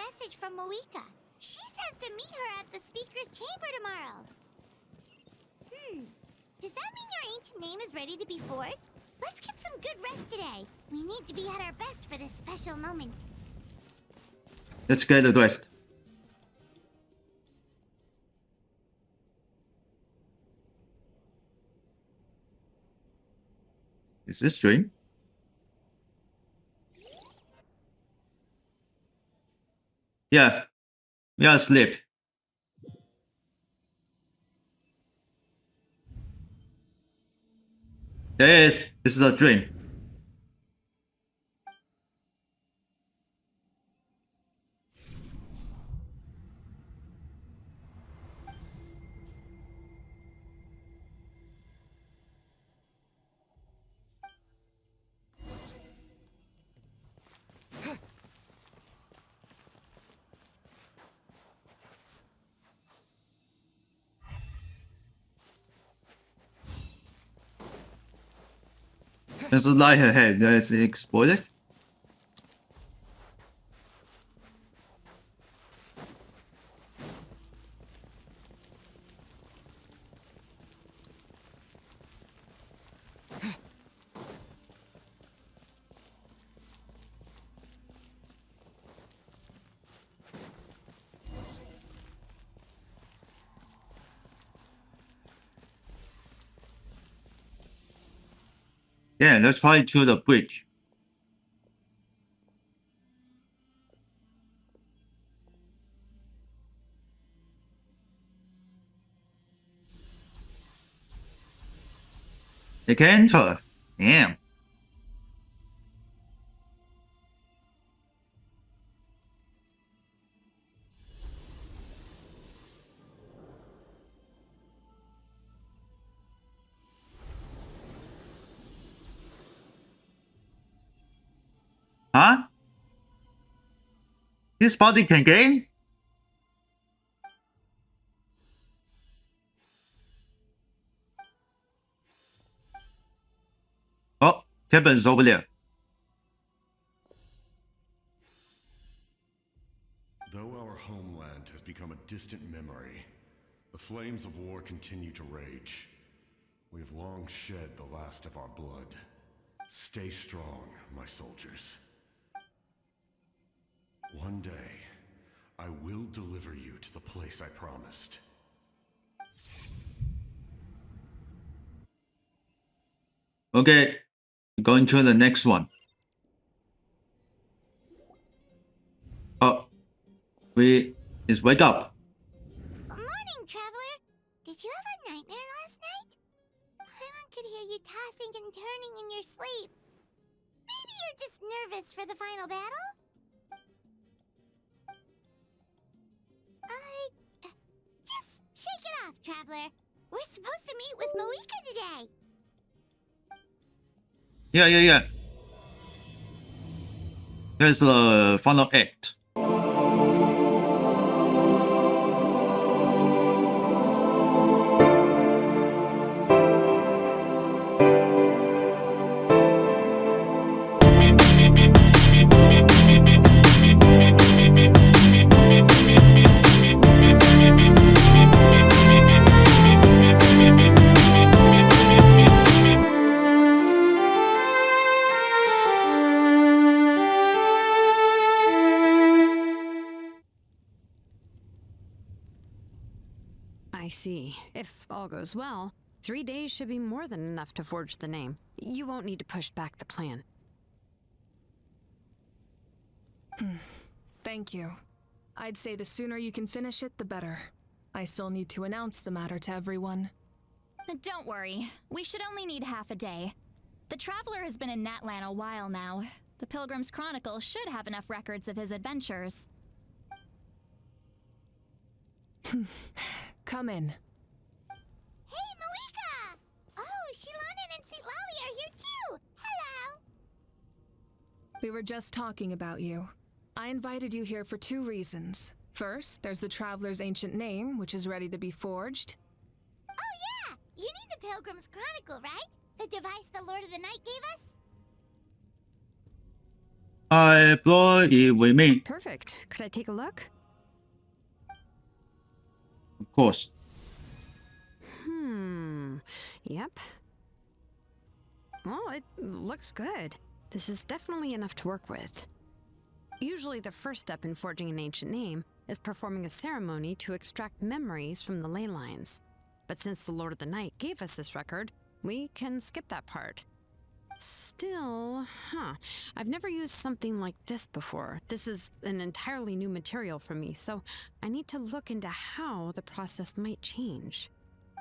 message from Moika. She says to meet her at the speaker's chamber tomorrow. Does that mean your ancient name is ready to be forged? Let's get some good rest today. We need to be at our best for this special moment. Let's get dressed. Is this dream? Yeah, we are asleep. There is. This is a dream. There's a light ahead. Let's explore it. Yeah, let's try to the bridge. They can enter. Damn. Huh? This body can gain? Oh, cabin's over there. Though our homeland has become a distant memory, the flames of war continue to rage. We have long shed the last of our blood. Stay strong, my soldiers. One day, I will deliver you to the place I promised. Okay, going to the next one. Oh, let's wake up. Morning, traveler. Did you have a nightmare last night? Paimon could hear you tossing and turning in your sleep. Maybe you're just nervous for the final battle? Just shake it off, traveler. We're supposed to meet with Moika today. Yeah. Here's the final act. I see. If all goes well, 3 days should be more than enough to forge the name. You won't need to push back the plan. Thank you. I'd say the sooner you can finish it, the better. I still need to announce the matter to everyone. Don't worry. We should only need half a day. The Traveler has been in Natlan a while now. The Pilgrim's Chronicle should have enough records of his adventures. Come in. Hey, Moika! Oh, Shilonen and Citlali are here too! Hello! We were just talking about you. I invited you here for 2 reasons. First, there's the Traveler's ancient name, which is ready to be forged. Oh yeah! You need the Pilgrim's Chronicle, right? The device the Lord of the Night gave us? I blow it with me, Perfect. Could I take a look? of course. Yep. Well, it looks good. This is definitely enough to work with. Usually the first step in forging an ancient name is performing a ceremony to extract memories from the ley lines. But since the Lord of the Night gave us this record, we can skip that part. Still, I've never used something like this before. This is an entirely new material for me, so I need to look into how the process might change.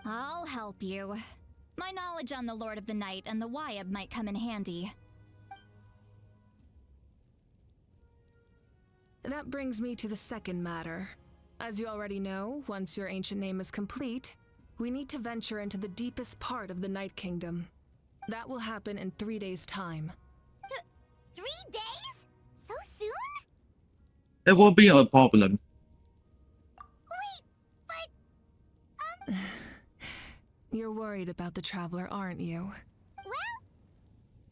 I'll help you. My knowledge on the Lord of the Night and the Wyab might come in handy. That brings me to the second matter. As you already know, once your ancient name is complete, we need to venture into the deepest part of the Night Kingdom. That will happen in 3 days' time. 3 days? So soon? That won't be a problem. Wait, but... You're worried about the Traveler, aren't you? Well,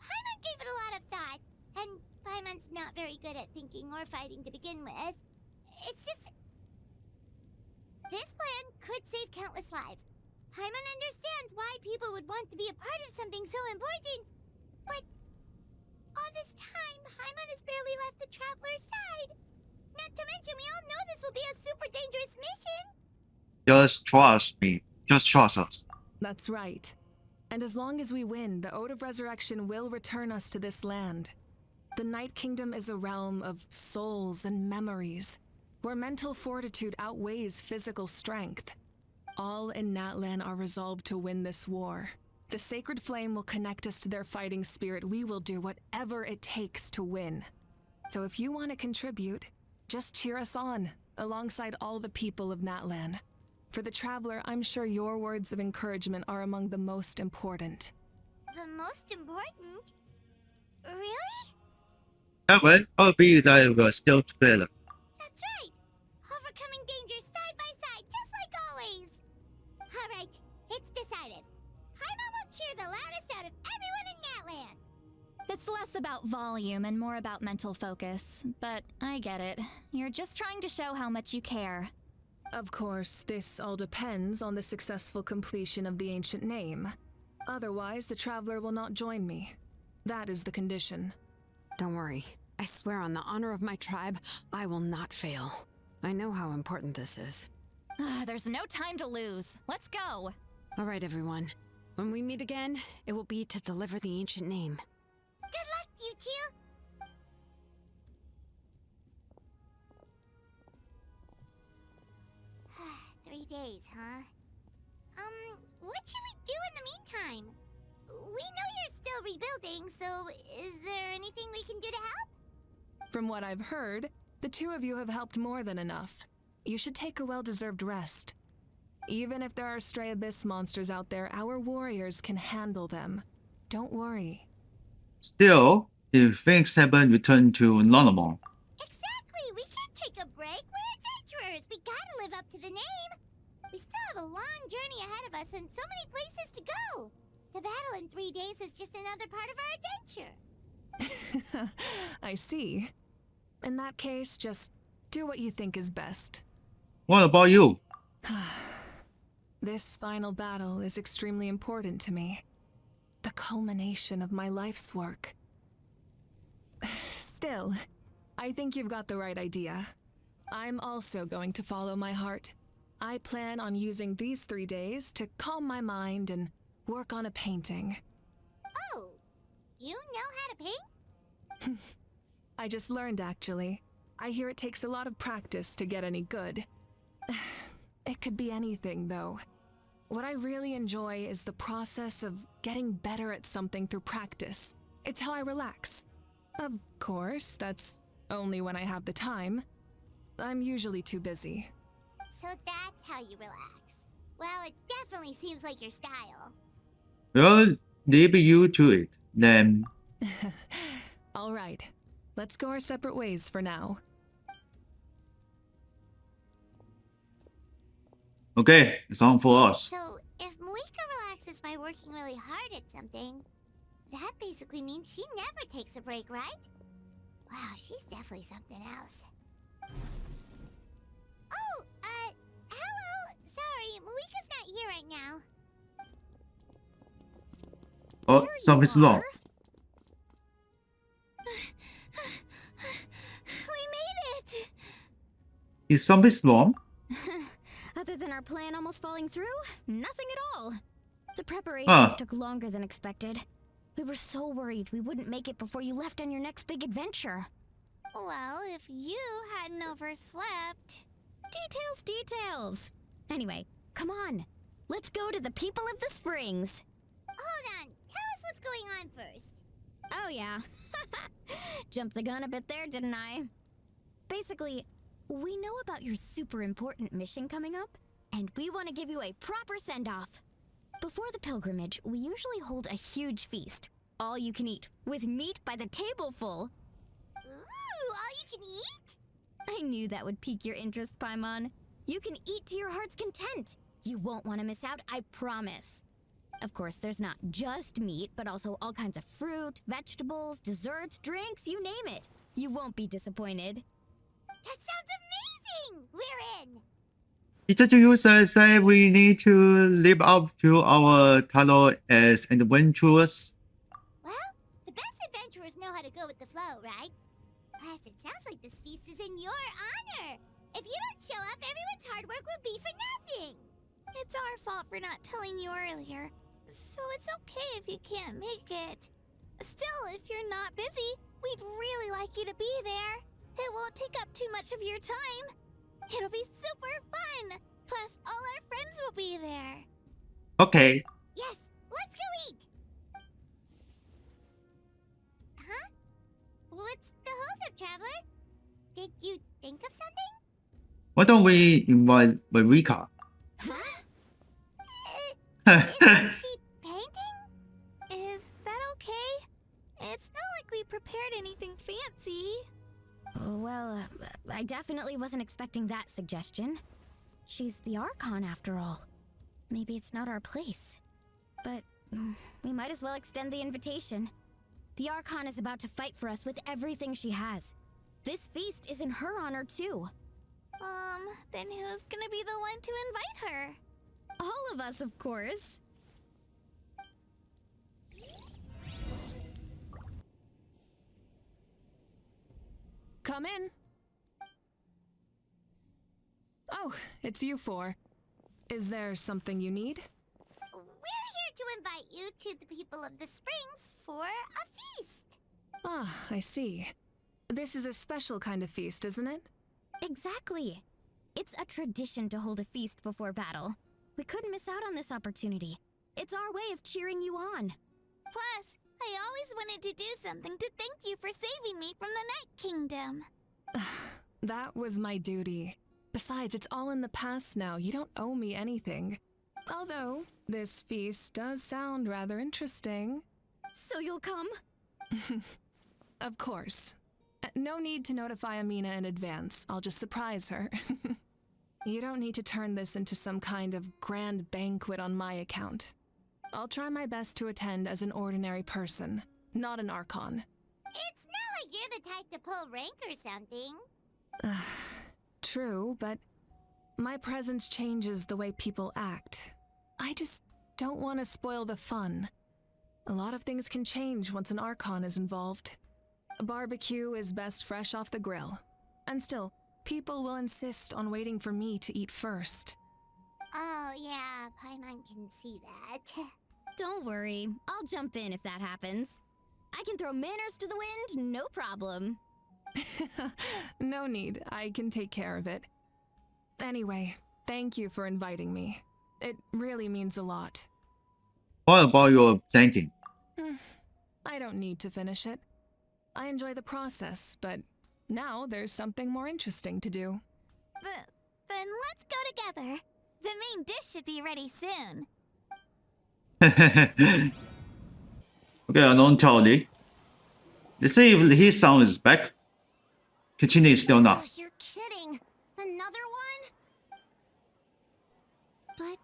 Paimon gave it a lot of thought, and Paimon's not very good at thinking or fighting to begin with. It's just... This plan could save countless lives. Paimon understands why people would want to be a part of something so important, but all this time, Paimon has barely left the Traveler's side. Not to mention, we all know this will be a super dangerous mission. Just trust me. Just trust us. That's right. And as long as we win, the Ode of Resurrection will return us to this land. The Night Kingdom is a realm of souls and memories, where mental fortitude outweighs physical strength. All in Natlan are resolved to win this war. The sacred flame will connect us to their fighting spirit. We will do whatever it takes to win. So if you want to contribute, just cheer us on, alongside all the people of Natlan. For the Traveler, I'm sure your words of encouragement are among the most important. The most important? Really? That way, I'll be that we're still together. That's right! Overcoming dangers side by side, just like always! Alright, it's decided. Paimon will cheer the loudest out of everyone in Natlan! It's less about volume and more about mental focus, but I get it. You're just trying to show how much you care. Of course, this all depends on the successful completion of the ancient name. Otherwise, the Traveler will not join me. That is the condition. Don't worry. I swear on the honor of my tribe, I will not fail. I know how important this is. There's no time to lose. Let's go! All right, everyone. When we meet again, it will be to deliver the ancient name. Good luck, you two! 3 days, huh? What should we do in the meantime? We know you're still rebuilding, so is there anything we can do to help? From what I've heard, the two of you have helped more than enough. You should take a well-deserved rest. Even if there are stray abyss monsters out there, our warriors can handle them. Don't worry. Still, if things haven't returned to normal, Exactly! We can't take a break! We're adventurers! We gotta live up to the name! We still have a long journey ahead of us and so many places to go! The battle in 3 days is just another part of our adventure! I see. In that case, just do what you think is best. what about you? This final battle is extremely important to me. The culmination of my life's work. Still, I think you've got the right idea. I'm also going to follow my heart. I plan on using these 3 days to calm my mind and work on a painting. Oh, you know how to paint? I just learned, actually. I hear it takes a lot of practice to get any good. It could be anything, though. What I really enjoy is the process of getting better at something through practice. It's how I relax. Of course, that's only when I have the time. I'm usually too busy. So that's how you relax. Well, it definitely seems like your style. Well, leave you to it, then. All right. Let's go our separate ways for now. Okay, it's on for us. So, if Moika relaxes by working really hard at something, that basically means she never takes a break, right? Wow, she's definitely something else. Oh, hello. Sorry, Malika's not here right now. Oh, There you something's wrong. are. We made it. Is something wrong? Other than our plan almost falling through, nothing at all. The preparations Huh. took longer than expected. We were so worried we wouldn't make it before you left on your next big adventure. Well, if you hadn't overslept. Details. Anyway, come on. Let's go to the people of the springs. Hold on. Tell us what's going on first. Oh, yeah. Jumped the gun a bit there, didn't I? Basically, we know about your super important mission coming up, and we want to give you a proper send-off. Before the pilgrimage, we usually hold a huge feast. All you can eat, with meat by the tableful. Ooh, all you can eat? I knew that would pique your interest, Paimon. You can eat to your heart's content. You won't want to miss out, I promise. Of course, there's not just meat, but also all kinds of fruit, vegetables, desserts, drinks, you name it. You won't be disappointed. That sounds amazing! We're in! Did the user say we need to live up to our title as adventurers? Well, the best adventurers know how to go with the flow, right? Plus, it sounds like this feast is in your honor. If you don't show up, everyone's hard work will be for nothing. It's our fault for not telling you earlier, so it's okay if you can't make it. Still, if you're not busy, we'd really like you to be there. It won't take up too much of your time. It'll be super fun. Plus, all our friends will be there. Okay. Yes, let's go eat. Huh? What's the holdup, traveler? Did you think of something? Why don't we invite Marika? Huh? Is she painting? Is that okay? It's not like we prepared anything fancy. Well, I definitely wasn't expecting that suggestion. She's the Archon, after all. Maybe it's not our place. But we might as well extend the invitation. The Archon is about to fight for us with everything she has. This feast is in her honor, too. Then who's gonna be the one to invite her? All of us, of course. Come in. Oh, it's you four. Is there something you need? We're here to invite you to the people of the springs for a feast. Ah, I see. This is a special kind of feast, isn't it? Exactly. It's a tradition to hold a feast before battle. We couldn't miss out on this opportunity. It's our way of cheering you on. Plus, I always wanted to do something to thank you for saving me from the Night Kingdom. That was my duty. Besides, it's all in the past now. You don't owe me anything. Although, this feast does sound rather interesting. So you'll come? Of course. No need to notify Amina in advance. I'll just surprise her. You don't need to turn this into some kind of grand banquet on my account. I'll try my best to attend as an ordinary person, not an Archon. It's not like you're the type to pull rank or something. True, but my presence changes the way people act. I just don't want to spoil the fun. A lot of things can change once an Archon is involved. A barbecue is best fresh off the grill. And still, people will insist on waiting for me to eat first. Oh, yeah, Paimon can see that. Don't worry. I'll jump in if that happens. I can throw manners to the wind, no problem. No need. I can take care of it. Anyway, thank you for inviting me. It really means a lot. What about your thanking? I don't need to finish it. I enjoy the process, but now there's something more interesting to do. Then let's go together. The main dish should be ready soon. Okay, unknown Charlie. Let's see if his sound is back. Kitchen is still not. You're kidding. Another one? But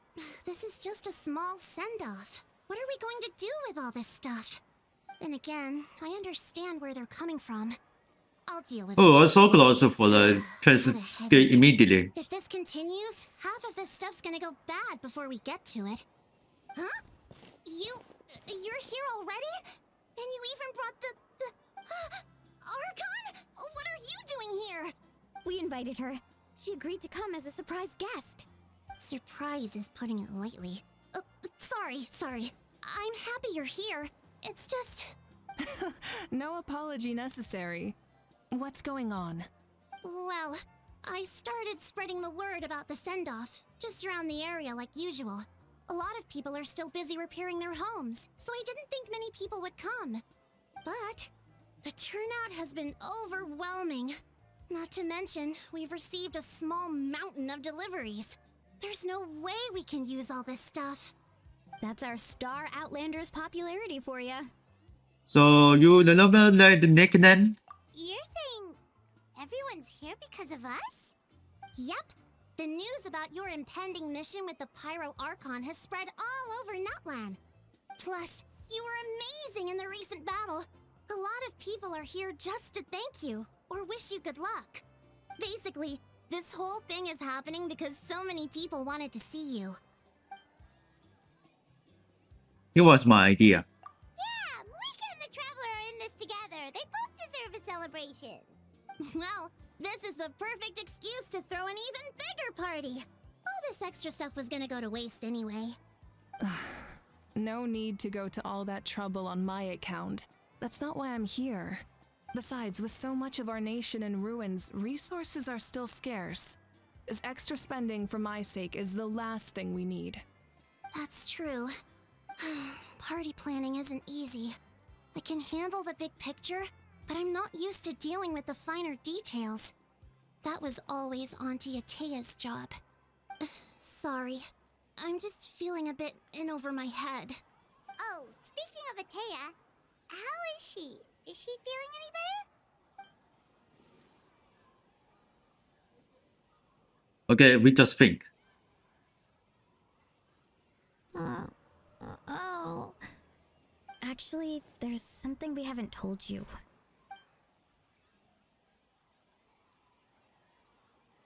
this is just a small send-off. What are we going to do with all this stuff? Then again, I understand where they're coming from. I'll deal with Oh, it. I'm so close for the twisted scale immediately. If this continues, half of this stuff's gonna go bad before we get to it. Huh? You're here already? And you even brought the Archon? What are you doing here? We invited her. She agreed to come as a surprise guest. Surprise is putting it lightly. Sorry. I'm happy you're here. It's just... No apology necessary. What's going on? Well, I started spreading the word about the send-off, just around the area like usual. A lot of people are still busy repairing their homes, so I didn't think many people would come. But the turnout has been overwhelming. Not to mention, we've received a small mountain of deliveries. There's no way we can use all this stuff. That's our Star Outlander's popularity for you. So you no longer like the nickname? You're saying everyone's here because of us? Yep. The news about your impending mission with the Pyro Archon has spread all over Nutland. Plus, you were amazing in the recent battle. A lot of people are here just to thank you, or wish you good luck. Basically, this whole thing is happening because so many people wanted to see you. It was my idea. Yeah, Malika and the Traveler are in this together. They both deserve a celebration. Well, this is the perfect excuse to throw an even bigger party. All this extra stuff was gonna go to waste anyway. No need to go to all that trouble on my account. That's not why I'm here. Besides, with so much of our nation in ruins, resources are still scarce. This extra spending for my sake is the last thing we need. That's true. Party planning isn't easy. I can handle the big picture, but I'm not used to dealing with the finer details. That was always Auntie Atea's job. Sorry. I'm just feeling a bit in over my head. Oh, speaking of Atea, how is she? Is she feeling any better? Okay, we just think. Oh. Actually, there's something we haven't told you.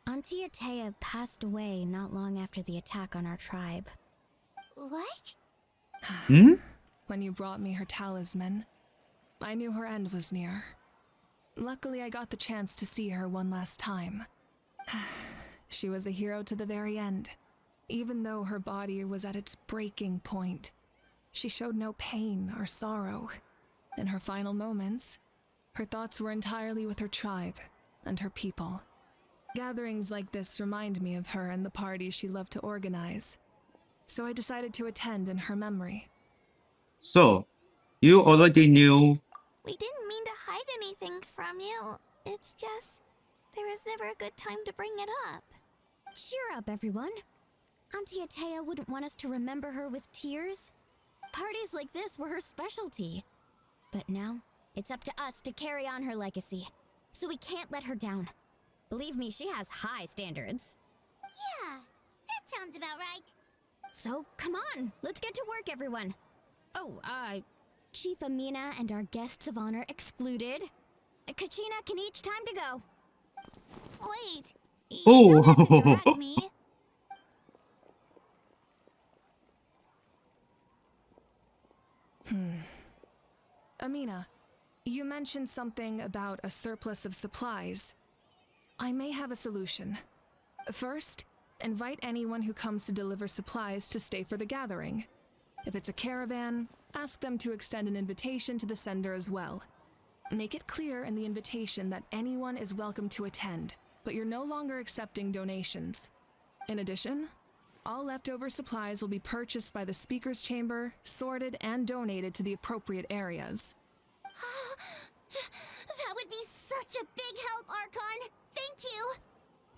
Auntie Atea passed away not long after the attack on our tribe. What? Hmm? When you brought me her talisman, I knew her end was near. Luckily, I got the chance to see her one last time. She was a hero to the very end. Even though her body was at its breaking point, she showed no pain or sorrow. In her final moments, her thoughts were entirely with her tribe and her people. Gatherings like this remind me of her and the parties she loved to organize. So I decided to attend in her memory. So, you already knew. We didn't mean to hide anything from you. It's just, there was never a good time to bring it up. Cheer up, everyone. Auntie Atea wouldn't want us to remember her with tears. Parties like this were her specialty. But now, it's up to us to carry on her legacy. So we can't let her down. Believe me, she has high standards. Yeah, that sounds about right. So, come on, let's get to work, everyone. Oh, Chief Amina and our guests of honor excluded. Kachina can each time to go. Wait, you don't have to direct me. Amina, you mentioned something about a surplus of supplies. I may have a solution. First, invite anyone who comes to deliver supplies to stay for the gathering. If it's a caravan, ask them to extend an invitation to the sender as well. Make it clear in the invitation that anyone is welcome to attend, but you're no longer accepting donations. In addition, all leftover supplies will be purchased by the speaker's chamber, sorted, and donated to the appropriate areas. That would be such a big help, Archon! Thank you!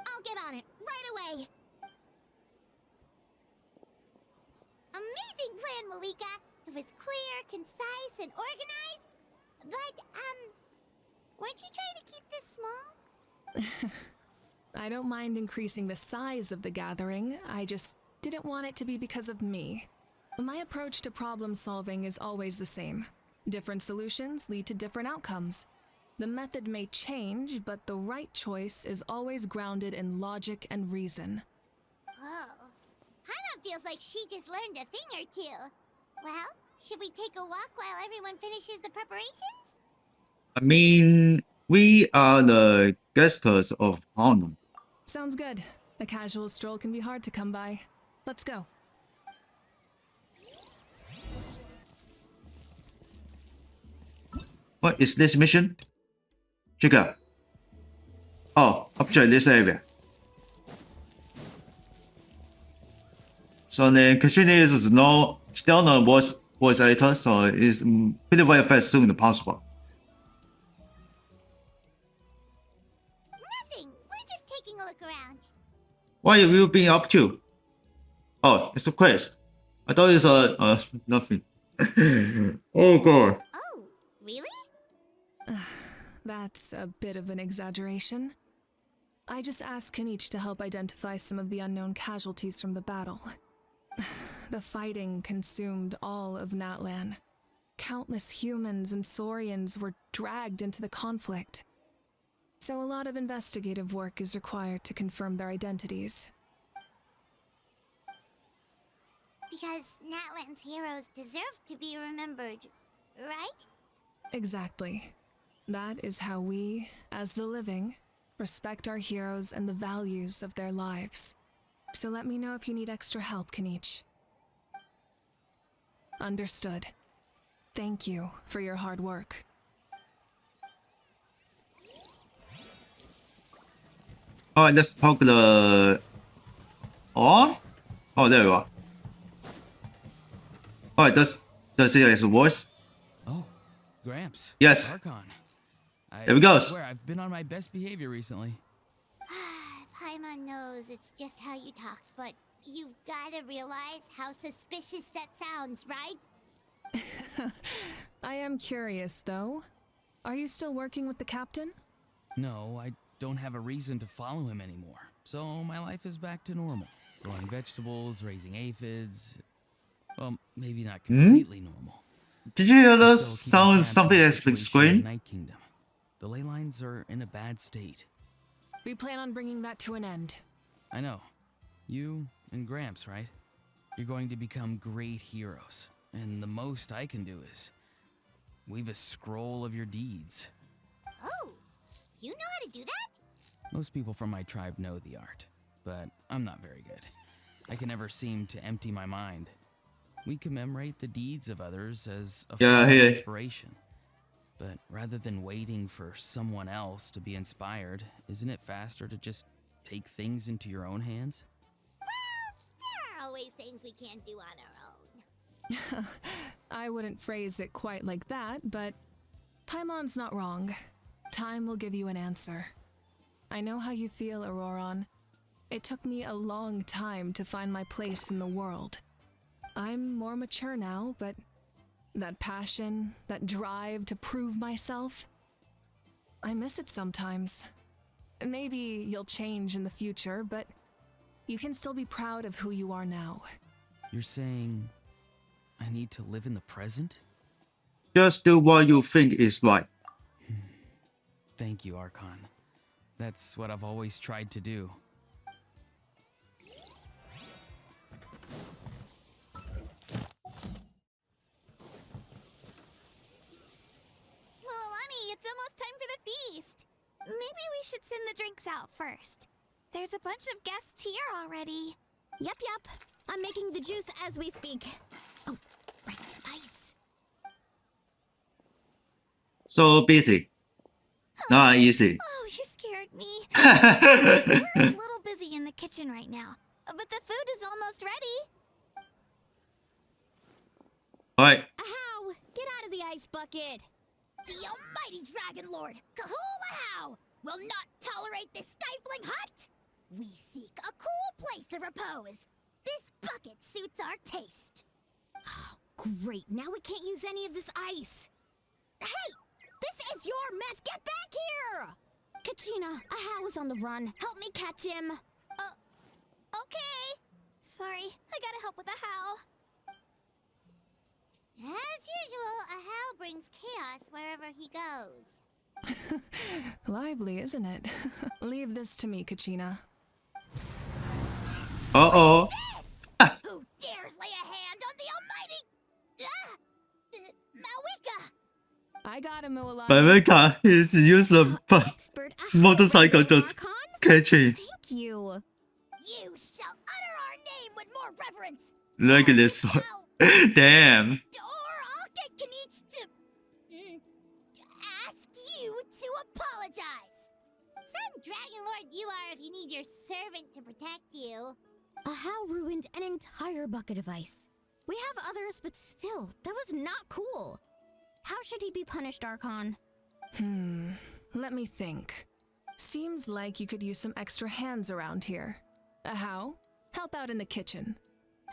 I'll get on it right away! Amazing plan, Malika! It was clear, concise, and organized. But, weren't you trying to keep this small? I don't mind increasing the size of the gathering, I just didn't want it to be because of me. My approach to problem solving is always the same. Different solutions lead to different outcomes. The method may change, but the right choice is always grounded in logic and reason. Oh. Paimon feels like she just learned a thing or two. Well, should we take a walk while everyone finishes the preparations? I mean, we are the guests of honor. Sounds good. A casual stroll can be hard to come by. Let's go. What is this mission? Check out. Oh, object this area. So the Genshin is still no voice editor, so it's pretty very fast soon as possible. Nothing. We're just taking a look around. What have you been up to? Oh, it's a quest. I thought it's nothing. Oh god. Oh, really? That's a bit of an exaggeration. I just asked Kenichi to help identify some of the unknown casualties from the battle. The fighting consumed all of Natlan. Countless humans and Saurians were dragged into the conflict. So a lot of investigative work is required to confirm their identities. Because Natlan's heroes deserve to be remembered, right? Exactly. That is how we, as the living, respect our heroes and the values of their lives. So let me know if you need extra help, Kenichi. Understood. Thank you for your hard work. Alright, let's talk the... Oh? Oh, there you are. Alright, does it has a voice? Oh, Gramps. Yes. Archon. There we go. I swear I've been on my best behavior recently. Paimon knows it's just how you talk, but you've gotta realize how suspicious that sounds, right? I am curious, though. Are you still working with the captain? No, I don't have a reason to follow him anymore. So my life is back to normal. Growing vegetables, raising aphids. Well, maybe not completely normal. Did you hear those Still keeping sounds? tabs on Something the has been situation in screamed? the Night Kingdom. The ley lines are in a bad state. We plan on bringing that to an end. I know. You and Gramps, right? You're going to become great heroes. And the most I can do is weave a scroll of your deeds. Oh, you know how to do that? Most people from my tribe know the art, but I'm not very good. I can never seem to empty my mind. We commemorate the deeds of others as a form of inspiration. But rather than waiting for someone else to be inspired, isn't it faster to just take things into your own hands? Well, there are always things we can't do on our own. I wouldn't phrase it quite like that, but Paimon's not wrong. Time will give you an answer. I know how you feel, Auroron. It took me a long time to find my place in the world. I'm more mature now, but that passion, that drive to prove myself, I miss it sometimes. Maybe you'll change in the future, but you can still be proud of who you are now. You're saying I need to live in the present? Just do what you think is right. Thank you, Archon. That's what I've always tried to do. Milani, it's almost time for the feast. Maybe we should send the drinks out first. There's a bunch of guests here already. Yep. I'm making the juice as we speak. Oh, right, nice. So busy. Not easy. Oh, you scared me. We're a little busy in the kitchen right now, but the food is almost ready. Alright. Ahow! Get out of the ice bucket! The almighty Dragon Lord, Kahulahow, will not tolerate this stifling hut! We seek a cool place of repose. This bucket suits our taste. Oh, great. Now we can't use any of this ice. Hey! This is your mess! Get back here! Kachina, Ahow is on the run. Help me catch him. Okay. Sorry, I gotta help with the how. As usual, Ahow brings chaos wherever he goes. Lively, isn't it? Leave this to me, Kachina. Uh-oh. Who dares lay a hand on the almighty Mawika? I got him, Mualani. America is used the Expert motorcycle just Archon? catching. Thank you. You shall utter our name with more reverence. Look at this one. Damn. Or I'll get Kanich to ask you to apologize. Some Dragon Lord you are if you need your servant to protect you. How ruined an entire bucket of ice. We have others, but still, that was not cool. How should he be punished, Archon? Let me think. Seems like you could use some extra hands around here. How? Help out in the kitchen.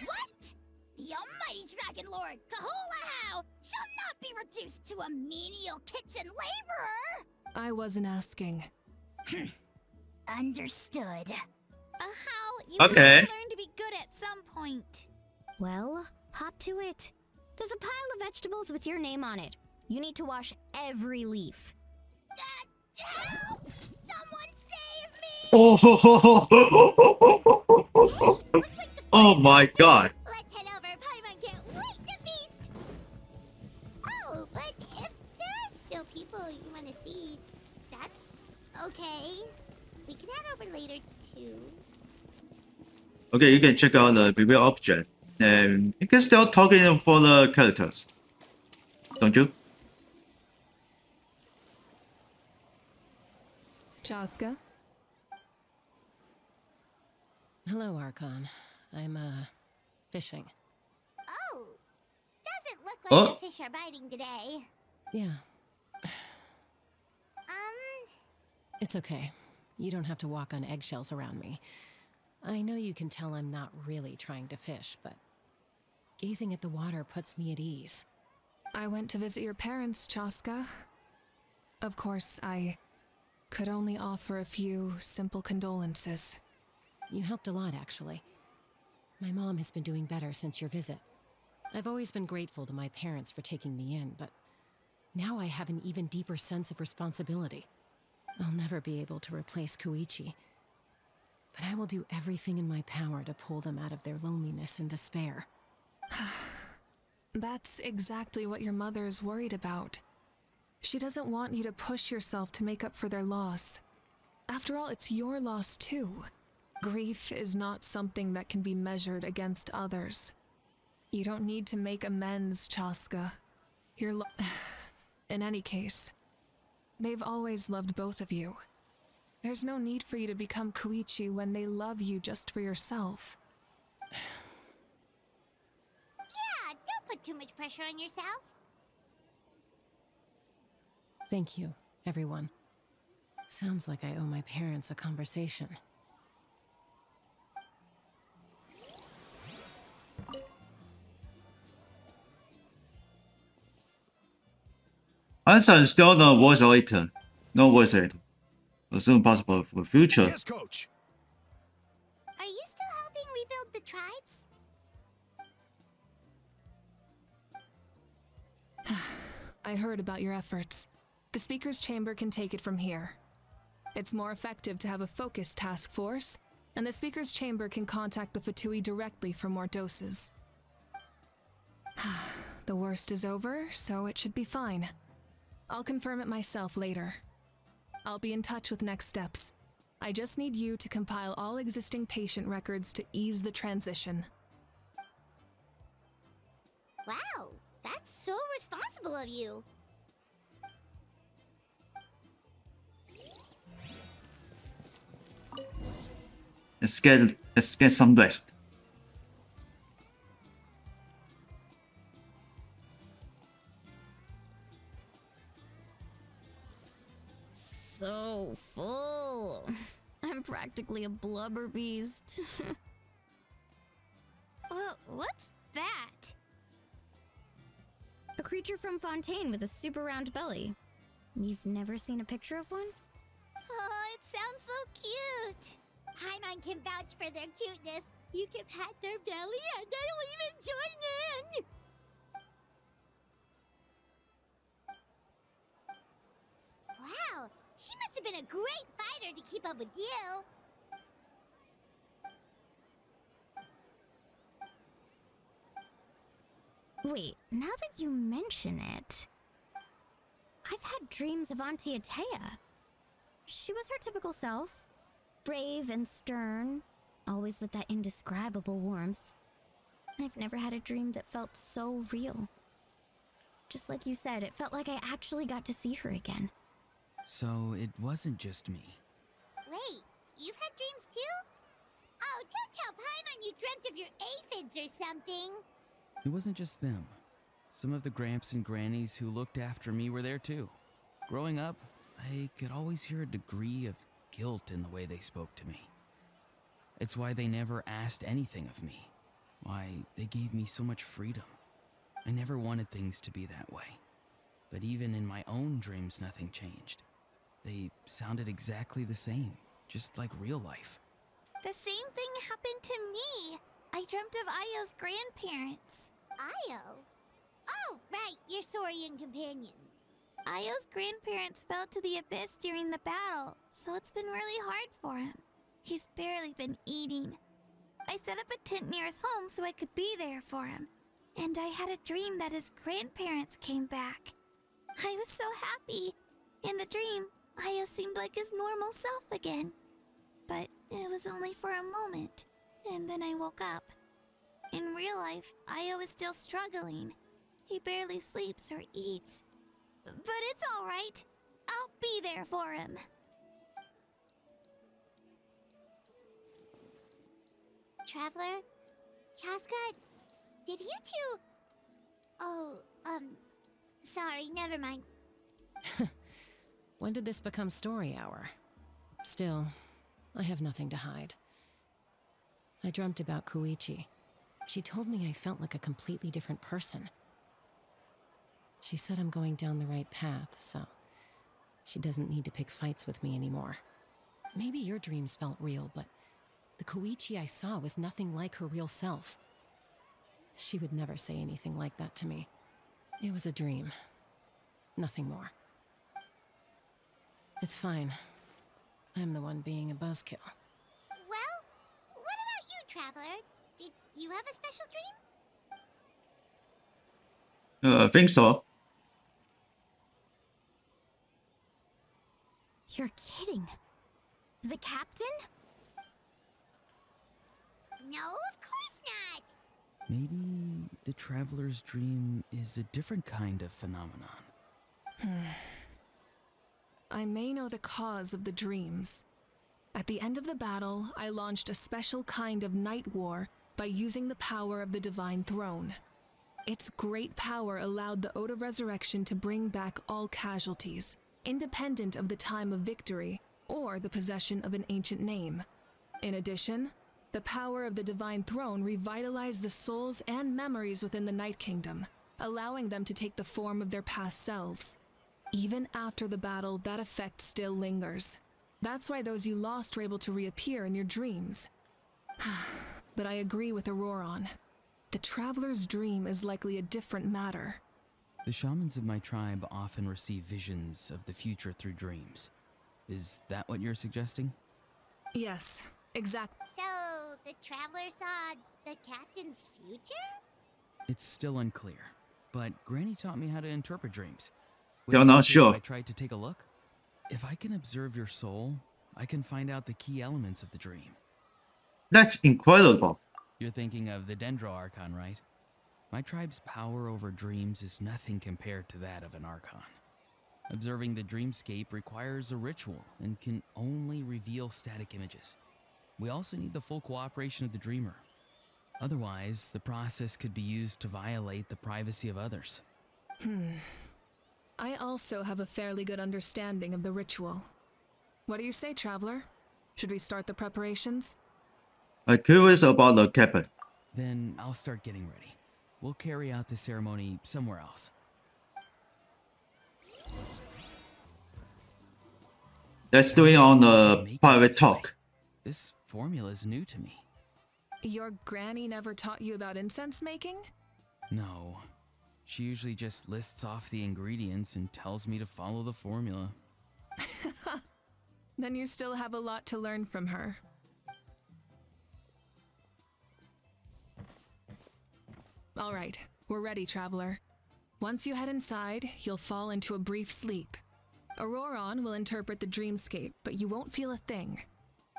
What? The almighty Dragon Lord, Kahulahau, shall not be reduced to a menial kitchen laborer! I wasn't asking. Understood. How? You Okay. have to learn to be good at some point. Well, hop to it. There's a pile of vegetables with your name on it. You need to wash every leaf. Help! Someone save me! Oh, Looks like the oh my god. Let's head over. Paimon can't wait to feast. Oh, but if there are still people you want to see, that's okay. We can head over later too. Okay, you can check out the preview object. And you can still talking for the characters. Don't you? Chaska? Hello, Archon. I'm, fishing. Oh, doesn't look like Oh. the fish are biting today. Yeah, Um, it's okay. You don't have to walk on eggshells around me. I know you can tell I'm not really trying to fish, but gazing at the water puts me at ease. I went to visit your parents, Chaska. Of course, I could only offer a few simple condolences. You helped a lot, actually. My mom has been doing better since your visit. I've always been grateful to my parents for taking me in, but now I have an even deeper sense of responsibility. I'll never be able to replace Koichi, but I will do everything in my power to pull them out of their loneliness and despair. That's exactly what your mother is worried about. She doesn't want you to push yourself to make up for their loss. After all, it's your loss too. Grief is not something that can be measured against others. You don't need to make amends, Chaska. In any case, they've always loved both of you. There's no need for you to become Koichi when they love you just for yourself. yeah, don't put too much pressure on yourself. Thank you, everyone. Sounds like I owe my parents a conversation. Answer is still no voice actor. No voice actor. As soon as possible for the future. Yes, coach. Are you still helping rebuild the tribes? I heard about your efforts. The Speaker's Chamber can take it from here. It's more effective to have a focused task force, and the Speaker's Chamber can contact the Fatui directly for more doses. The worst is over, so it should be fine. I'll confirm it myself later. I'll be in touch with next steps. I just need you to compile all existing patient records to ease the transition. Wow, that's so responsible of you. Let's get some rest. So full. I'm practically a blubber beast. Well, what's that? A creature from Fontaine with a super round belly. You've never seen a picture of one? Oh, it sounds so cute. Paimon can vouch for their cuteness. You can pat their belly and I'll even join in. She must have been a great fighter to keep up with you. Wait, now that you mention it, I've had dreams of Auntie Atea. She was her typical self, brave and stern, always with that indescribable warmth. I've never had a dream that felt so real. Just like you said, it felt like I actually got to see her again. So it wasn't just me. Wait, you've had dreams too? Oh, don't tell Paimon you dreamt of your aphids or something. It wasn't just them. Some of the Gramps and Grannies who looked after me were there too. Growing up, I could always hear a degree of guilt in the way they spoke to me. It's why they never asked anything of me. Why they gave me so much freedom. I never wanted things to be that way. But even in my own dreams, nothing changed. They sounded exactly the same, just like real life. The same thing happened to me. I dreamt of Ayo's grandparents. Ayo? Oh, right, your Saurian companion. Ayo's grandparents fell to the abyss during the battle, so it's been really hard for him. He's barely been eating. I set up a tent near his home so I could be there for him. And I had a dream that his grandparents came back. I was so happy. In the dream, Ayo seemed like his normal self again. But it was only for a moment, and then I woke up. In real life, Ayo is still struggling. He barely sleeps or eats. But it's all right. I'll be there for him. Traveler? Chaska? Did you two... Oh, sorry, never mind. When did this become story hour? Still, I have nothing to hide. I dreamt about Koichi. She told me I felt like a completely different person. She said I'm going down the right path, so she doesn't need to pick fights with me anymore. Maybe your dreams felt real, but the Koichi I saw was nothing like her real self. She would never say anything like that to me. It was a dream. Nothing more. It's fine. I'm the one being a buzzkill. Well, what about you, Traveler? Did you have a special dream? I think so. You're kidding. The captain? No, of course not. Maybe the traveler's dream is a different kind of phenomenon. I may know the cause of the dreams. At the end of the battle, I launched a special kind of night war by using the power of the Divine Throne. Its great power allowed the Ode of Resurrection to bring back all casualties, independent of the time of victory or the possession of an ancient name. In addition, the power of the Divine Throne revitalized the souls and memories within the Night Kingdom, allowing them to take the form of their past selves. Even after the battle, that effect still lingers. That's why those you lost were able to reappear in your dreams. But I agree with Auroron. The Traveler's dream is likely a different matter. The shamans of my tribe often receive visions of the future through dreams. Is that what you're suggesting? Yes, exactly. So, the Traveler saw the captain's future? It's still unclear, but Granny taught me how to interpret dreams. You're not sure. I tried to take a look. If I can observe your soul, I can find out the key elements of the dream. That's incredible. You're thinking of the Dendro Archon, right? My tribe's power over dreams is nothing compared to that of an Archon. Observing the dreamscape requires a ritual and can only reveal static images. We also need the full cooperation of the dreamer. Otherwise, the process could be used to violate the privacy of others. I also have a fairly good understanding of the ritual. What do you say, Traveler? Should we start the preparations? I'm curious about the captain. Then I'll start getting ready. We'll carry out the ceremony somewhere else. Let's do it on the private talk. This formula is new to me. Your granny never taught you about incense making? No. She usually just lists off the ingredients and tells me to follow the formula. Then you still have a lot to learn from her. All right, we're ready, Traveler. Once you head inside, you'll fall into a brief sleep. Auroron will interpret the dreamscape, but you won't feel a thing.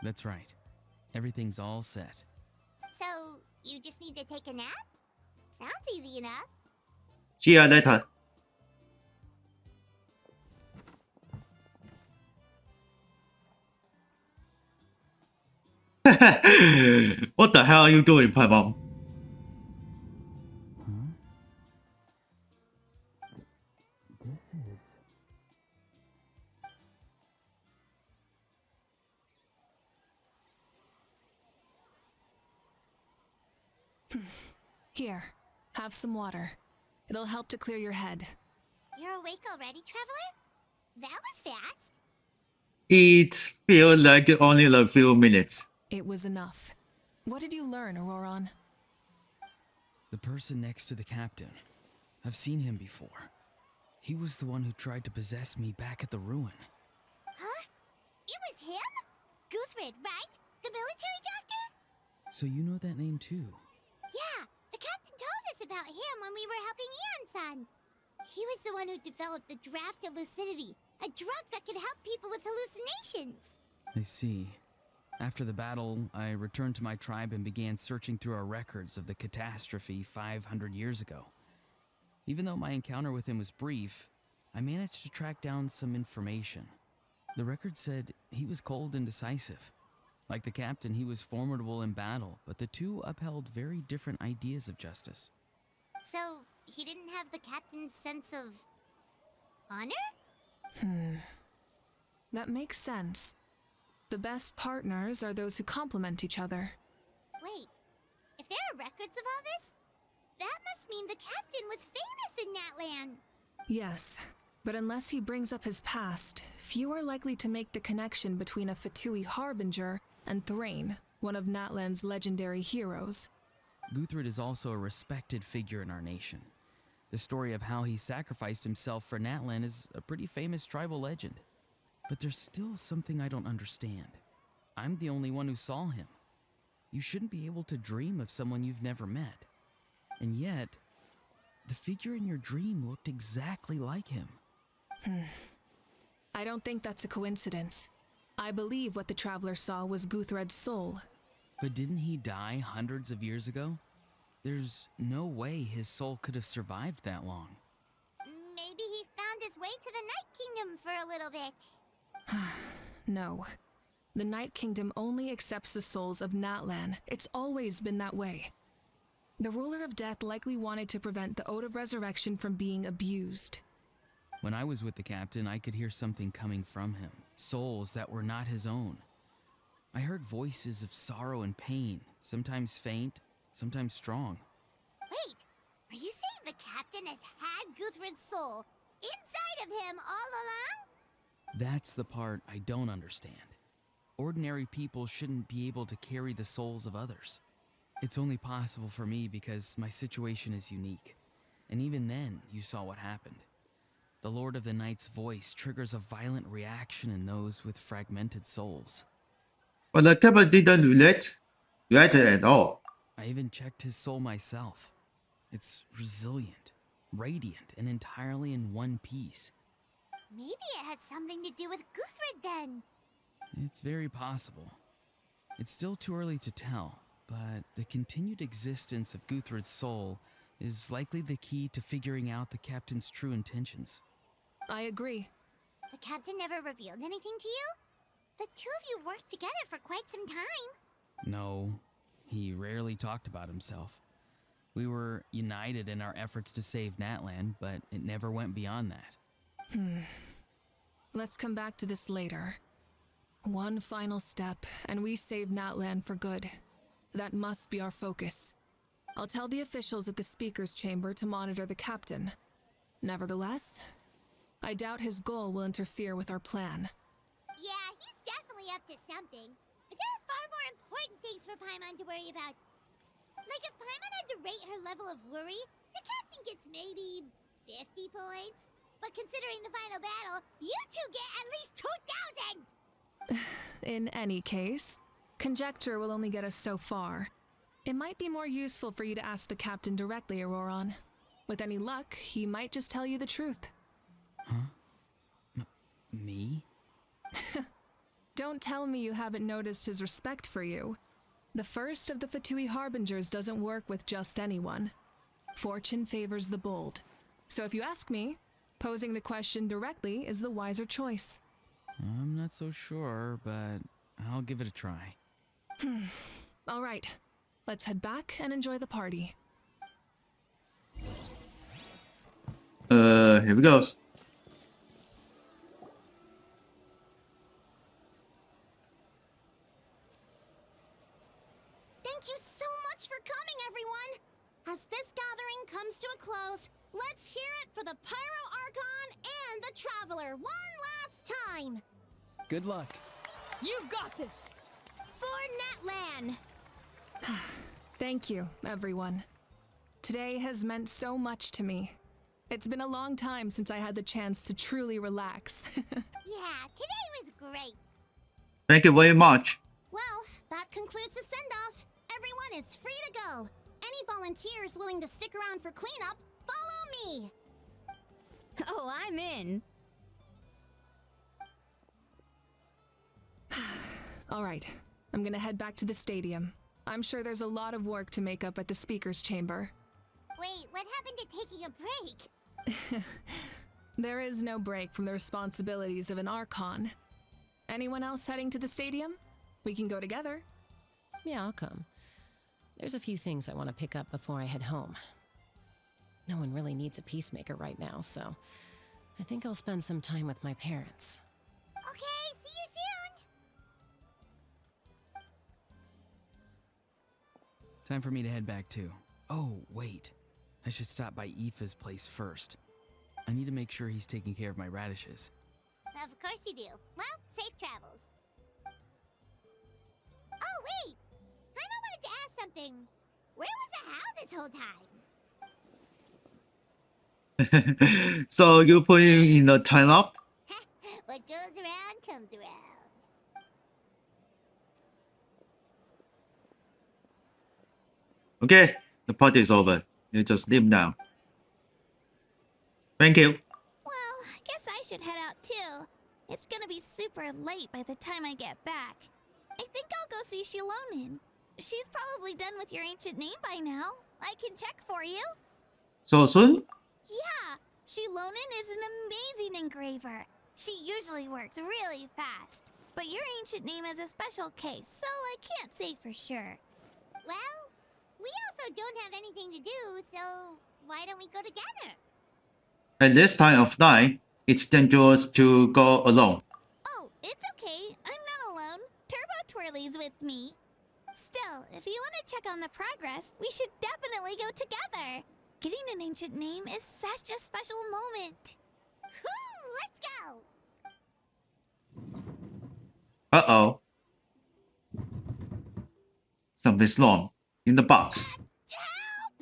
That's right. Everything's all set. So, you just need to take a nap? Sounds easy enough. See you later. What the hell are you doing, Paimon? Here, have some water. It'll help to clear your head. You're awake already, Traveler? That was fast. It feels like only a few minutes. It was enough. What did you learn, Auroron? The person next to the captain. I've seen him before. He was the one who tried to possess me back at the ruin. Huh? It was him? Guthred, right? The military doctor? So you know that name too? Yeah, the captain told us about him when we were helping Eon-san. He was the one who developed the draft of lucidity, a drug that could help people with hallucinations. I see. After the battle, I returned to my tribe and began searching through our records of the catastrophe 500 years ago. Even though my encounter with him was brief, I managed to track down some information. The record said he was cold and decisive. Like the captain, he was formidable in battle, but the two upheld very different ideas of justice. So, he didn't have the captain's sense of honor? That makes sense. The best partners are those who complement each other. Wait, if there are records of all this, that must mean the captain was famous in that land. Yes, but unless he brings up his past, few are likely to make the connection between a Fatui harbinger and Thrain, one of Natlan's legendary heroes. Guthred is also a respected figure in our nation. The story of how he sacrificed himself for Natlan is a pretty famous tribal legend. But there's still something I don't understand. I'm the only one who saw him. You shouldn't be able to dream of someone you've never met. And yet, the figure in your dream looked exactly like him. I don't think that's a coincidence. I believe what the Traveler saw was Guthred's soul. But didn't he die hundreds of years ago? There's no way his soul could have survived that long. Maybe he found his way to the Night Kingdom for a little bit. No. The Night Kingdom only accepts the souls of Natlan. It's always been that way. The Ruler of Death likely wanted to prevent the Ode of Resurrection from being abused. When I was with the captain, I could hear something coming from him, souls that were not his own. I heard voices of sorrow and pain, sometimes faint, sometimes strong. Wait, are you saying the captain has had Guthred's soul inside of him all along? That's the part I don't understand. Ordinary people shouldn't be able to carry the souls of others. It's only possible for me because my situation is unique. And even then, you saw what happened. The Lord of the Night's voice triggers a violent reaction in those with fragmented souls. But the captain didn't react at all. I even checked his soul myself. It's resilient, radiant, and entirely in one piece. Maybe it has something to do with Guthred then. It's very possible. It's still too early to tell, but the continued existence of Guthred's soul is likely the key to figuring out the captain's true intentions. I agree. The captain never revealed anything to you? The two of you worked together for quite some time. No, he rarely talked about himself. We were united in our efforts to save Natlan, but it never went beyond that. Let's come back to this later. One final step, and we save Natlan for good. That must be our focus. I'll tell the officials at the speaker's chamber to monitor the captain. Nevertheless, I doubt his goal will interfere with our plan. Yeah, he's definitely up to something. But there are far more important things for Paimon to worry about. Like if Paimon had to rate her level of worry, the captain gets maybe 50 points. but considering the final battle, you two get at least 2,000! In any case, conjecture will only get us so far. It might be more useful for you to ask the captain directly, Auroron. With any luck, he might just tell you the truth. Huh? Me? Don't tell me you haven't noticed his respect for you. The first of the Fatui Harbingers doesn't work with just anyone. Fortune favors the bold. So if you ask me, posing the question directly is the wiser choice. I'm not so sure, but I'll give it a try. All right, let's head back and enjoy the party. Here we go. Thank you so much for coming, everyone! As this gathering comes to a close, let's hear it for the Pyro Archon and the Traveler one last time! Good luck. You've got this! For Netland! Thank you, everyone. Today has meant so much to me. It's been a long time since I had the chance to truly relax. Yeah, today was great. Thank you very much. Well, that concludes the send-off. Everyone is free to go. Any volunteers willing to stick around for cleanup, follow me! Oh, I'm in. All right, I'm gonna head back to the stadium. I'm sure there's a lot of work to make up at the speaker's chamber. Wait, what happened to taking a break? There is no break from the responsibilities of an Archon. Anyone else heading to the stadium? We can go together. Yeah, I'll come. There's a few things I want to pick up before I head home. No one really needs a peacemaker right now, so I think I'll spend some time with my parents. Okay, see you soon! Time for me to head back too. Oh, wait. I should stop by Aoife's place first. I need to make sure he's taking care of my radishes. Of course you do. Well, safe travels. Oh, wait! Paimon wanted to ask something. Where was the How this whole time? So you putting in the time up? What goes around comes around. Okay, the party is over. You just leave now. Thank you. Well, I guess I should head out too. It's gonna be super late by the time I get back. I think I'll go see Shilonin. She's probably done with your ancient name by now. I can check for you. So soon? Yeah, Shilonin is an amazing engraver. She usually works really fast. But your ancient name is a special case, so I can't say for sure. Well, we also don't have anything to do, so why don't we go together? At this time of night, it's dangerous to go alone. Oh, it's okay. I'm not alone. Turbo Twirly's with me. Still, if you want to check on the progress, we should definitely go together. Getting an ancient name is such a special moment. Whoo, let's go! Uh-oh. Something's wrong in the box. Help!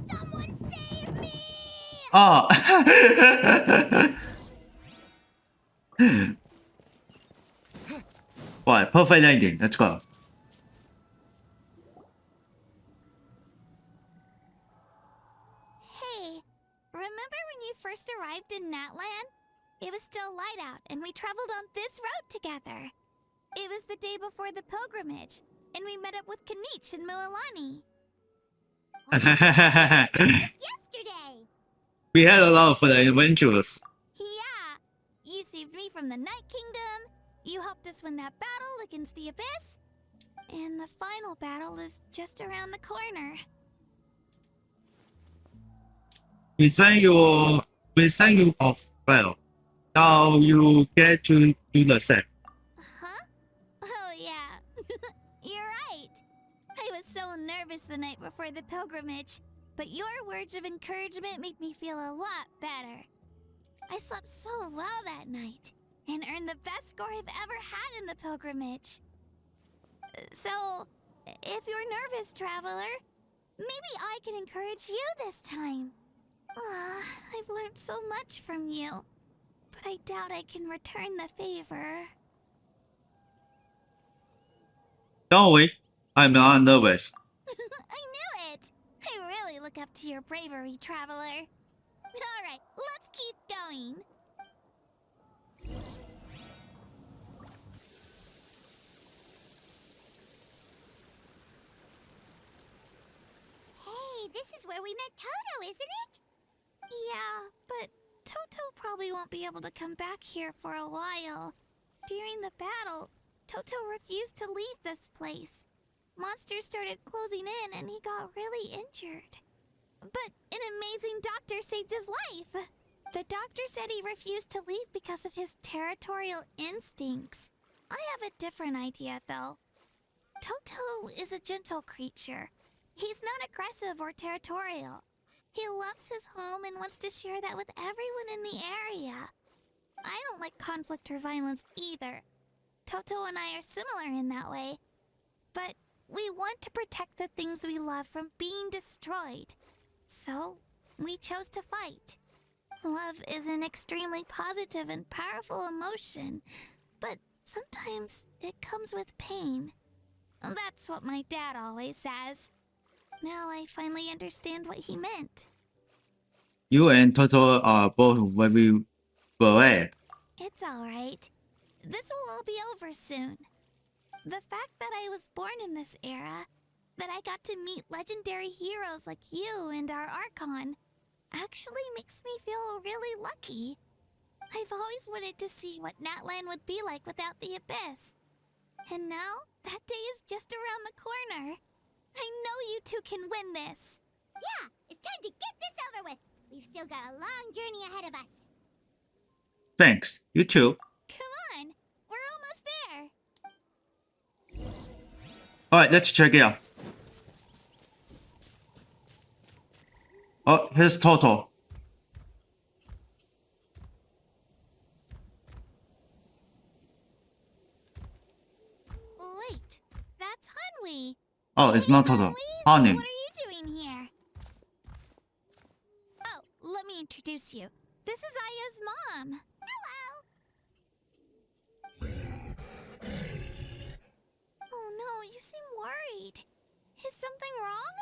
Someone save me! Ah! Right, perfect landing. Let's go. Hey, remember when you first arrived in Natland? It was still light out, and we traveled on this road together. It was the day before the pilgrimage, and we met up with Kanich and Moalani. Yesterday! We had a lot of fun adventures. Yeah, you saved me from the Night Kingdom, you helped us win that battle against the Abyss, and the final battle is just around the corner. We send you off well. Now you get to do the same. Huh? Oh, yeah. You're right. I was so nervous the night before the pilgrimage, but your words of encouragement made me feel a lot better. I slept so well that night, and earned the best score I've ever had in the pilgrimage. So, if you're nervous, Traveler, maybe I can encourage you this time. I've learned so much from you. but I doubt I can return the favor. Don't worry, I'm not nervous. I knew it! I really look up to your bravery, Traveler. Alright, let's keep going. Hey, this is where we met Toto, isn't it? Yeah, but Toto probably won't be able to come back here for a while. During the battle, Toto refused to leave this place. Monsters started closing in and he got really injured. But an amazing doctor saved his life. The doctor said he refused to leave because of his territorial instincts. I have a different idea, though. Toto is a gentle creature. He's not aggressive or territorial. He loves his home and wants to share that with everyone in the area. I don't like conflict or violence either. Toto and I are similar in that way. But we want to protect the things we love from being destroyed. So, we chose to fight. Love is an extremely positive and powerful emotion, but sometimes it comes with pain. That's what my dad always says. Now I finally understand what he meant. You and Toto are both very brave. It's alright. This will all be over soon. The fact that I was born in this era, that I got to meet legendary heroes like you and our Archon, actually makes me feel really lucky. I've always wanted to see what Natlan would be like without the Abyss. And now, that day is just around the corner. I know you two can win this. Yeah, it's time to get this over with. We've still got a long journey ahead of us. Thanks. You too. Come on, we're almost there. Alright, let's check it out. Oh, here's Toto. Wait, that's Hanwi. Oh, it's not Toto. Honey. What are you doing here? Oh, let me introduce you. This is Aya's mom. Hello. Oh no, you seem worried. Is something wrong?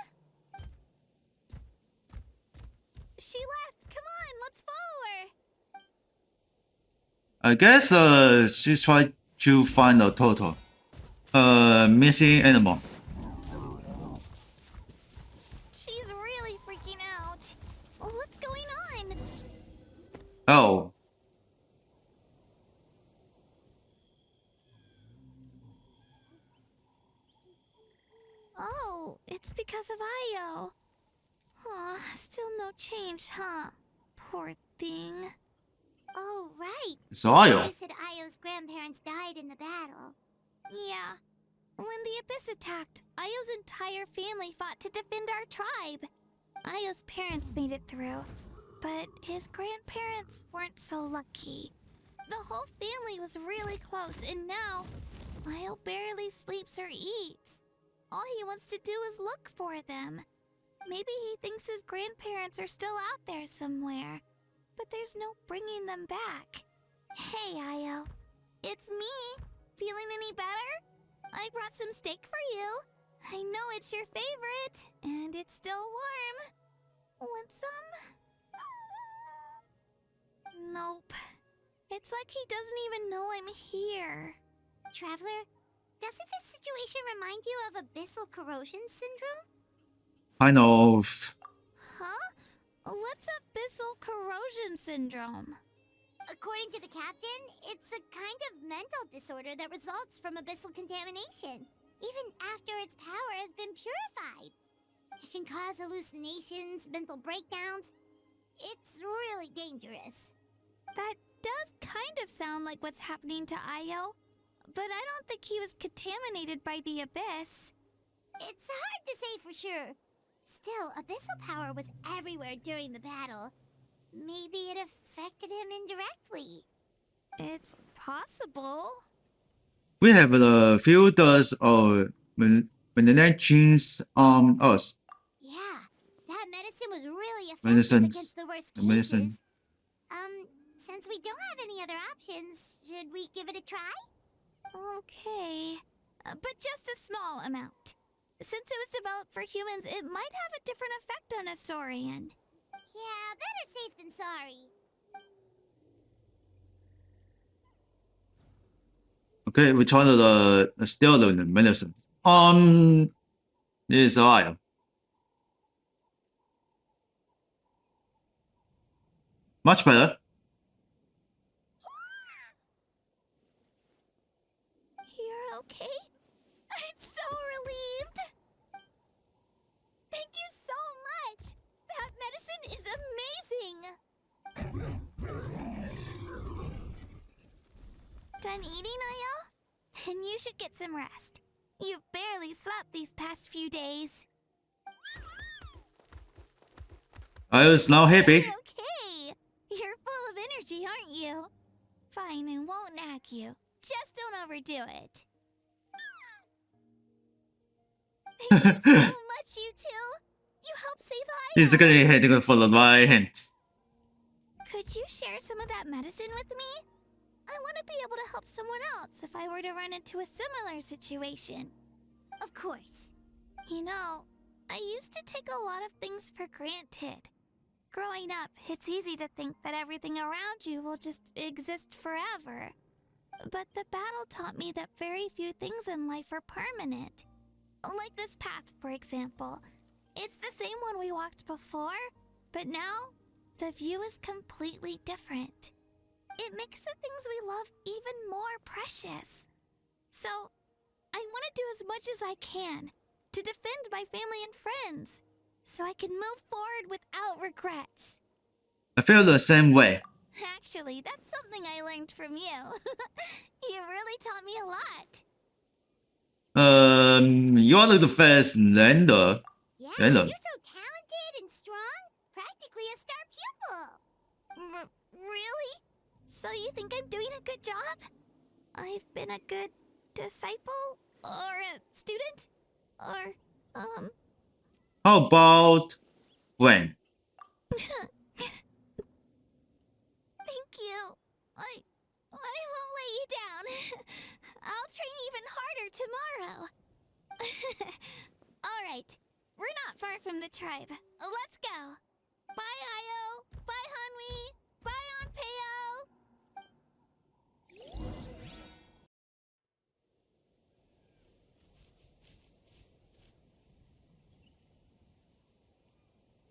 She left. Come on, let's follow her. I guess she's trying to find a Toto. Missing animal. She's really freaking out. What's going on? Oh. Oh, it's because of Io. Aw, still no change, huh? Poor thing. Oh, right. It's Ayo. You said Io's grandparents died in the battle. Yeah. When the Abyss attacked, Io's entire family fought to defend our tribe. Io's parents made it through, but his grandparents weren't so lucky. The whole family was really close, and now Io barely sleeps or eats. All he wants to do is look for them. Maybe he thinks his grandparents are still out there somewhere, but there's no bringing them back. Hey, Io. It's me. Feeling any better? I brought some steak for you. I know it's your favorite, and it's still warm. Want some? Nope. It's like he doesn't even know I'm here. Traveler, doesn't this situation remind you of abyssal corrosion syndrome? Kind of. Huh? What's abyssal corrosion syndrome? According to the captain, it's a kind of mental disorder that results from abyssal contamination, even after its power has been purified. It can cause hallucinations, mental breakdowns. It's really dangerous. That does kind of sound like what's happening to Io, but I don't think he was contaminated by the Abyss. It's hard to say for sure. Still, abyssal power was everywhere during the battle. Maybe it affected him indirectly. It's possible. We have the filters of genes on us. Yeah, that medicine was really effective Medicines. against the worst The cases. medicine. Since since we don't have any other options, should we give it a try? Okay. But just a small amount. Since it was developed for humans, it might have a different effect on a Saurian. Yeah, better safe than sorry. Okay, we tried the sterile medicine. This is oil. Much better. You're okay? I'm so relieved. Thank you so much. That medicine is amazing. Done eating, Ayo? Then you should get some rest. You've barely slept these past few days. I was now happy. Okay. You're full of energy, aren't you? Fine, I won't nag you. Just don't overdo it. Thank you so much, you two. You helped save Ayo. He's gonna head for the right hand. Could you share some of that medicine with me? I want to be able to help someone else if I were to run into a similar situation. Of course. You know, I used to take a lot of things for granted. Growing up, it's easy to think that everything around you will just exist forever. But the battle taught me that very few things in life are permanent. Like this path, for example. It's the same one we walked before, but now the view is completely different. It makes the things we love even more precious. So, I want to do as much as I can to defend my family and friends, so I can move forward without regrets. I feel the same way. Actually, that's something I learned from you. You really taught me a lot. You are the first lender. Yeah, Hello. you're so talented and strong. Practically a star pupil. Really? So you think I'm doing a good job? I've been a good disciple? Or a student? Or, How about when? Thank you. I won't let you down. I'll train even harder tomorrow. Alright, we're not far from the tribe. Let's go. Bye, Ayo. Bye, Hanwi. Bye, Anpeo.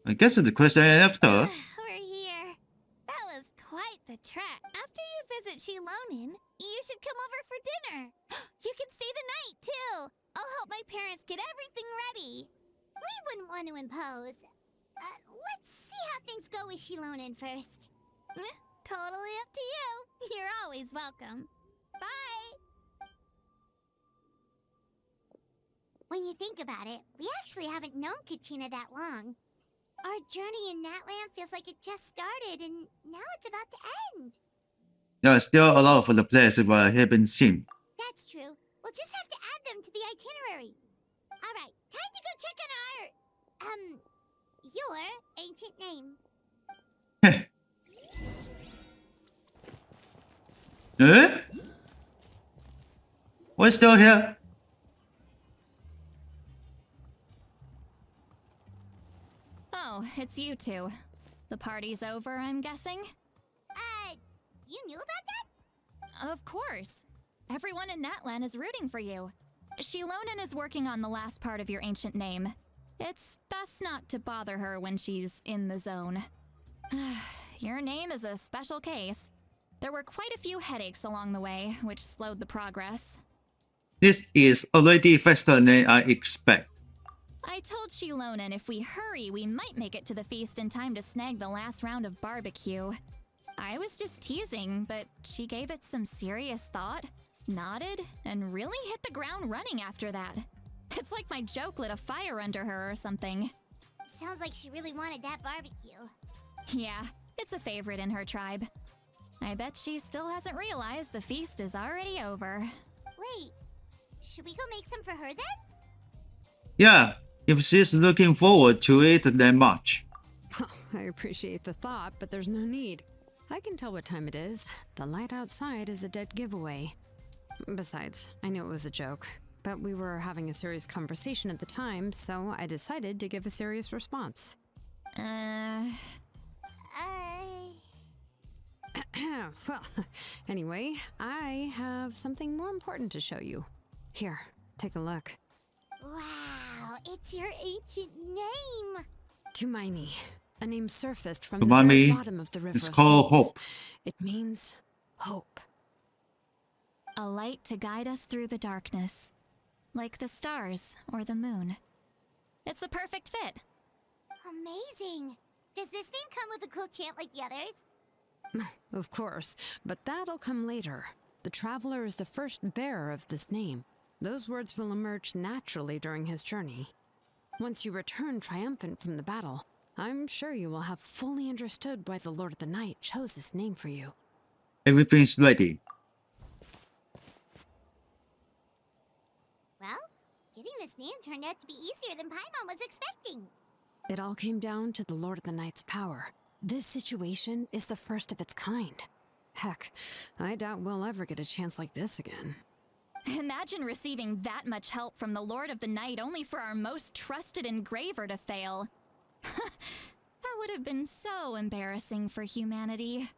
I guess it's the question after. We're here. That was quite the trek. After you visit Shilonin, you should come over for dinner. You can stay the night, too. I'll help my parents get everything ready. We wouldn't want to impose. Let's see how things go with Shilonin first. Totally up to you. You're always welcome. Bye. When you think about it, we actually haven't known Kachina that long. Our journey in Natland feels like it just started, and now it's about to end. There are still a lot of the places we haven't seen. That's true. We'll just have to add them to the itinerary. Alright, time to go check on your ancient name. Eh? We're still here. Oh, it's you two. The party's over, I'm guessing? You knew about that? Of course. Everyone in Natlan is rooting for you. Shilonin is working on the last part of your ancient name. It's best not to bother her when she's in the zone. Your name is a special case. There were quite a few headaches along the way, which slowed the progress. This is already faster than I expect. I told Shilonin if we hurry, we might make it to the feast in time to snag the last round of barbecue. I was just teasing, but she gave it some serious thought, nodded, and really hit the ground running after that. It's like my joke lit a fire under her or something. Sounds like she really wanted that barbecue. Yeah, it's a favorite in her tribe. I bet she still hasn't realized the feast is already over. Wait, should we go make some for her then? Yeah, if she's looking forward to it that much. I appreciate the thought, but there's no need. I can tell what time it is. The light outside is a dead giveaway. Besides, I knew it was a joke, but we were having a serious conversation at the time, so I decided to give a serious response. Well, anyway, I have something more important to show you. Here, take a look. Wow, it's your ancient name. Tumaini, a name surfaced from the Umami very bottom of the river. is of called souls. hope. It means hope. A light to guide us through the darkness, like the stars or the moon. It's a perfect fit. Amazing. Does this name come with a cool chant like the others? Of course, but that'll come later. The traveler is the first bearer of this name. Those words will emerge naturally during his journey. Once you return triumphant from the battle, I'm sure you will have fully understood why the Lord of the Night chose this name for you. Everything's ready. Well, getting this name turned out to be easier than Paimon was expecting. It all came down to the Lord of the Night's power. This situation is the first of its kind. Heck, I doubt we'll ever get a chance like this again. Imagine receiving that much help from the Lord of the Night only for our most trusted engraver to fail. That would have been so embarrassing for humanity.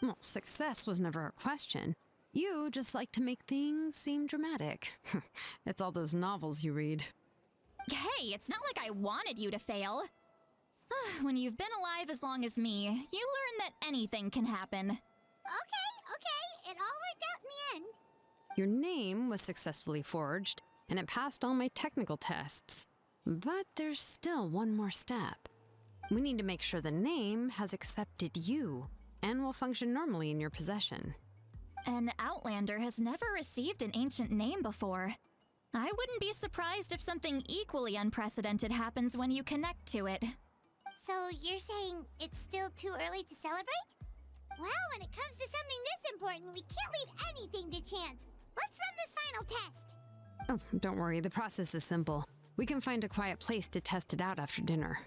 Well, success was never a question. You just like to make things seem dramatic. It's all those novels you read. Hey, it's not like I wanted you to fail. When you've been alive as long as me, you learn that anything can happen. Okay, it all worked out in the end. Your name was successfully forged, and it passed all my technical tests. But there's still one more step. We need to make sure the name has accepted you, and will function normally in your possession. An Outlander has never received an ancient name before. I wouldn't be surprised if something equally unprecedented happens when you connect to it. So you're saying it's still too early to celebrate? Well, when it comes to something this important, we can't leave anything to chance. Let's run this final test. Oh, don't worry, the process is simple. We can find a quiet place to test it out after dinner.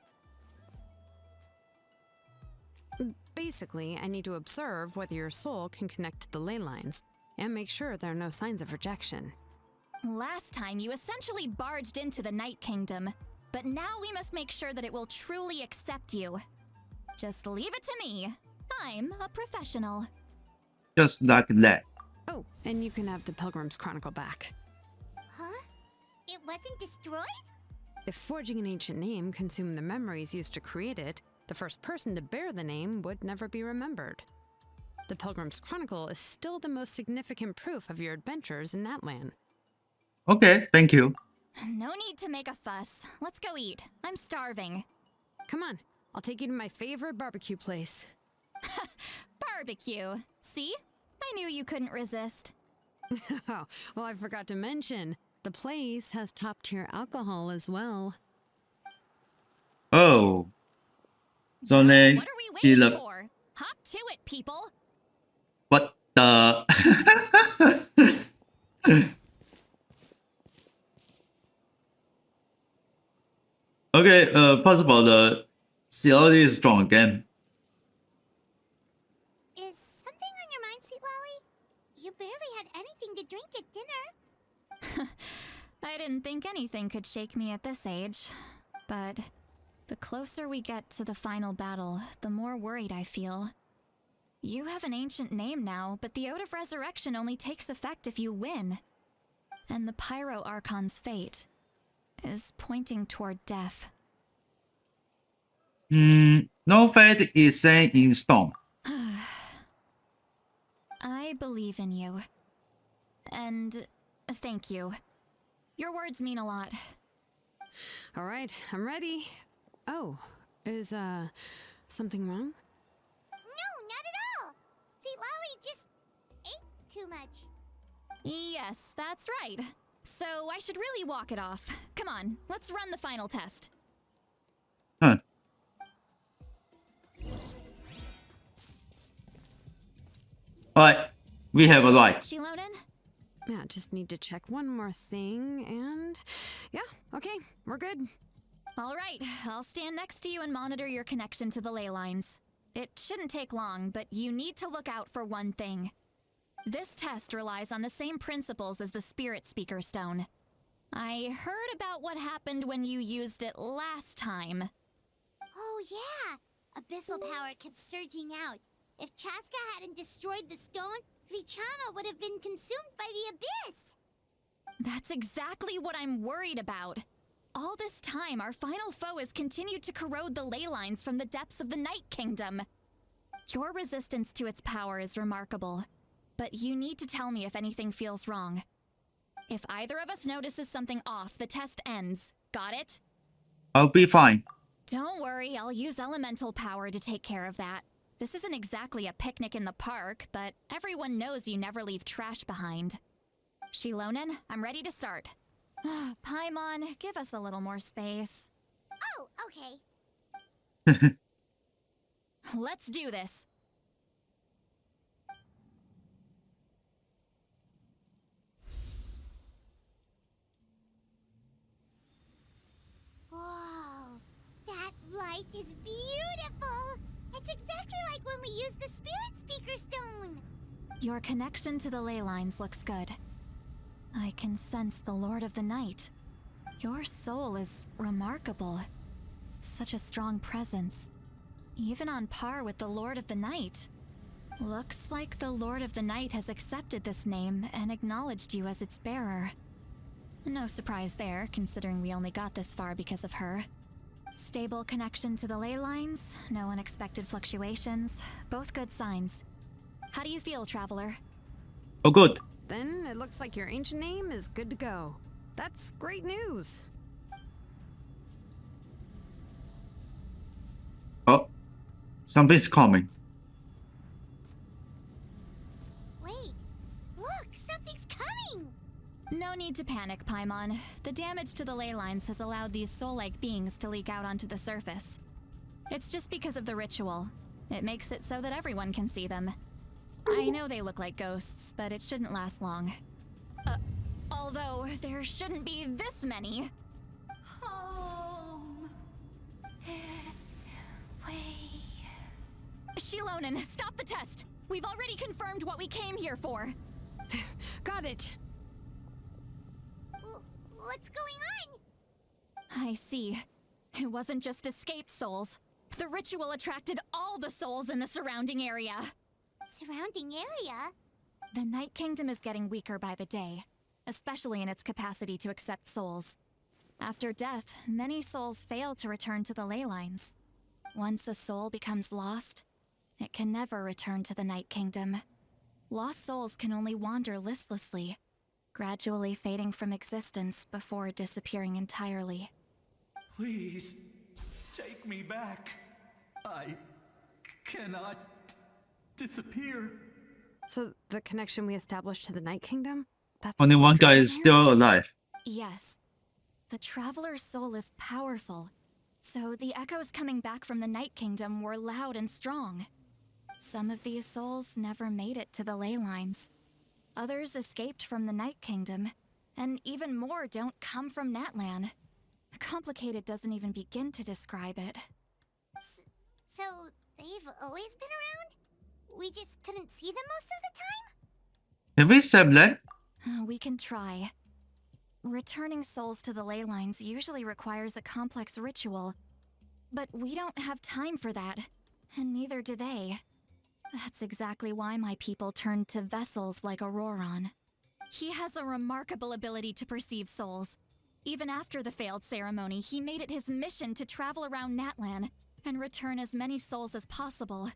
Basically, I need to observe whether your soul can connect to the ley lines, and make sure there are no signs of rejection. Last time, you essentially barged into the Night Kingdom, but now we must make sure that it will truly accept you. Just leave it to me. I'm a professional. Just like that. Oh, and you can have the Pilgrim's Chronicle back. Huh? It wasn't destroyed? If forging an ancient name consumed the memories used to create it, the first person to bear the name would never be remembered. The Pilgrim's Chronicle is still the most significant proof of your adventures in Natlan. Okay, thank you. No need to make a fuss. Let's go eat. I'm starving. Come on, I'll take you to my favorite barbecue place. Barbecue. See? I knew you couldn't resist. Oh, well, I forgot to mention, the place has top-tier alcohol as well. Oh. So then What are we he waiting look. for? Hop to it, people. What the? Okay, possible the CLD is strong again. Is something on your mind, Sweet Lolly? You barely had anything to drink at dinner. I didn't think anything could shake me at this age. But the closer we get to the final battle, the more worried I feel. You have an ancient name now, but the Ode of Resurrection only takes effect if you win. And the Pyro Archon's fate is pointing toward death. No fate is set in stone. I believe in you. And thank you. Your words mean a lot. All right, I'm ready. Oh, is, something wrong? No, not at all. Sweet Lolly just ate too much. Yes, that's right. So I should really walk it off. Come on, let's run the final test. Huh. Alright, we have a right. Shilonen? Yeah, just need to check one more thing, and... yeah, okay, we're good. All right, I'll stand next to you and monitor your connection to the ley lines. It shouldn't take long, but you need to look out for one thing. This test relies on the same principles as the Spirit Speaker Stone. I heard about what happened when you used it last time. Oh yeah! Abyssal power kept surging out. If Chaska hadn't destroyed the stone, Vichama would have been consumed by the abyss! That's exactly what I'm worried about. All this time, our final foe has continued to corrode the ley lines from the depths of the Night Kingdom. Your resistance to its power is remarkable, but you need to tell me if anything feels wrong. If either of us notices something off, the test ends. Got it? I'll be fine. Don't worry, I'll use elemental power to take care of that. This isn't exactly a picnic in the park, but everyone knows you never leave trash behind. Shilonen, I'm ready to start. Paimon, give us a little more space. Oh, okay. Let's do this. Whoa, that light is beautiful! It's exactly like when we used the Spirit Speaker Stone! Your connection to the ley lines looks good. I can sense the Lord of the Night. Your soul is remarkable. Such a strong presence. Even on par with the Lord of the Night. Looks like the Lord of the Night has accepted this name and acknowledged you as its bearer. No surprise there, considering we only got this far because of her. Stable connection to the ley lines, no unexpected fluctuations, both good signs. How do you feel, Traveler? Oh, good. Then it looks like your ancient name is good to go. That's great news. Oh, something's coming. Wait, look, something's coming! No need to panic, Paimon. The damage to the ley lines has allowed these soul-like beings to leak out onto the surface. It's just because of the ritual. It makes it so that everyone can see them. I know they look like ghosts, but it shouldn't last long. Although, there shouldn't be this many. Home. This way. Shilonen, stop the test! We've already confirmed what we came here for. Got it. What's going on? I see. It wasn't just escaped souls. The ritual attracted all the souls in the surrounding area. Surrounding area? The Night Kingdom is getting weaker by the day, especially in its capacity to accept souls. After death, many souls fail to return to the ley lines. Once a soul becomes lost, it can never return to the Night Kingdom. Lost souls can only wander listlessly, gradually fading from existence before disappearing entirely. Please, take me back. I cannot disappear. So the connection we established to the Night Kingdom? That's Only one guy is here? still alive. Yes. The Traveler's soul is powerful, so the echoes coming back from the Night Kingdom were loud and strong. Some of these souls never made it to the ley lines. Others escaped from the Night Kingdom, and even more don't come from Natlan. Complicated doesn't even begin to describe it. So, they've always been around? We just couldn't see them most of the time? Have we said that? We can try. Returning souls to the ley lines usually requires a complex ritual, but we don't have time for that, and neither do they. That's exactly why my people turned to vessels like Auroron. He has a remarkable ability to perceive souls. Even after the failed ceremony, he made it his mission to travel around Natlan and return as many souls as possible.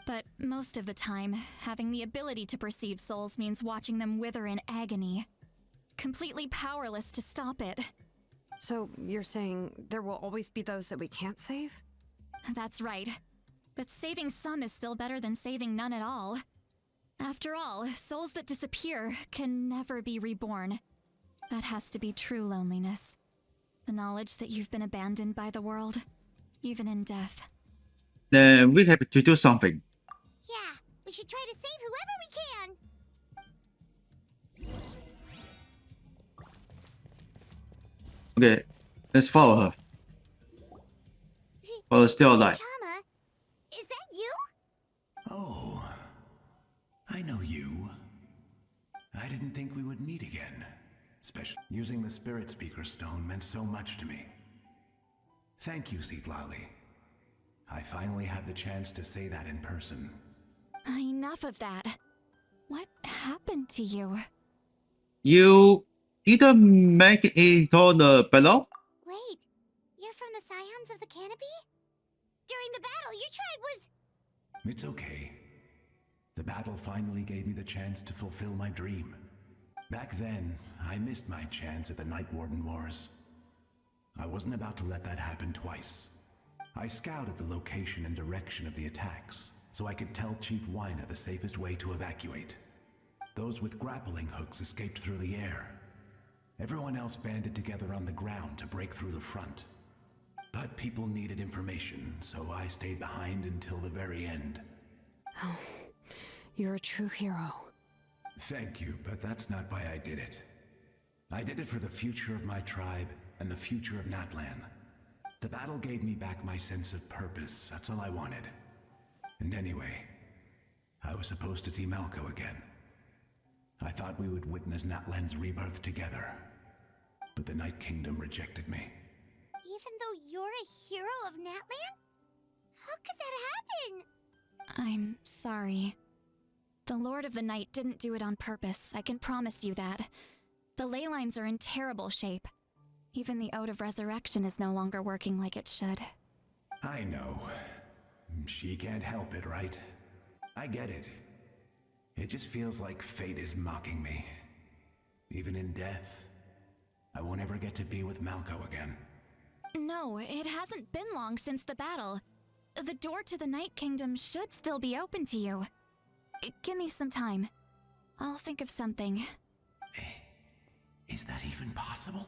But most of the time, having the ability to perceive souls means watching them wither in agony. Completely powerless to stop it. So you're saying there will always be those that we can't save? That's right. But saving some is still better than saving none at all. After all, souls that disappear can never be reborn. That has to be true loneliness. The knowledge that you've been abandoned by the world, even in death. Then we have to do something. Yeah, we should try to save whoever we can. Okay, let's follow her. While it's still alive. Chama, is that you? didn't think we would meet again. Especially using the Spirit Speaker Stone meant so much to me. Thank you, Citlali. I finally had the chance to say that in person. Enough of that. What happened to you? You didn't make it to the battle? Wait, you're from the Scions of the Canopy? During the battle, your tribe was... It's okay. The battle finally gave me the chance to fulfill my dream. Back then, I missed my chance at the Night Warden Wars. I wasn't about to let that happen twice. I scouted the location and direction of the attacks, so I could tell Chief Wyna the safest way to evacuate. Those with grappling hooks escaped through the air. Everyone else banded together on the ground to break through the front. But people needed information, so I stayed behind until the very end. Oh, you're a true hero. Thank you, but that's not why I did it. I did it for the future of my tribe and the future of Natlan. The battle gave me back my sense of purpose, that's all I wanted. And anyway, I was supposed to see Malco again. I thought we would witness Natlan's rebirth together. But the Night Kingdom rejected me. Even though you're a hero of Natlan? How could that happen? I'm sorry. The Lord of the Night didn't do it on purpose, I can promise you that. The ley lines are in terrible shape. Even the Ode of Resurrection is no longer working like it should. I know. She can't help it, right? I get it. It just feels like fate is mocking me. Even in death, I won't ever get to be with Malco again. No, it hasn't been long since the battle. The door to the Night Kingdom should still be open to you. Give me some time. I'll think of something. Is that even possible?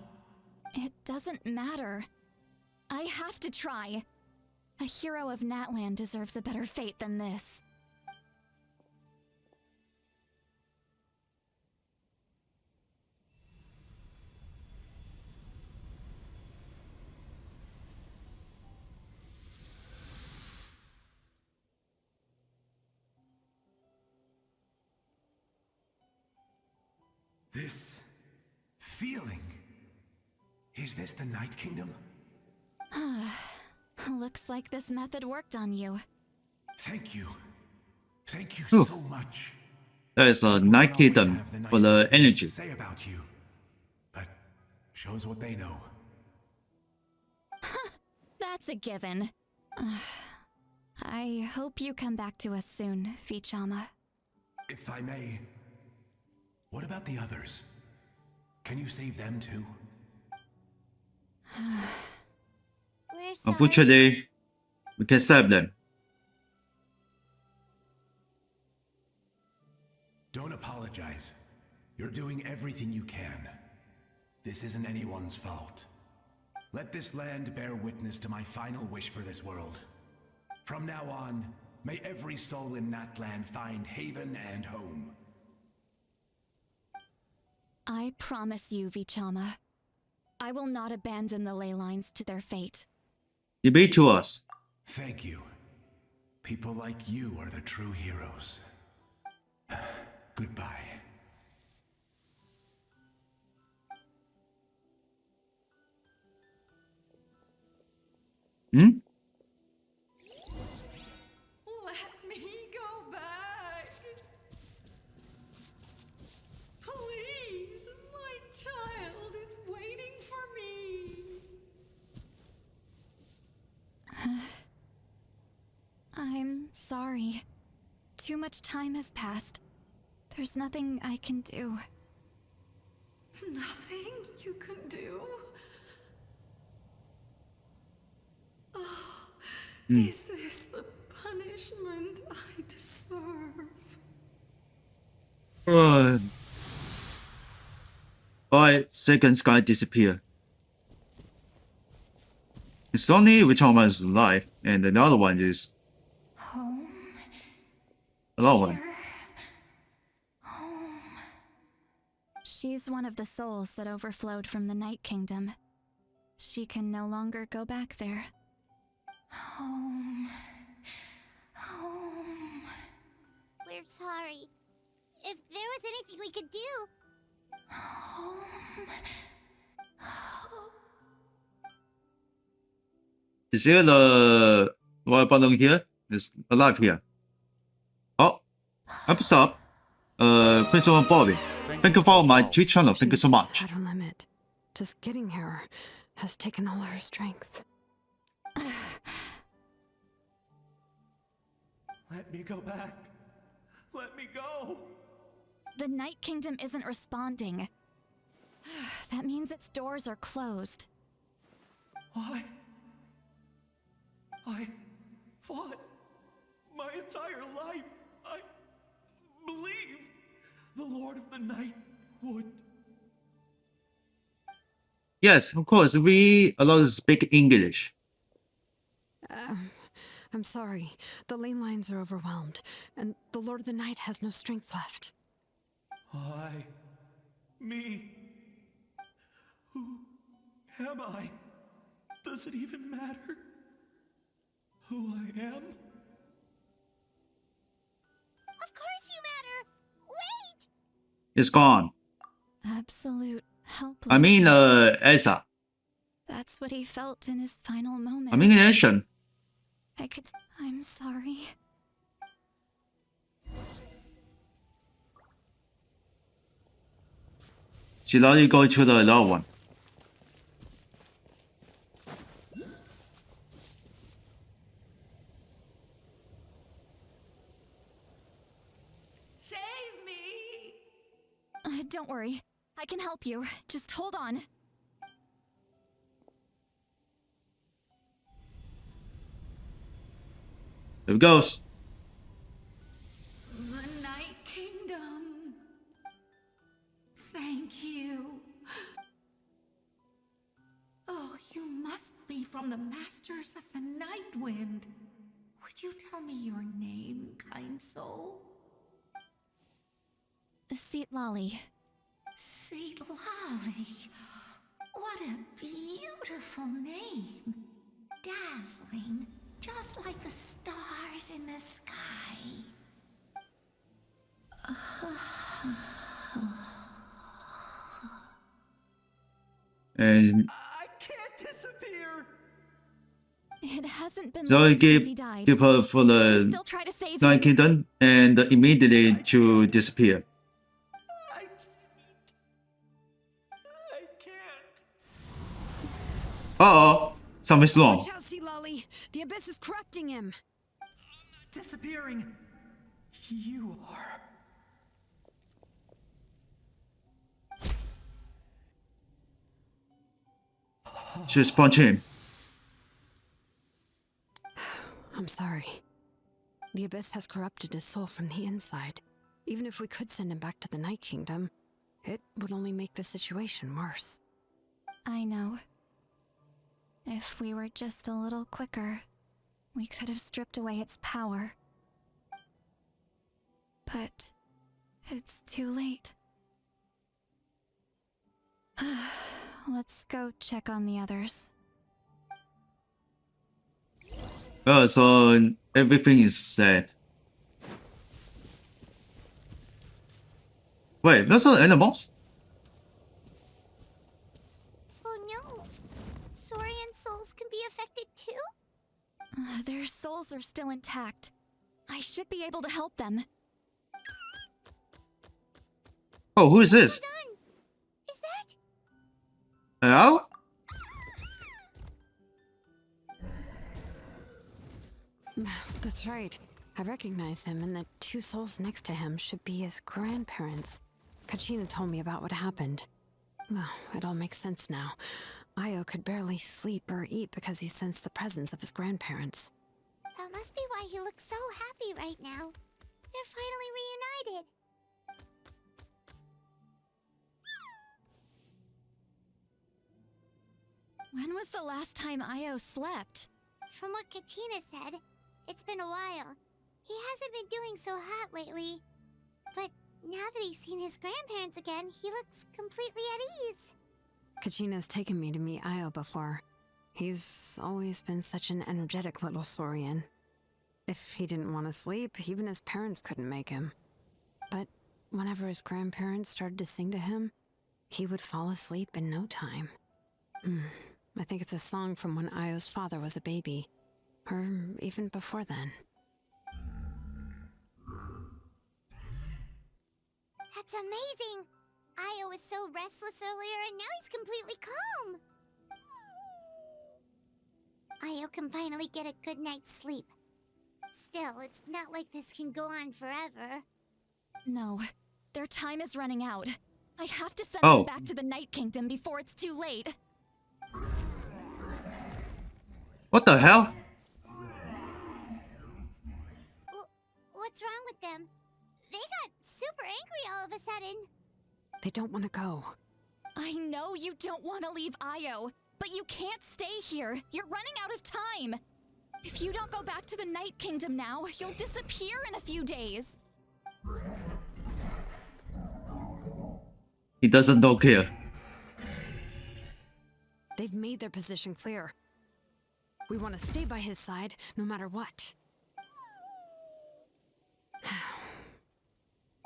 It doesn't matter. I have to try. A hero of Natlan deserves a better fate than this. This feeling. Is this the Night Kingdom? Looks like this method worked on you. Thank you. Thank you Oof. so much. That is a Night Kingdom for the energy. Say about you, but shows what they know. That's a given. I hope you come back to us soon, Vichama. If I may, what about the others? Can you save them too? We're sorry. Unfortunately, we can save them. Don't apologize. You're doing everything you can. This isn't anyone's fault. Let this land bear witness to my final wish for this world. From now on, may every soul in Natlan find haven and home. I promise you, Vichama. I will not abandon the ley lines to their fate. You be to us. Thank you. People like you are the true heroes. Goodbye. Let me go back. Please, my child is waiting for me. I'm sorry. Too much time has passed. There's nothing I can do. Nothing you can do? Oh, is this the punishment I deserve? But second sky disappear. It's only Vichama is alive, and another one is Home? another one. Home. She's one of the souls that overflowed from the Night Kingdom. She can no longer go back there. Home. Home. We're sorry. If there was anything we could do, Is there the royal button here? Is alive here? Oh, what's up? Principal Bobby. Thank you for my Twitch channel. Thank you so much. She's at her limit. Just getting here has taken all her strength. Let me go back. Let me go. The Night Kingdom isn't responding. That means its doors are closed. I fought my entire life. I believed the Lord of the Night would. Yes, of course. We allowed to speak English. I'm sorry. The lane lines are overwhelmed, and the Lord of the Night has no strength left. Me. Who am I? Does it even matter who I am? Of course you matter! Wait! It's gone. Absolute helplessness. I mean, Elsa. That's what he felt in his final moment. I mean, Asian. I'm sorry. She let you go to the other one. Save me! Don't worry. I can help you. Just hold on. There it goes. The Night Kingdom. Thank you. Oh, you must be from the Masters of the Night Wind. Would you tell me your name, kind soul? Seat Lolly. Seat Lolly. What a beautiful name. Dazzling, just like the stars in the sky. And I can't disappear. It hasn't been so long he since gave he died. people for the Still try to save Night him. Kingdom and immediately to disappear. I can't. Uh-oh. Something's wrong. Watch out, Sea Lolly. The abyss is corrupting him. Disappearing. You are. Just punch him. I'm sorry. The abyss has corrupted his soul from the inside. Even if we could send him back to the Night Kingdom, it would only make the situation worse. I know. If we were just a little quicker, we could have stripped away its power. But it's too late. Let's go check on the others. So everything is set. Wait, those are animals? Oh no. Saurian souls can be affected too? Their souls are still intact. I should be able to help them. Oh, who is this? Done. Is that? Hello? That's right. I recognize him, and the two souls next to him should be his grandparents. Kachina told me about what happened. Well, it all makes sense now. Io could barely sleep or eat because he sensed the presence of his grandparents. That must be why he looks so happy right now. They're finally reunited. When was the last time Io slept? From what Kachina said, it's been a while. He hasn't been doing so hot lately. But now that he's seen his grandparents again, he looks completely at ease. Kachina's taken me to meet Io before. He's always been such an energetic little Saurian. If he didn't want to sleep, even his parents couldn't make him. But whenever his grandparents started to sing to him, he would fall asleep in no time. I think it's a song from when Io's father was a baby, or even before then. That's amazing! Io was so restless earlier and now he's completely calm! Io can finally get a good night's sleep. Still, it's not like this can go on forever. No, their time is running out. I have to send Oh. them back to the Night Kingdom before it's too late. What the hell? What's wrong with them? They got super angry all of a sudden. They don't want to go. I know you don't want to leave Io, but you can't stay here. You're running out of time. If you don't go back to the Night Kingdom now, you'll disappear in a few days. He don't care. They've made their position clear. We want to stay by his side, no matter what.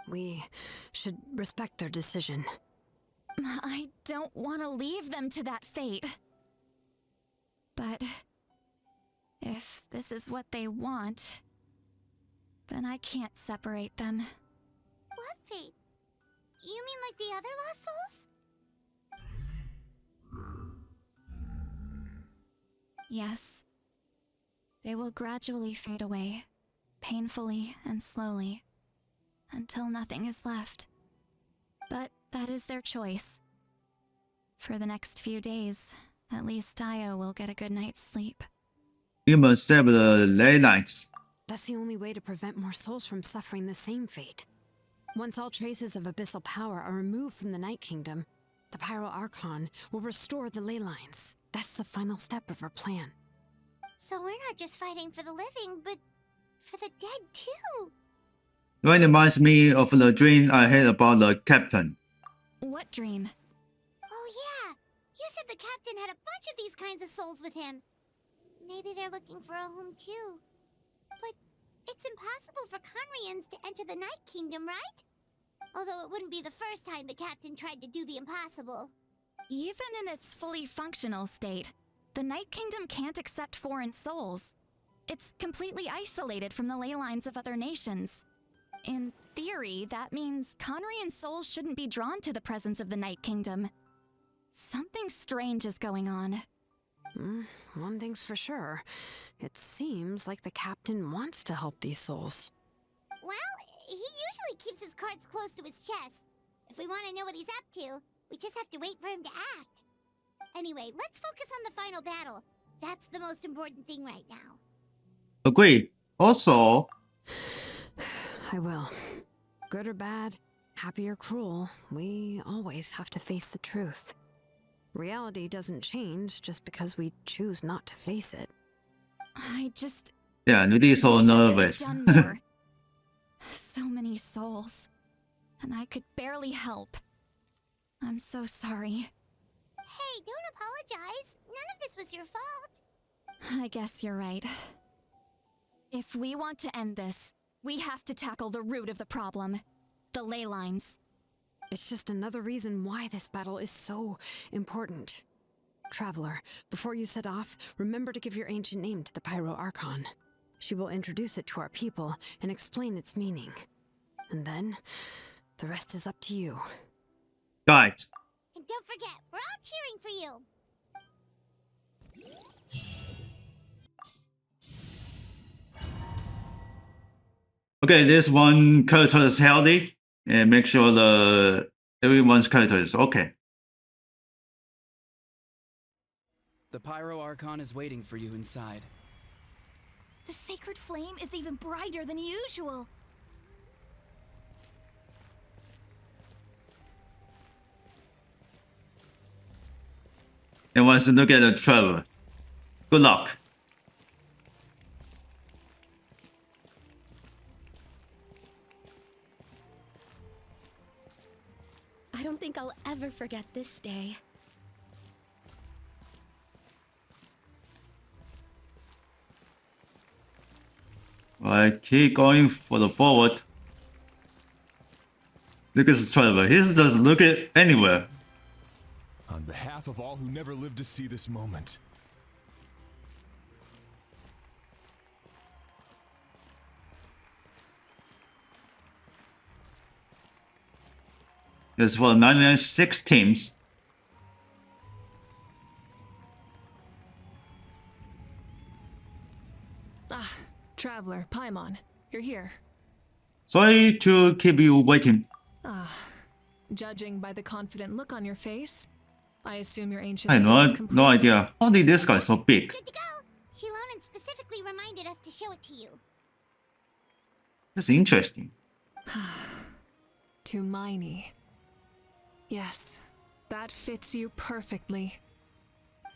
We should respect their decision. I don't want to leave them to that fate. But if this is what they want, then I can't separate them. What fate? You mean like the other lost souls? Yes. They will gradually fade away, painfully and slowly, until nothing is left. But that is their choice. For the next few days, at least Io will get a good night's sleep. You must save the ley lines. That's the only way to prevent more souls from suffering the same fate. Once all traces of abyssal power are removed from the Night Kingdom, the Pyro Archon will restore the ley lines. That's the final step of our plan. So we're not just fighting for the living, but for the dead too. It reminds me of the dream I had about the captain. What dream? Oh yeah, you said the captain had a bunch of these kinds of souls with him. Maybe they're looking for a home too. But it's impossible for Conrians to enter the Night Kingdom, right? Although it wouldn't be the first time the captain tried to do the impossible. Even in its fully functional state, the Night Kingdom can't accept foreign souls. It's completely isolated from the ley lines of other nations. In theory, that means Conrian souls shouldn't be drawn to the presence of the Night Kingdom. Something strange is going on. One thing's for sure. It seems like the captain wants to help these souls. Well, he usually keeps his cards close to his chest. If we want to know what he's up to, we just have to wait for him to act. Anyway, let's focus on the final battle. That's the most important thing right now. Agree. Also, I will. Good or bad, happy or cruel, we always have to face the truth. Reality doesn't change just because we choose not to face it. yeah, Nudie is so nervous. Done more. So many souls. And I could barely help. I'm so sorry. Hey, don't apologize. None of this was your fault. I guess you're right. If we want to end this, we have to tackle the root of the problem. The ley lines. It's just another reason why this battle is so important. Traveler, before you set off, remember to give your ancient name to the Pyro Archon. She will introduce it to our people and explain its meaning. And then, the rest is up to you. Right. And don't forget, we're all cheering for you. Okay, this one character is healthy. And make sure everyone's character is okay. The Pyro Archon is waiting for you inside. The sacred flame is even brighter than usual. And wants to look at the Trevor. Good luck. I don't think I'll ever forget this day. I keep going for the forward. Look at this Trevor. He doesn't look at anywhere. On behalf of all who never lived to see this moment. This is for 996 teams. Ah, Traveler, Paimon, you're here. Sorry to keep you waiting. Judging by the confident look on your face, I assume your ancient I had name is no complete. idea. How did this guy so big? Good to go. Shilonen specifically reminded us to show it to you. That's interesting. Tumaini. Yes, that fits you perfectly.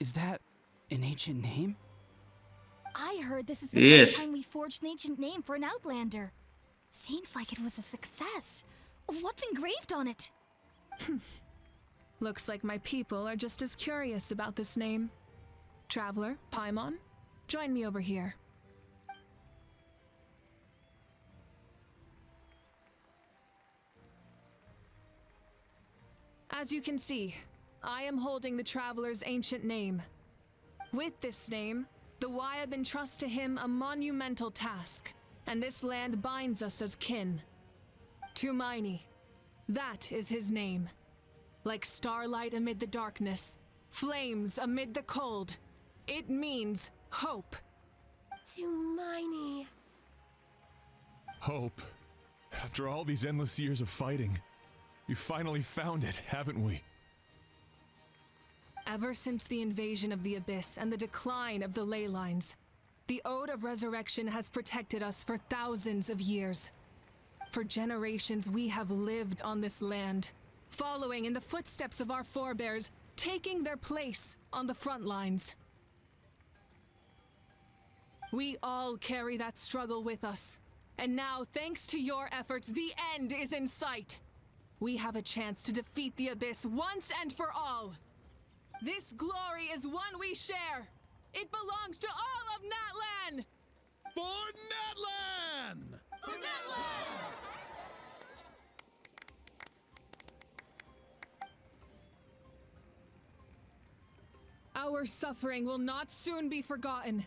Is that an ancient name? I heard this is the Yes. first time we forged an ancient name for an Outlander. Seems like it was a success. What's engraved on it? Looks like my people are just as curious about this name. Traveler, Paimon, join me over here. As you can see, I am holding the Traveler's ancient name. With this name, the Wyab entrust to him a monumental task, and this land binds us as kin. Tumaini, that is his name. Like starlight amid the darkness, flames amid the cold, it means hope. Tumaini. Hope. After all these endless years of fighting, we finally found it, haven't we? Ever since the invasion of the Abyss and the decline of the ley lines, the Ode of Resurrection has protected us for thousands of years. For generations we have lived on this land, following in the footsteps of our forebears, taking their place on the front lines. We all carry that struggle with us, and now, thanks to your efforts, the end is in sight. We have a chance to defeat the Abyss once and for all. This glory is one we share. It belongs to all of Natlan! For Natlan! For Natlan! Our suffering will not soon be forgotten,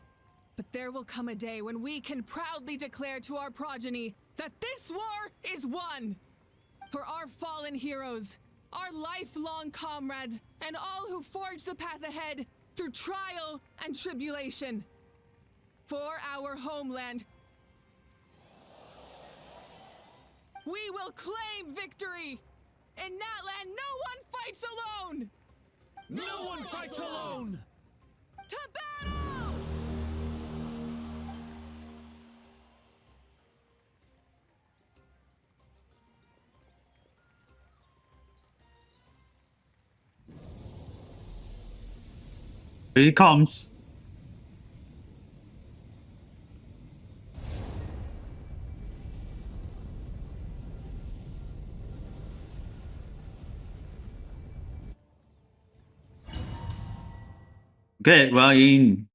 but there will come a day when we can proudly declare to our progeny that this war is won. For our fallen heroes, our lifelong comrades, and all who forge the path ahead through trial and tribulation. For our homeland, we will claim victory! In Natlan, no one fights alone! No one fights alone! To battle! Here it comes. Okay, we're in.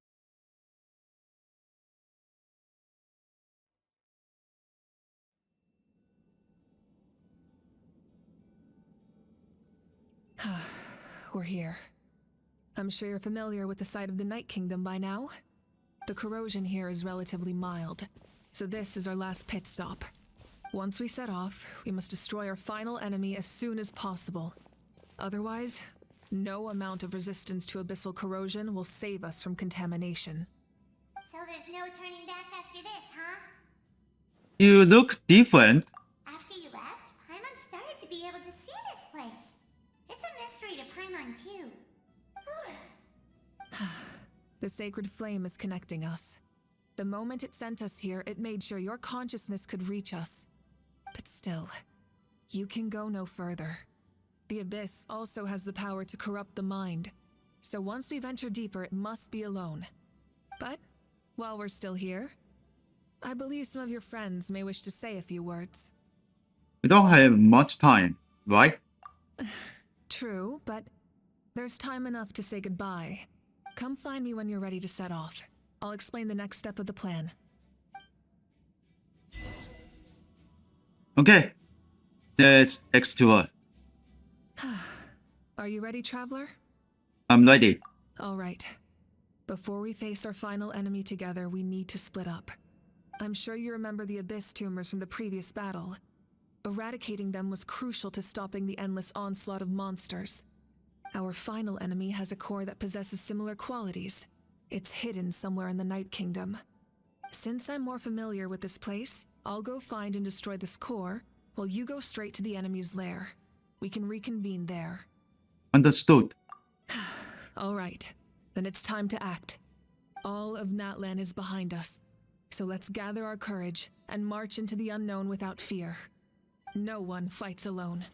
We're here. I'm sure you're familiar with the site of the Night Kingdom by now. The corrosion here is relatively mild, so this is our last pit stop. Once we set off, we must destroy our final enemy as soon as possible. Otherwise, no amount of resistance to abyssal corrosion will save us from contamination. So there's no turning back after this, huh? You look different. After you left, Paimon started to be able to see this place. It's a mystery to Paimon, too. The sacred flame is connecting us. The moment it sent us here, it made sure your consciousness could reach us. But still, you can go no further. The Abyss also has the power to corrupt the mind, so once we venture deeper, it must be alone. But, while we're still here, I believe some of your friends may wish to say a few words. We don't have much time, right? True, but there's time enough to say goodbye. Come find me when you're ready to set off. I'll explain the next step of the plan. Okay. Let's exit to her. Are you ready, traveler? I'm ready. All right. Before we face our final enemy together, we need to split up. I'm sure you remember the Abyss tumors from the previous battle. Eradicating them was crucial to stopping the endless onslaught of monsters. Our final enemy has a core that possesses similar qualities. It's hidden somewhere in the Night Kingdom. Since I'm more familiar with this place, I'll go find and destroy this core, while you go straight to the enemy's lair. We can reconvene there. Understood. All right. Then it's time to act. All of Natlan is behind us. So let's gather our courage and march into the unknown without fear. No one fights alone.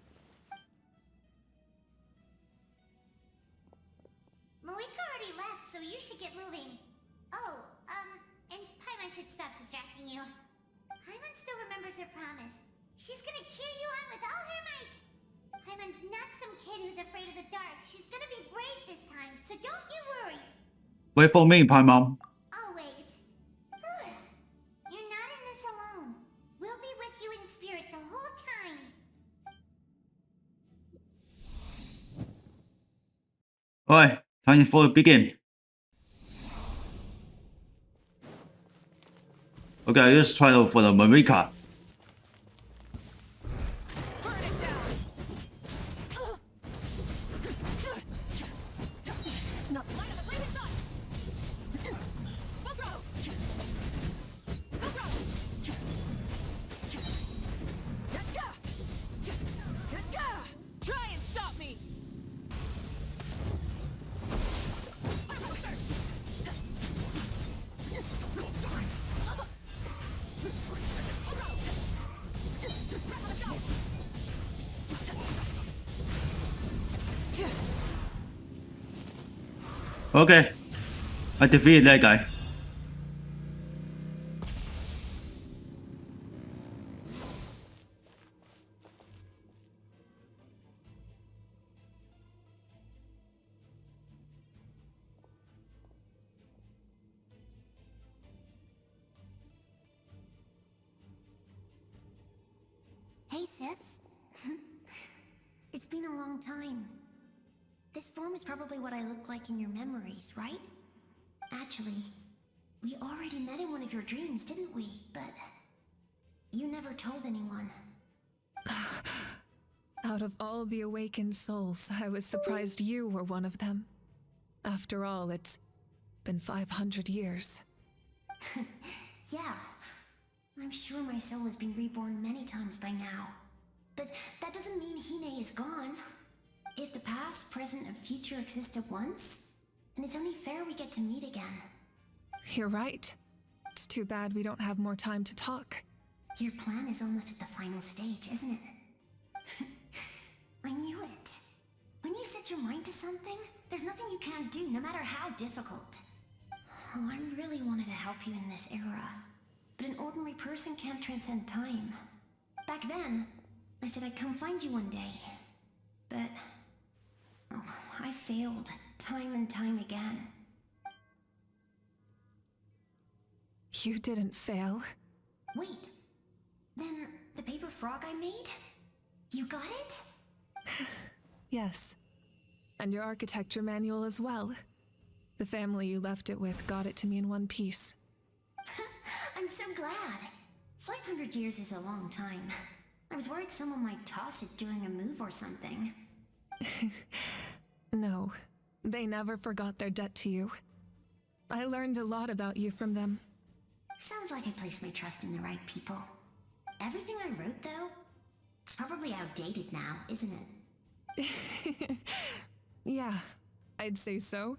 Malika already left, so you should get moving. Oh, and Paimon should stop distracting you. Paimon still remembers her promise. She's gonna cheer you on with all her might. Paimon's not some kid who's afraid of the dark. She's gonna be brave this time, so don't you worry. Wait for me, Paimon. Always. Good. You're not in this alone. We'll be with you in spirit the whole time. Alright, time for a begin. Okay, let's try out for the Marika. Okay, I defeated that guy. Hey, sis. It's been a long time. This form is probably what I look like in your memories, right? Actually, we already met in one of your dreams, didn't we? But you never told anyone. Out of all the awakened souls, I was surprised you were one of them. After all, it's been 500 years. Yeah. I'm sure my soul has been reborn many times by now. But that doesn't mean Hine is gone. If the past, present, and future exist at once, then it's only fair we get to meet again. You're right. It's too bad we don't have more time to talk. Your plan is almost at the final stage, isn't it? I knew it. When you set your mind to something, there's nothing you can't do, no matter how difficult. Oh, I really wanted to help you in this era. But an ordinary person can't transcend time. Back then, I said I'd come find you one day. But I failed, time and time again. You didn't fail. Wait, then the paper frog I made? You got it? Yes. And your architecture manual as well. The family you left it with got it to me in one piece. I'm so glad. 500 years is a long time. I was worried someone might toss it during a move or something. No, they never forgot their debt to you. I learned a lot about you from them. Sounds like I placed my trust in the right people. Everything I wrote, though, it's probably outdated now, isn't it? Yeah, I'd say so.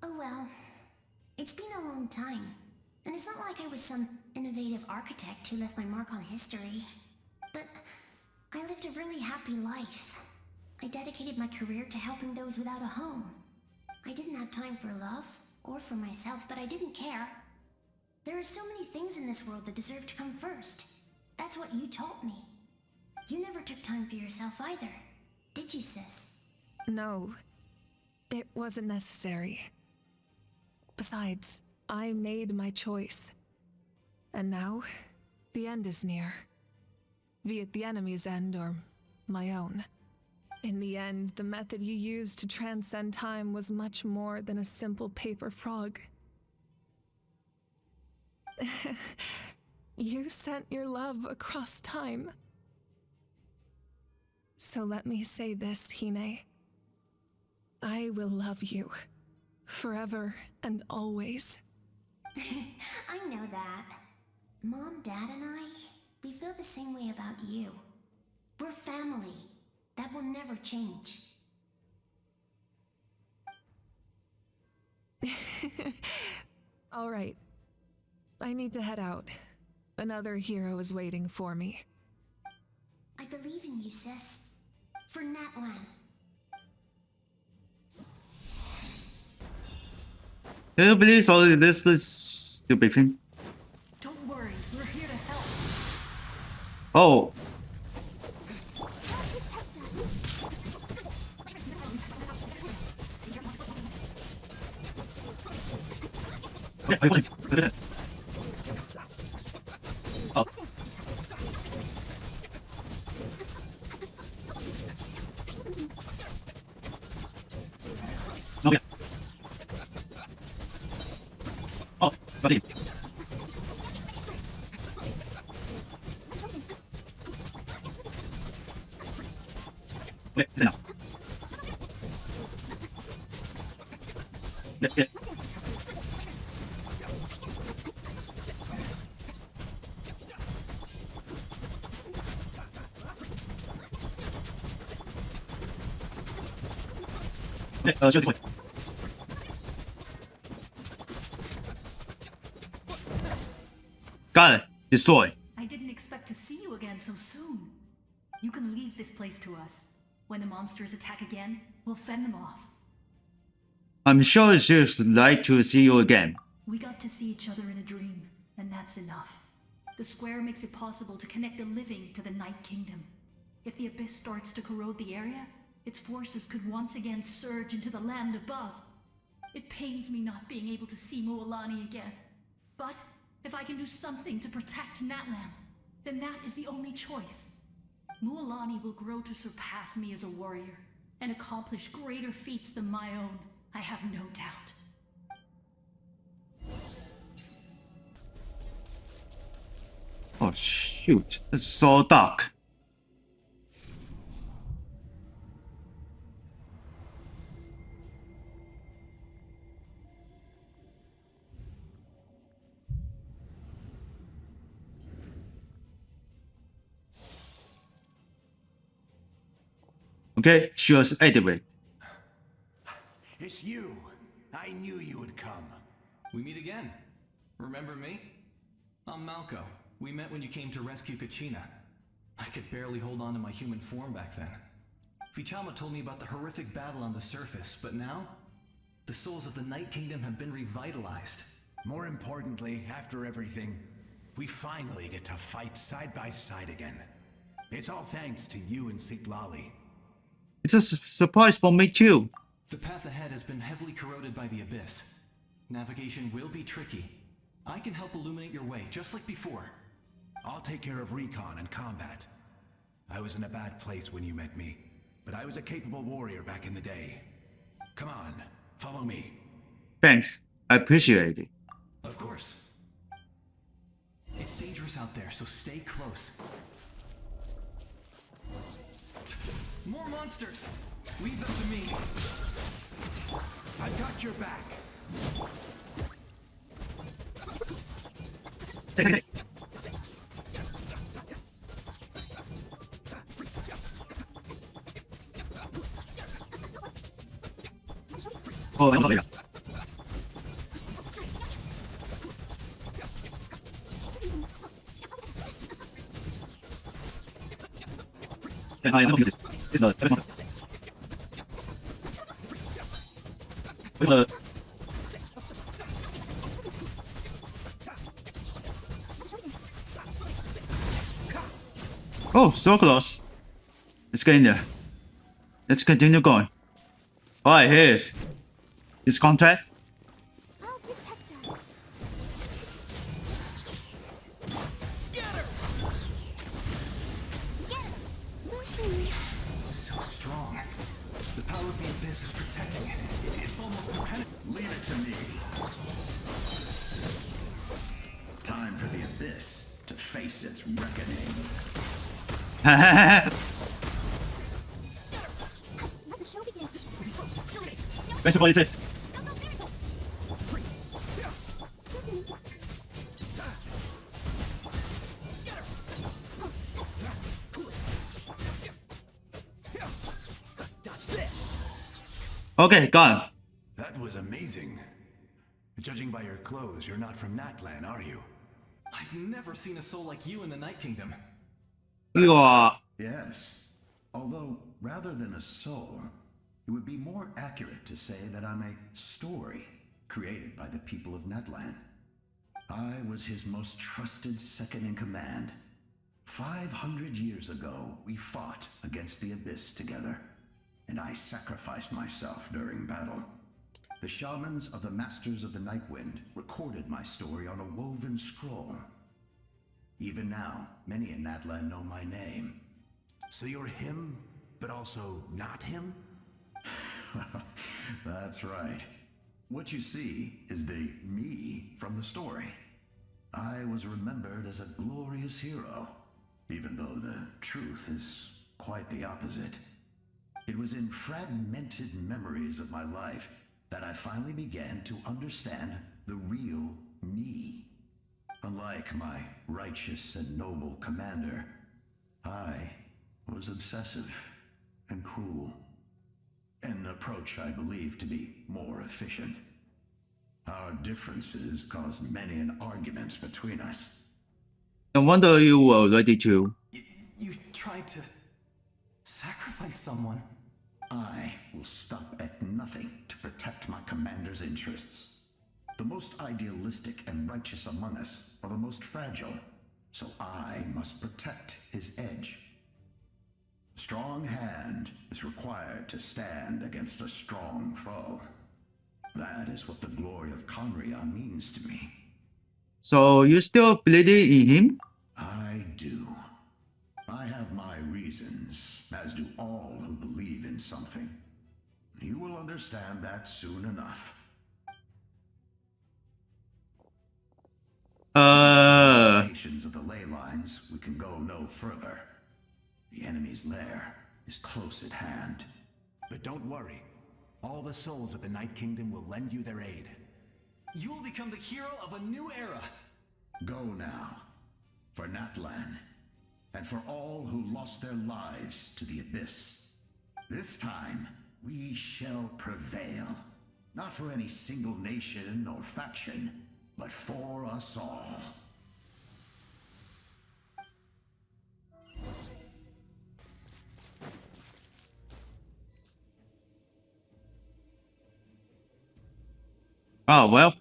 Oh well. It's been a long time. And it's not like I was some innovative architect who left my mark on history. But I lived a really happy life. I dedicated my career to helping those without a home. I didn't have time for love, or for myself, but I didn't care. There are so many things in this world that deserve to come first. That's what you taught me. You never took time for yourself either, did you, sis? No, it wasn't necessary. Besides, I made my choice. And now, the end is near. Be it the enemy's end or my own. In the end, the method you used to transcend time was much more than a simple paper frog. You sent your love across time. So let me say this, Hine. I will love you. Forever and always. I know that. Mom, Dad, and I, we feel the same way about you. We're family. That will never change. All right. I need to head out. Another hero is waiting for me. I believe in you, sis. For Natlan. Do you believe so? This is stupid thing. Don't worry, we're here to help. Oh. Yeah, are you watching? Oh. Oh, yeah. Oh, got it. Okay, sit down. Yeah, yeah. Okay, show this way. Got it. Destroy. I didn't expect to see you again so soon. You can leave this place to us. When the monsters attack again, we'll fend them off. I'm sure she'd like to see you again. We got to see each other in a dream, and that's enough. The square makes it possible to connect the living to the Night Kingdom. If the abyss starts to corrode the area, its forces could once again surge into the land above. It pains me not being able to see Mualani again. But if I can do something to protect Natlan, then that is the only choice. Mualani will grow to surpass me as a warrior, and accomplish greater feats than my own, I have no doubt. Oh shoot, it's so dark. Okay, just activate. It's you. I knew you would come. We meet again. Remember me? I'm Malco. We met when you came to rescue Kachina. I could barely hold on to my human form back then. Fichama told me about the horrific battle on the surface, but now, the souls of the Night Kingdom have been revitalized. More importantly, after everything, we finally get to fight side by side again. It's all thanks to you and Siglali. It's a surprise for me too. The path ahead has been heavily corroded by the abyss. Navigation will be tricky. I can help illuminate your way, just like before. I'll take care of recon and combat. I was in a bad place when you met me, but I was a capable warrior back in the day. Come on, follow me. Thanks, I appreciate it. Of course. It's dangerous out there, so stay close. More monsters! Leave them to me. I've got your back. Oh, I'm sorry. I don't use this. It's the best one. With the oh, so close. Let's get in there. Let's continue going. Alright, here's his contact. I'll protect us. So strong. power of the Abyss is protecting it. It's almost impenetrable. Leave it to me. Time for the Abyss to face its reckoning. Thanks for the assist. Okay, gone. That was amazing. Judging by your clothes, you're not from Natlan, are you? I've never seen a soul like you in the Night Kingdom. You are. Yes. Although, rather than a soul, it would be more accurate to say that I'm a story created by the people of Natlan. I was his most trusted second-in-command. 500 years ago, we fought against the Abyss together, and I sacrificed myself during battle. The shamans of the Masters of the Nightwind recorded my story on a woven scroll. Even now, many in Natlan know my name. So you're him, but also not him? That's right. What you see is the me from the story. I was remembered as a glorious hero, even though the truth is quite the opposite. It was in fragmented memories of my life that I finally began to understand the real me. Unlike my righteous and noble commander, I was obsessive and cruel. An approach I believe to be more efficient. Our differences caused many an arguments between us. No wonder you were ready to. You tried to sacrifice someone. I will stop at nothing to protect my commander's interests. The most idealistic and righteous among us are the most fragile, so I must protect his edge. A strong hand is required to stand against a strong foe. That is what the glory of Conria means to me. So you still believe in him? I do. I have my reasons, as do all who believe in something. You will understand that soon enough. Limitations of the ley lines, we can go no further. The enemy's lair is close at hand. But don't worry. All the souls of the Night Kingdom will lend you their aid. You will become the hero of a new era. Go now. For Natlan. And for all who lost their lives to the Abyss. This time, we shall prevail. Not for any single nation or faction, but for us all. Oh, well.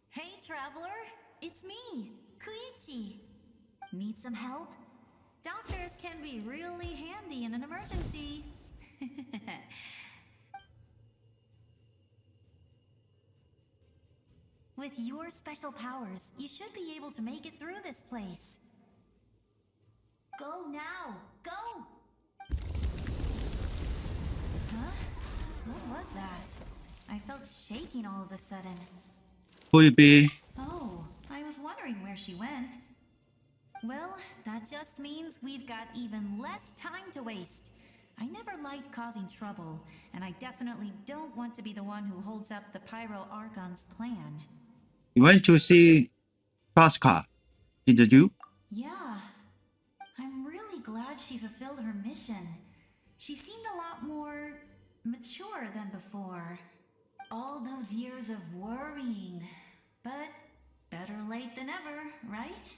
Hey, traveler, it's me, Koichi. Need some help? Doctors can be really handy in an emergency. With your special powers, you should be able to make it through this place. Go now! Go! Huh? What was that? I felt shaking all of a sudden. Could it be? Oh, I was wondering where she went. Well, that just means we've got even less time to waste. I never liked causing trouble, and I definitely don't want to be the one who holds up the Pyro Archon's plan. You went to see Traska, did you? Yeah. I'm really glad she fulfilled her mission. She seemed a lot more mature than before. All those years of worrying. But better late than ever, right?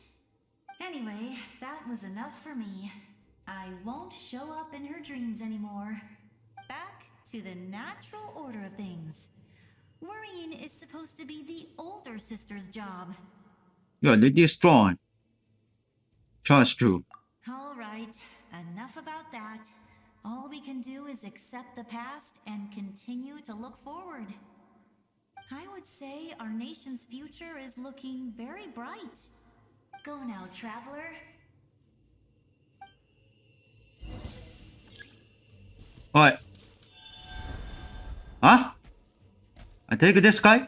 Anyway, that was enough for me. I won't show up in her dreams anymore. Back to the natural order of things. Worrying is supposed to be the older sister's job. You are really strong. Trust true. All we can do is accept the past and continue to look forward. I would say our nation's future is looking very bright. Go now, traveler. What? Huh? I take this guy?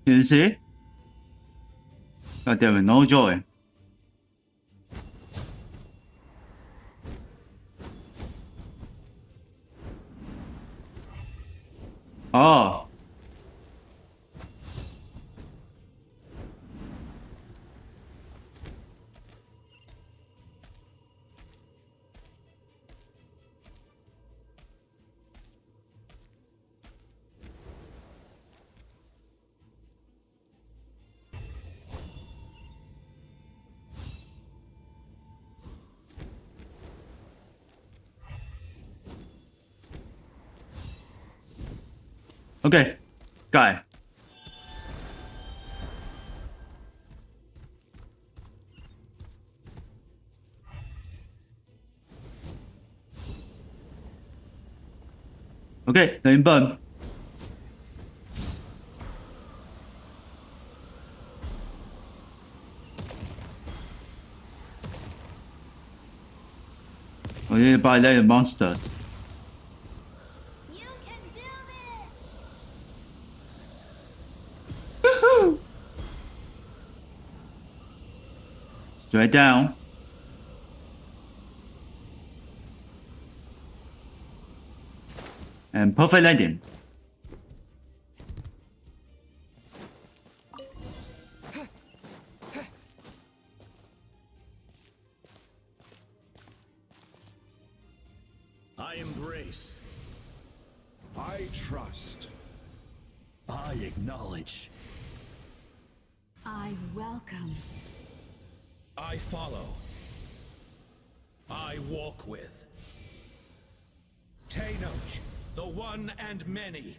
You see? God damn it, no joy. Oh. Okay, guy. Okay, then burn. We need to buy the monsters. You can do this! Woohoo! Straight down. And perfect landing. I embrace. I trust. I acknowledge. I welcome. I follow. I walk with. Tenoch, the one and many.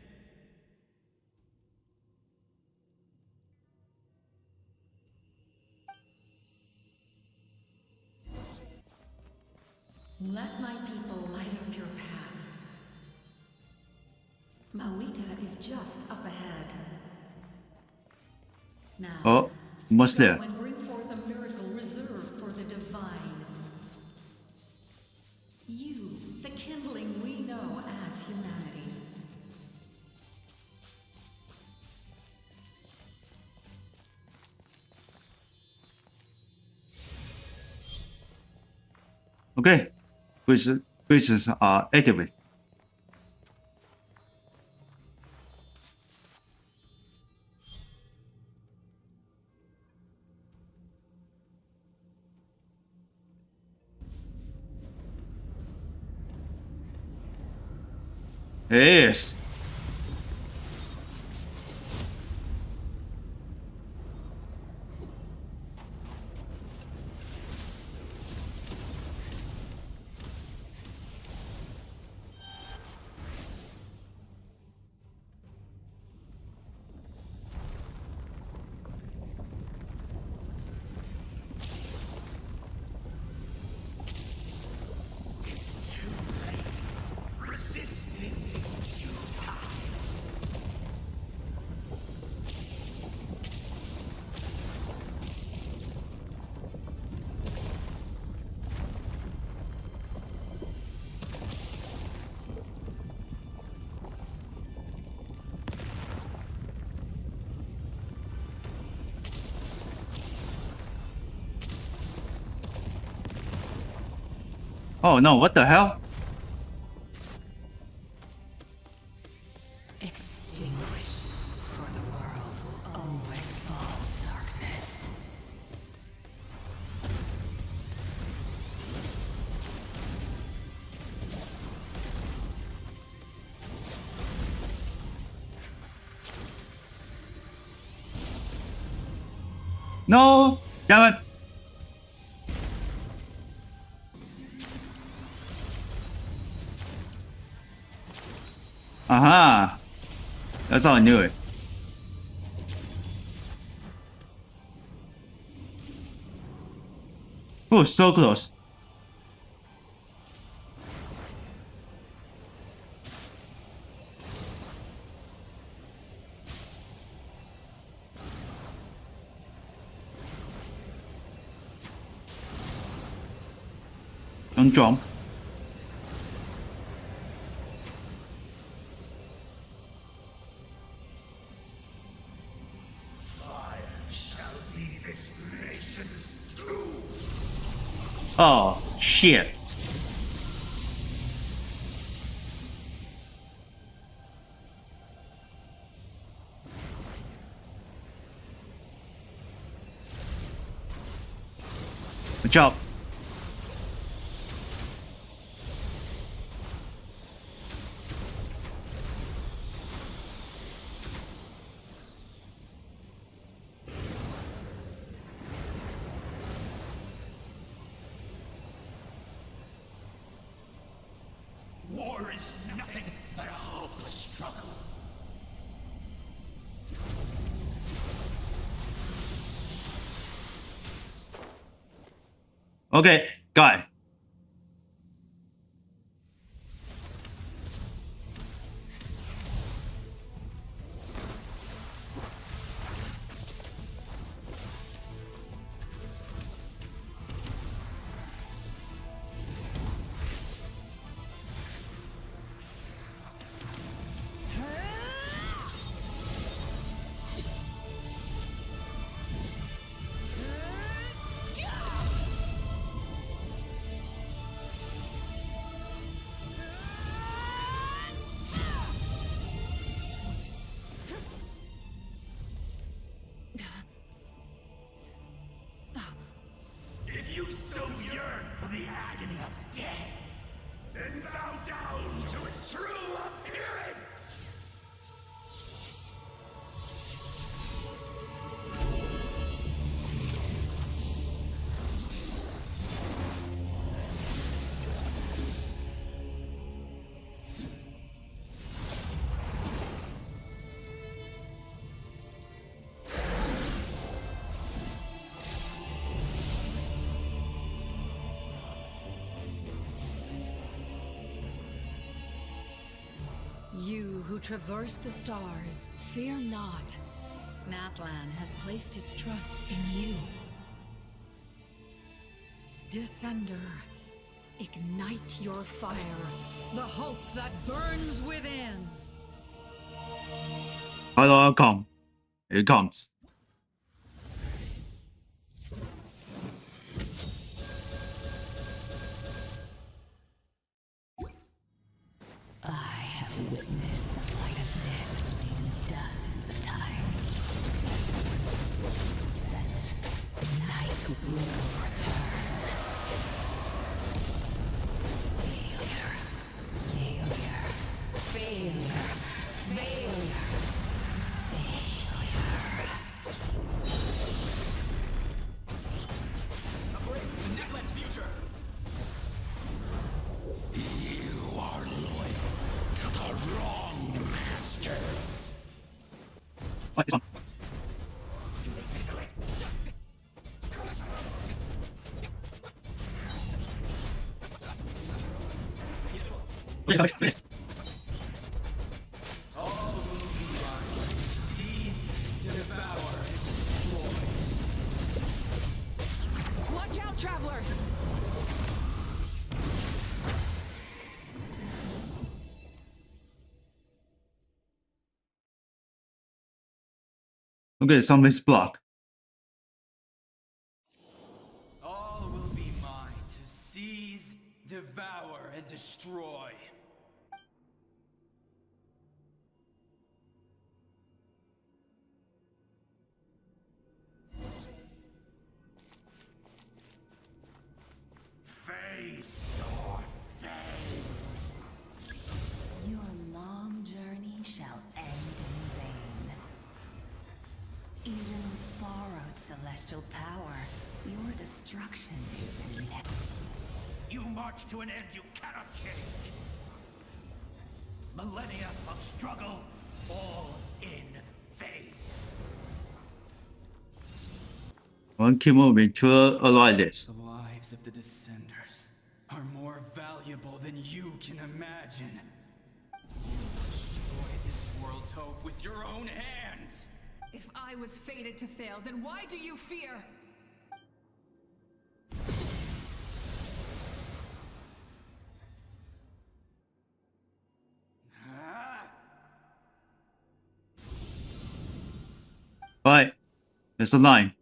Let my people light up your path. Mawika is just up ahead. Now, Oh, almost there. go and bring forth a miracle reserved for the divine. You, the kindling we know as humanity. Okay, wishes are activate. Yes. It's too late. Resistance is futile. Oh no, what the hell? Extinguish, for the world will always fall to darkness. No, damn it. Aha! That's how I knew it. Oh, so close. Don't jump. Fire shall be this nation's tomb. Oh, shit. Good job. War is nothing but a hopeless struggle. Okay, guy. If you so yearn for the agony of death, then bow down to its true appearance! You who traverse the stars, fear not. Natlan has placed its trust in you. Descender, ignite your fire, the hope that burns within. Hello, come. Here it comes. I have witnessed the light of this flame dozens of times. Spent, the night will return. Failure, failure, failure, failure, failure. A break to Netland's future! You are loyal to the wrong master. What is on? Please, please. Watch out, traveler! Okay, somebody's blocked. All will be mine to seize, devour, and destroy. Face your fate. Your long journey shall end in vain. Even with borrowed celestial power, your destruction is inevitable. You march to an end you cannot change. millennia of struggle, all in vain. 我们 keep moving to avoid this. The lives of the Descenders are more valuable than you can imagine. Destroy this world's hope with your own hands. If I was fated to fail, then why do you fear? Right. There's a line.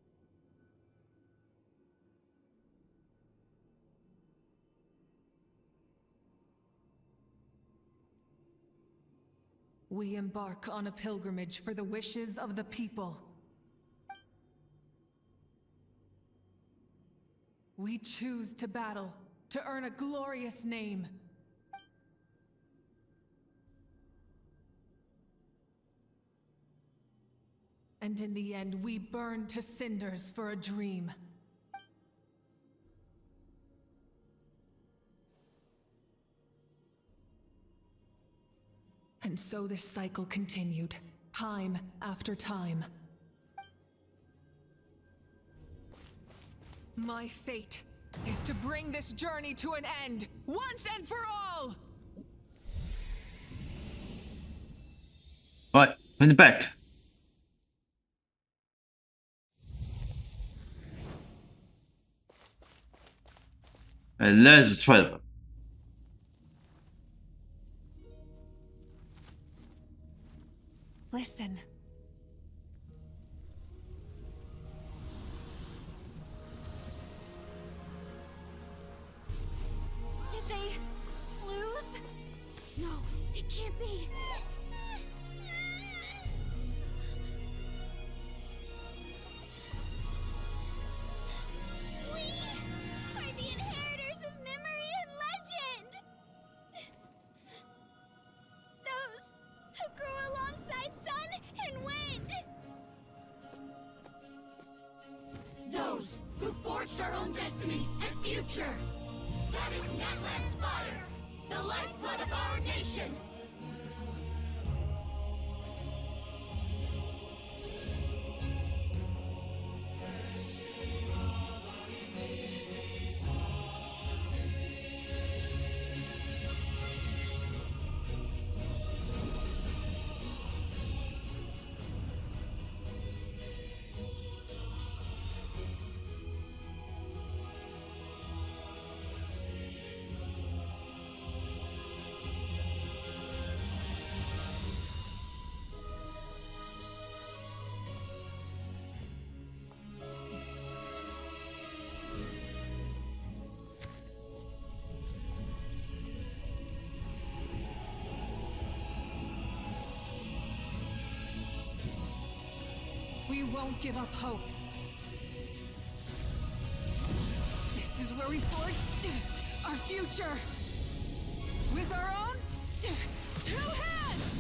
We embark on a pilgrimage for the wishes of the people. We choose to battle, to earn a glorious name. And in the end, we burn to cinders for a dream. And so this cycle continued, time after time. My fate is to bring this journey to an end, once and for all! Right, in the back. And let's try it. Listen. Did they lose? No, it can't be. We are the inheritors of memory and legend. Those who grew alongside sun and wind. Those who forged our own destiny and future. That is Natlan's fire, the lifeblood of our nation. We won't give up hope. This is where we forge our future. With our own two hands!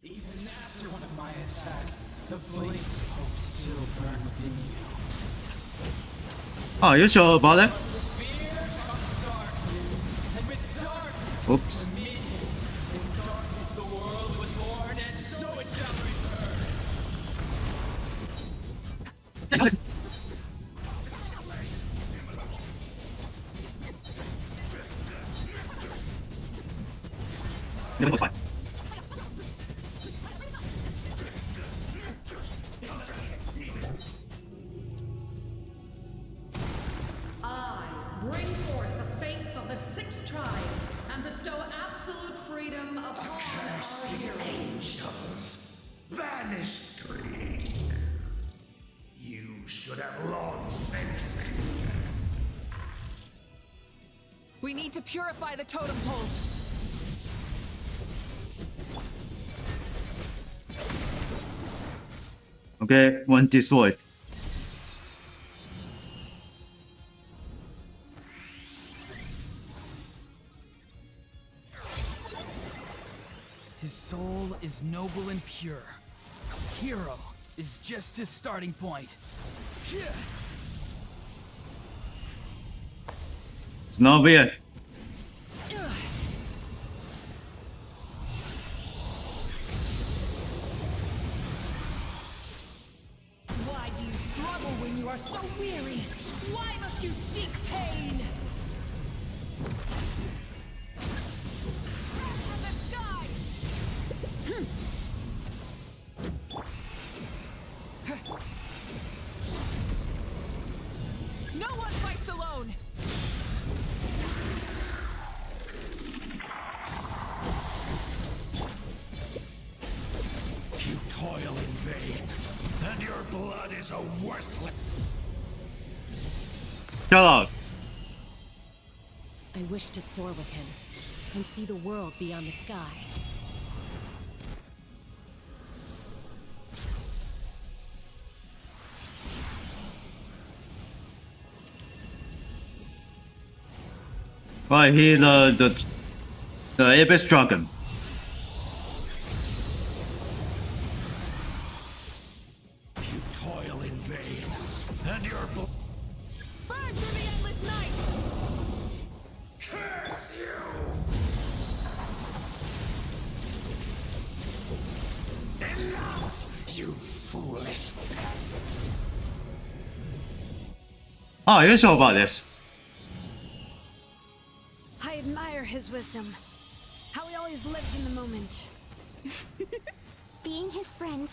Even after one of my attacks, the flames of hope still burn within you. Oh, you sure about that? Oops. It was fine. I bring forth the faith of the 6 tribes and bestow absolute freedom upon our Cursed heroes. angels, vanished dream. You should have long since been dead. We need to purify the totem poles. Okay, one destroyed. is noble and pure. Hero is just his starting point. It's not weird. Why do you struggle when you are so weary? Why must you seek pain? No one fights alone! You toil in vain, and your blood is a worthless. Shut up. I wish to soar with him and see the world beyond the sky. Right here, the Abyss Dragon. You toil in vain, and your blood. Burn through the endless night! Curse you! Enough, you foolish pests! Oh, you know about this. I admire his wisdom. How he always lives in the moment. Being his friend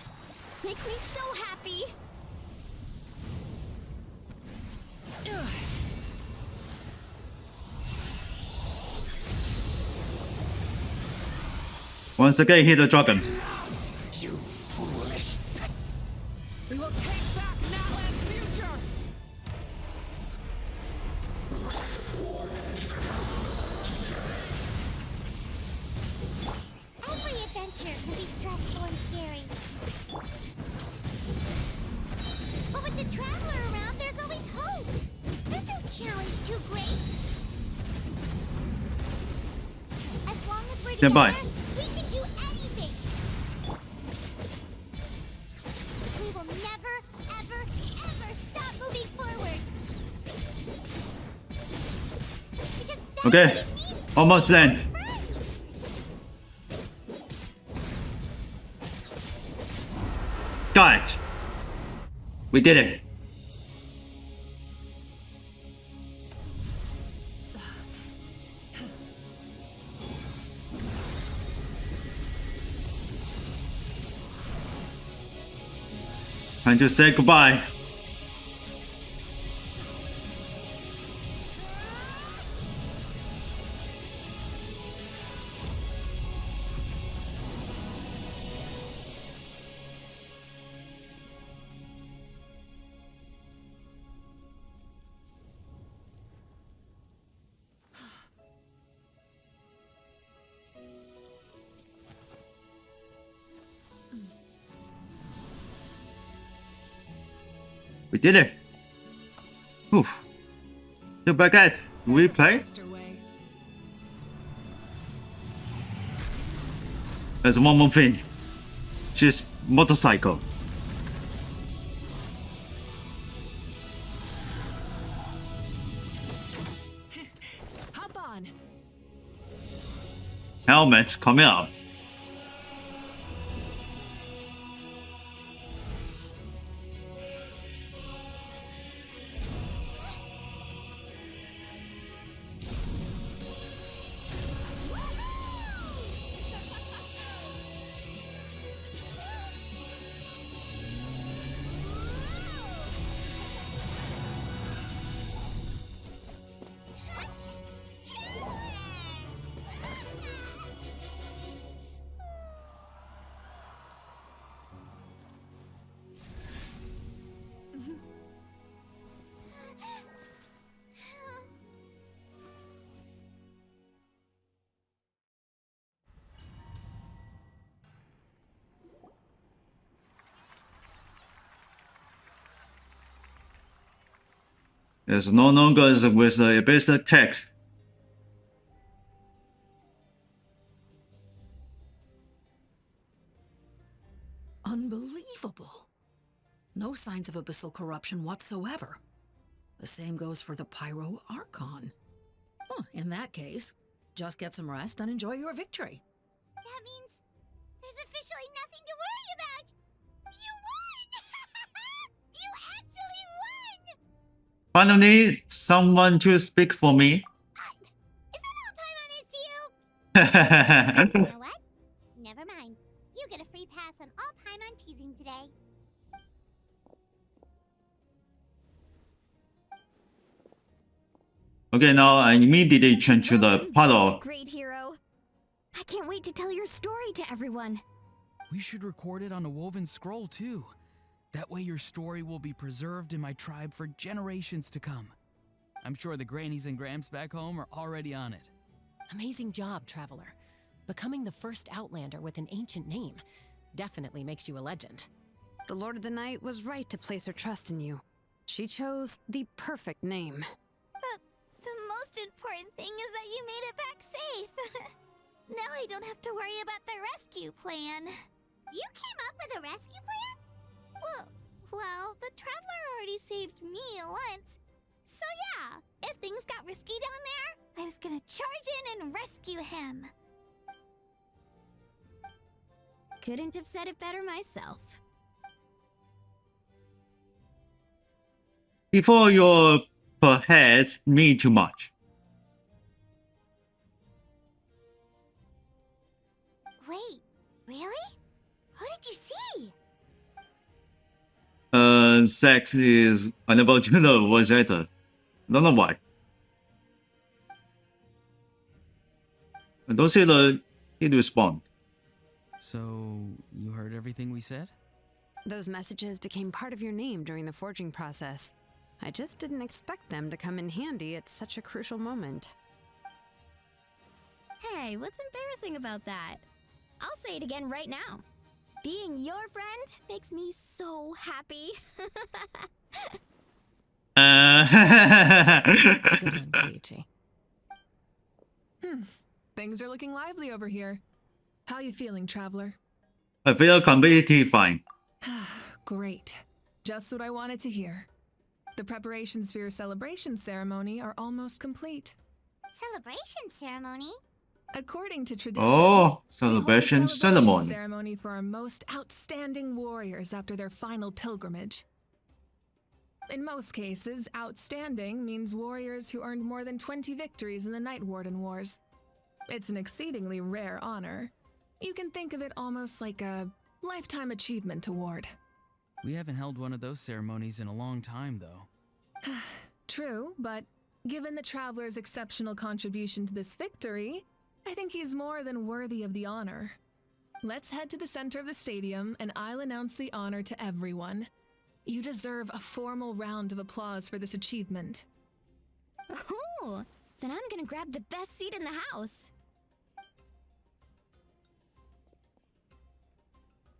makes me so happy. Once again, hit the dragon. You foolish pest! We will take back Natlan's future! Every adventure can be stressful and scary. But with the Traveler around, there's always hope. There's no challenge too great. As long as we're Stand by. together, we can do anything. We will never, ever, ever stop moving forward. Because that's Okay, what it means. almost then. Got it. We did it. Time to say goodbye. We did it. Oof. The baguette. Do we play? There's one more thing. She's motorcycle. Hop on! Helmet coming out. It's no longer with the Abyss text. No signs of abyssal corruption whatsoever. The same goes for the Pyro Archon. Huh, in that case, just get some rest and enjoy your victory. That means there's officially nothing to worry about. You won! You actually won! Finally, someone to speak for me. Is that all Paimon is to you? You know what? Never mind. You get a free pass on all Paimon teasing today. Okay, now I immediately change to the paddle. Great hero. I can't wait to tell your story to everyone. We should record it on a woven scroll too. That way your story will be preserved in my tribe for generations to come. I'm sure the grannies and grams back home are already on it. Amazing job, Traveler. Becoming the first Outlander with an ancient name definitely makes you a legend. The Lord of the Night was right to place her trust in you. She chose the perfect name. But the most important thing is that you made it back safe. Now I don't have to worry about the rescue plan. You came up with a rescue plan? Well, the Traveler already saved me once. So yeah, if things got risky down there, I was gonna charge in and rescue him. Couldn't have said it better myself. Before your perhaps me too much. Wait, really? What did you see? Sex is unable to know voice actor. Don't know why. I don't see the hit respond. So, you heard everything we said? Those messages became part of your name during the forging process. I just didn't expect them to come in handy at such a crucial moment. Hey, what's embarrassing about that? I'll say it again right now. Being your friend makes me so happy. Good one, Koichi. Things are looking lively over here. How you feeling, Traveler? I feel completely fine. Great. Just what I wanted to hear. The preparations for your celebration ceremony are almost complete. Celebration ceremony? According to tradition, Oh, celebration celebration ceremony. ceremony for our most outstanding warriors after their final pilgrimage. In most cases, outstanding means warriors who earned more than 20 victories in the Night Warden Wars. It's an exceedingly rare honor. You can think of it almost like a lifetime achievement award. We haven't held one of those ceremonies in a long time, though. True, but given the Traveler's exceptional contribution to this victory, I think he's more than worthy of the honor. Let's head to the center of the stadium and I'll announce the honor to everyone. You deserve a formal round of applause for this achievement. Ooh, then I'm gonna grab the best seat in the house.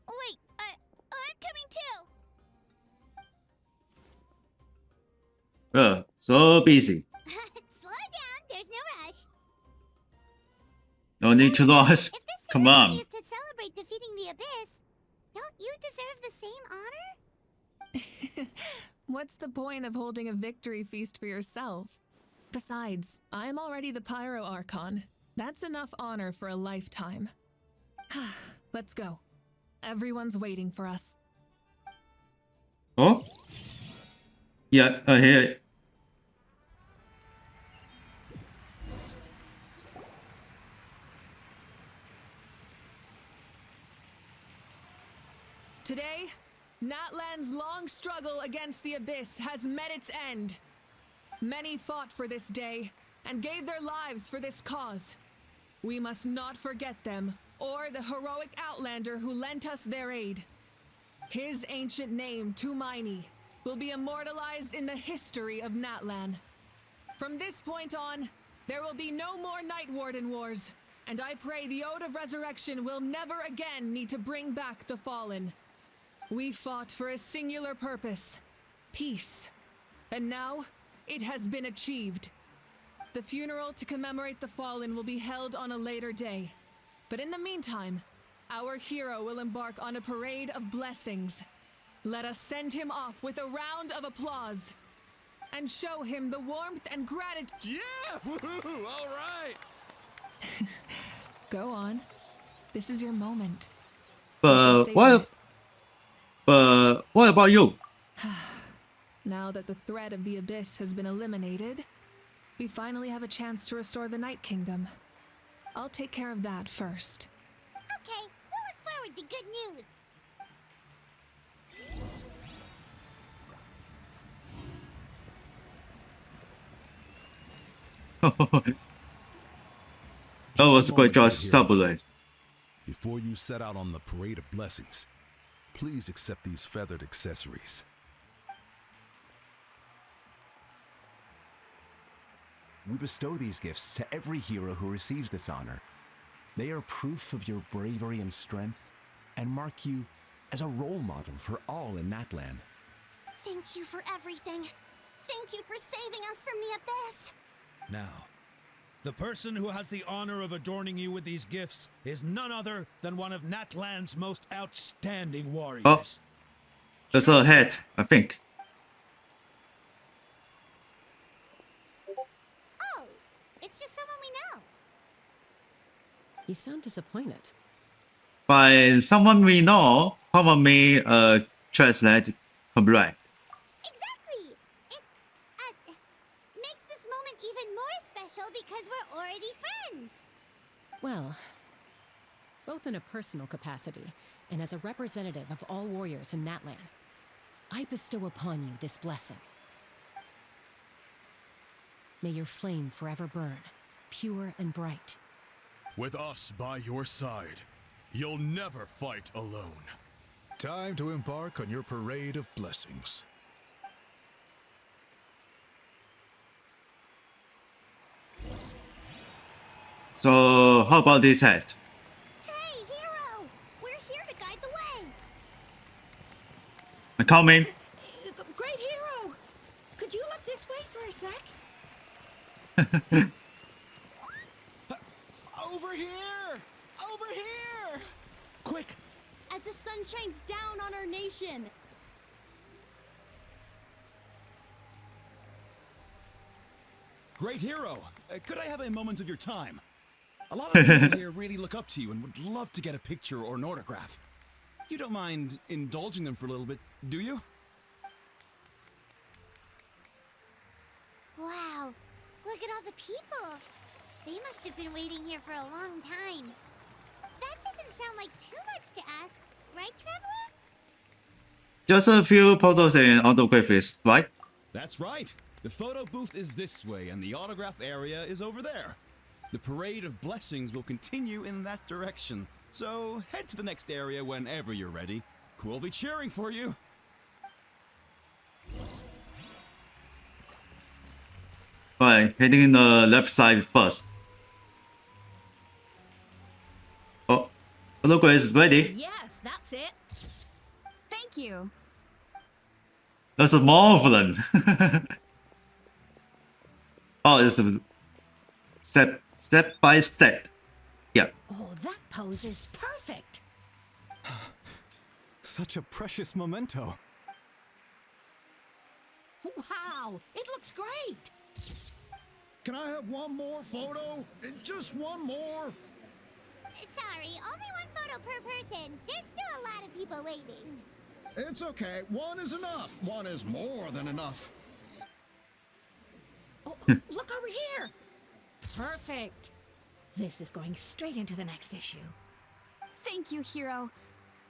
Wait, I'm coming too! So busy. Slow down, there's no rush. No need to rush. If this Come ceremony on. is to celebrate defeating the Abyss, don't you deserve the same honor? What's the point of holding a victory feast for yourself? Besides, I'm already the Pyro Archon. That's enough honor for a lifetime. Let's go. Everyone's waiting for us. Oh? Yeah, I hear it. Today, Natlan's long struggle against the Abyss has met its end. Many fought for this day and gave their lives for this cause. We must not forget them or the heroic Outlander who lent us their aid. His ancient name, Tumaini, will be immortalized in the history of Natlan. From this point on, there will be no more Night Warden Wars, and I pray the Ode of Resurrection will never again need to bring back the Fallen. We fought for a singular purpose, peace, and now it has been achieved. The funeral to commemorate the Fallen will be held on a later day, but in the meantime, our hero will embark on a parade of blessings. Let us send him off with a round of applause and show him the warmth and gratitude. Yeah! Woohoo! All right! Go on. This is your moment. But what about you? Now that the threat of the Abyss has been eliminated, we finally have a chance to restore the Night Kingdom. I'll take care of that first. Okay, we'll look forward to good news. That was a great job, Subway. Before you set out on the parade of blessings, please accept these feathered accessories. We bestow these gifts to every hero who receives this honor. They are proof of your bravery and strength, and mark you as a role model for all in Natlan. Thank you for everything. Thank you for saving us from the Abyss. Now, the person who has the honor of adorning you with these gifts is none other than one of Natlan's most outstanding warriors. Oh, that's a hat, I think. Oh, it's just someone we know. You sound disappointed. By someone we know, probably translate correct. Exactly. It makes this moment even more special because we're already friends. Well, both in a personal capacity and as a representative of all warriors in Natlan, I bestow upon you this blessing. May your flame forever burn, pure and bright. With us by your side, you'll never fight alone. Time to embark on your parade of blessings. So, how about this hat? Hey, hero! We're here to guide the way. I'm coming. Great hero! Could you look this way for a sec? Over here! Over here! Quick! As the sun shines down on our nation. Great hero! Could I have a moment of your time? A lot of people here really look up to you and would love to get a picture or an autograph. You don't mind indulging them for a little bit, do you? Wow, look at all the people. They must have been waiting here for a long time. That doesn't sound like too much to ask, right, Traveler? Just a few photos and autographies, right? That's right. The photo booth is this way and the autograph area is over there. The parade of blessings will continue in that direction. So head to the next area whenever you're ready. We'll be cheering for you. Right, heading in the left side first. Oh, the logo is ready. Yes, that's it. Thank you. That's more of them. Oh, it's a step by step. Yeah. Oh, that pose is perfect. Such a precious memento. Wow, it looks great. Can I have one more photo? Just one more. Sorry, only one photo per person. There's still a lot of people waiting. It's okay. One is enough. One is more than enough. Oh, look over here. Perfect. This is going straight into the next issue. Thank you, hero.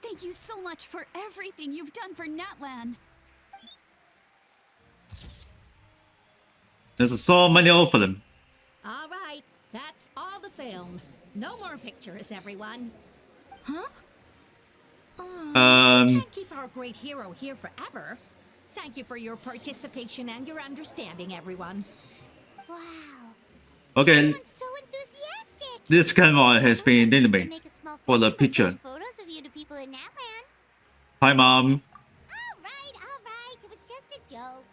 Thank you so much for everything you've done for Natlan. There's so many of them. All right, that's all the film. No more pictures, everyone. Huh? We can't keep our great hero here forever. Thank you for your participation and your understanding, everyone. Wow. Okay. Everyone's so enthusiastic. This camera has been dynamite Make a small for the film by picture. sending photos of you to people in Natlan. Hi, Mom. All right. It was just a joke.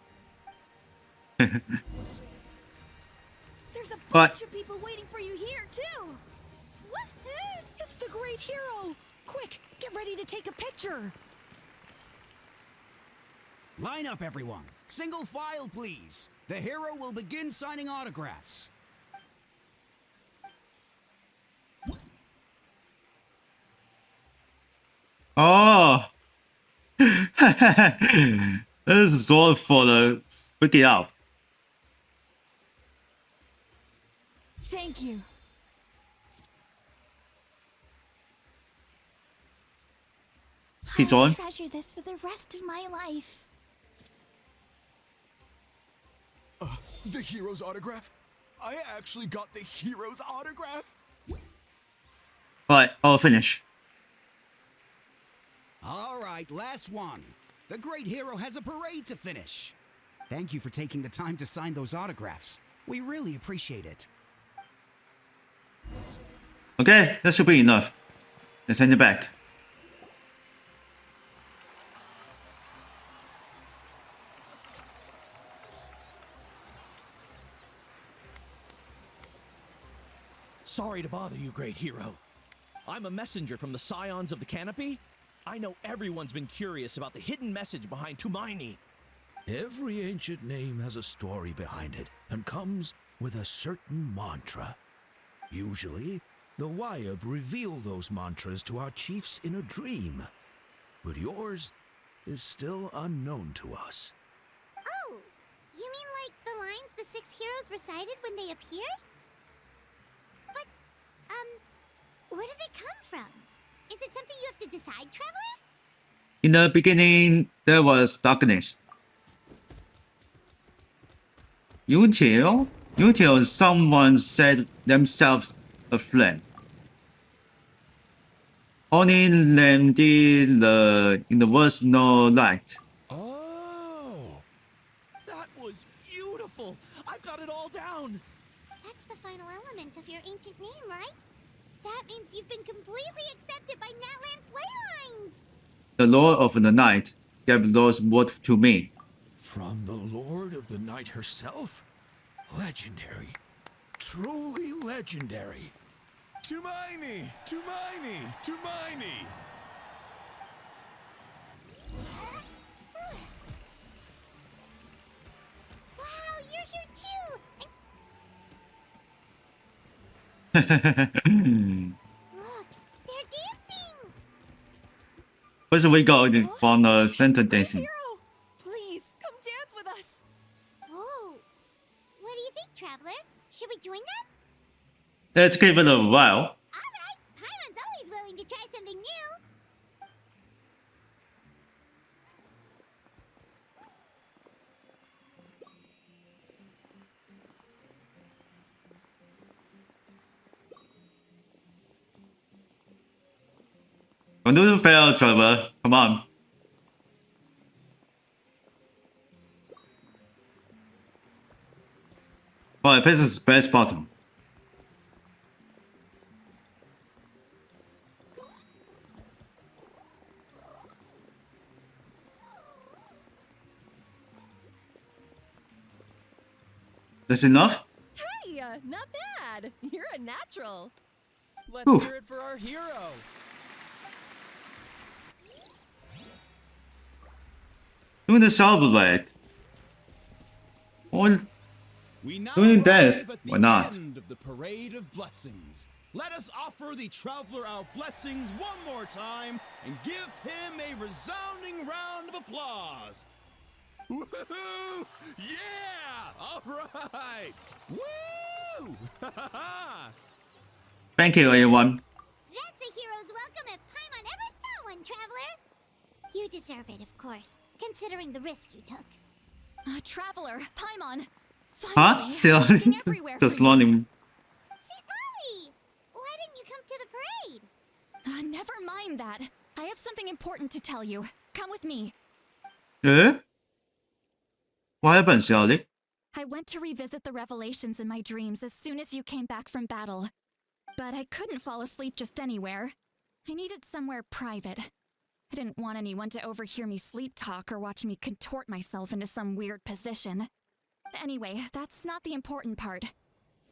There's a What? bunch of people waiting for you here, too. It's the great hero. Quick, get ready to take a picture. Line up, everyone. Single file, please. The hero will begin signing autographs. Oh. This is all for the freaking out. Thank you. He's I'll on. treasure this for the rest of my life. The hero's autograph? I actually got the hero's autograph? Alright, I'll finish. All right, last one. The great hero has a parade to finish. Thank you for taking the time to sign those autographs. We really appreciate it. Okay, that should be enough. Let's send it back. Sorry to bother you, great hero. I'm a messenger from the Scions of the Canopy. I know everyone's been curious about the hidden message behind Tumaini. Every ancient name has a story behind it and comes with a certain mantra. Usually, the Wayab reveal those mantras to our chiefs in a dream. But yours is still unknown to us. Oh, you mean like the lines the 6 heroes recited when they appeared? But, where do they come from? Is it something you have to decide, Traveler? In the beginning, there was darkness. Until someone set themselves a flame. Only them did in the world no light. Oh, that was beautiful. I've got it all down. That's the final element of your ancient name, right? That means you've been completely accepted by Natlan's ley lines! The Lord of the Night gave those words to me. From the Lord of the Night herself? Legendary. Truly legendary. Tumaini! Tumaini! Tumaini! Wow, you're here too! Look, they're dancing! First we go from the center dancing. Please, come dance with us. Whoa! What do you think, Traveler? Should we join them? Let's give it a while. Alright! Paimon's always willing to try something new! Don't do it fail, Trevor. Come on. Alright, this is best bottom. That's enough? Hey, not bad. You're a natural. Let's Oof. hear it for our hero. Doing the celebrate. Or We now doing dance. arrive at Why the not? end of the parade of blessings. Let us offer the traveler our blessings one more time and give him a resounding round of applause. Woohoo! Yeah! All right! Woo! thank you, everyone. That's a hero's welcome if Paimon ever saw one, Traveler! You deserve it, of course, considering the risk you took. Traveler, Paimon. Huh? Still just learning. Molly! Why didn't you come to the parade? Never mind that. I have something important to tell you. Come with me. Eh? What happened, Shelly? I went to revisit the revelations in my dreams as soon as you came back from battle. But I couldn't fall asleep just anywhere. I needed somewhere private. I didn't want anyone to overhear me sleep talk or watch me contort myself into some weird position. Anyway, that's not the important part.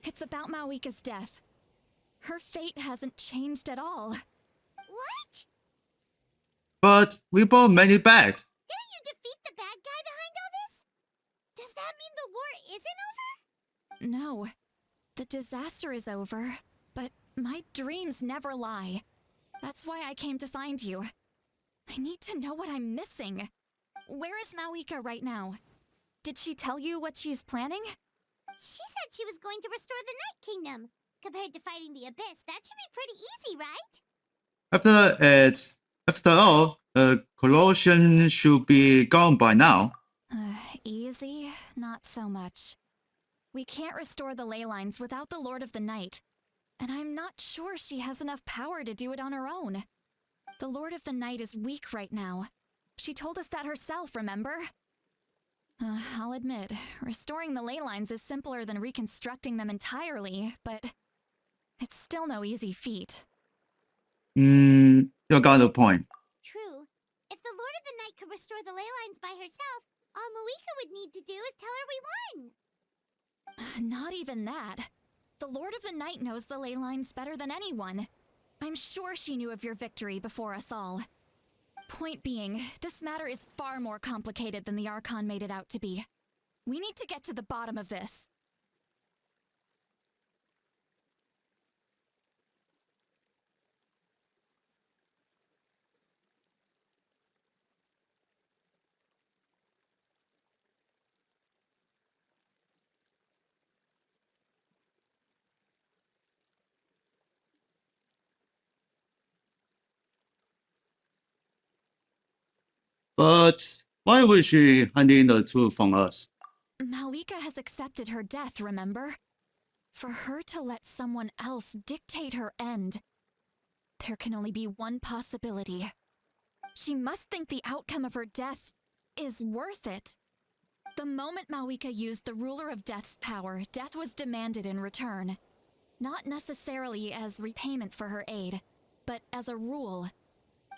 It's about Mawika's death. Her fate hasn't changed at all. What? But we brought many back. Didn't you defeat the bad guy isn't over? No. The disaster is over, but my dreams never lie. That's why I came to find you. I need to know what I'm missing. Where is Mawika right now? Did she tell you what she's planning? She said she was going to restore the Night Kingdom. Compared to fighting the Abyss, that should be pretty easy, right? After all, corrosion should be gone by now. Easy? Not so much. We can't restore the ley lines without the Lord of the Night, and I'm not sure she has enough power to do it on her own. The Lord of the Night is weak right now. She told us that herself, remember? I'll admit, restoring the ley lines is simpler than reconstructing them entirely, but it's still no easy feat. You got a point. True. If the Lord of the Night could restore the ley lines by herself, all Mawika would need to do is tell her we won. Not even that. The Lord of the Night knows the ley lines better than anyone. I'm sure she knew of your victory before us all. Point being, this matter is far more complicated than the Archon made it out to be. We need to get to the bottom of this. But why would she hand in the truth from us? Mawika has accepted her death, remember? For her to let someone else dictate her end, there can only be one possibility. She must think the outcome of her death is worth it. The moment Mawika used the Ruler of Death's power, death was demanded in return. Not necessarily as repayment for her aid, but as a rule.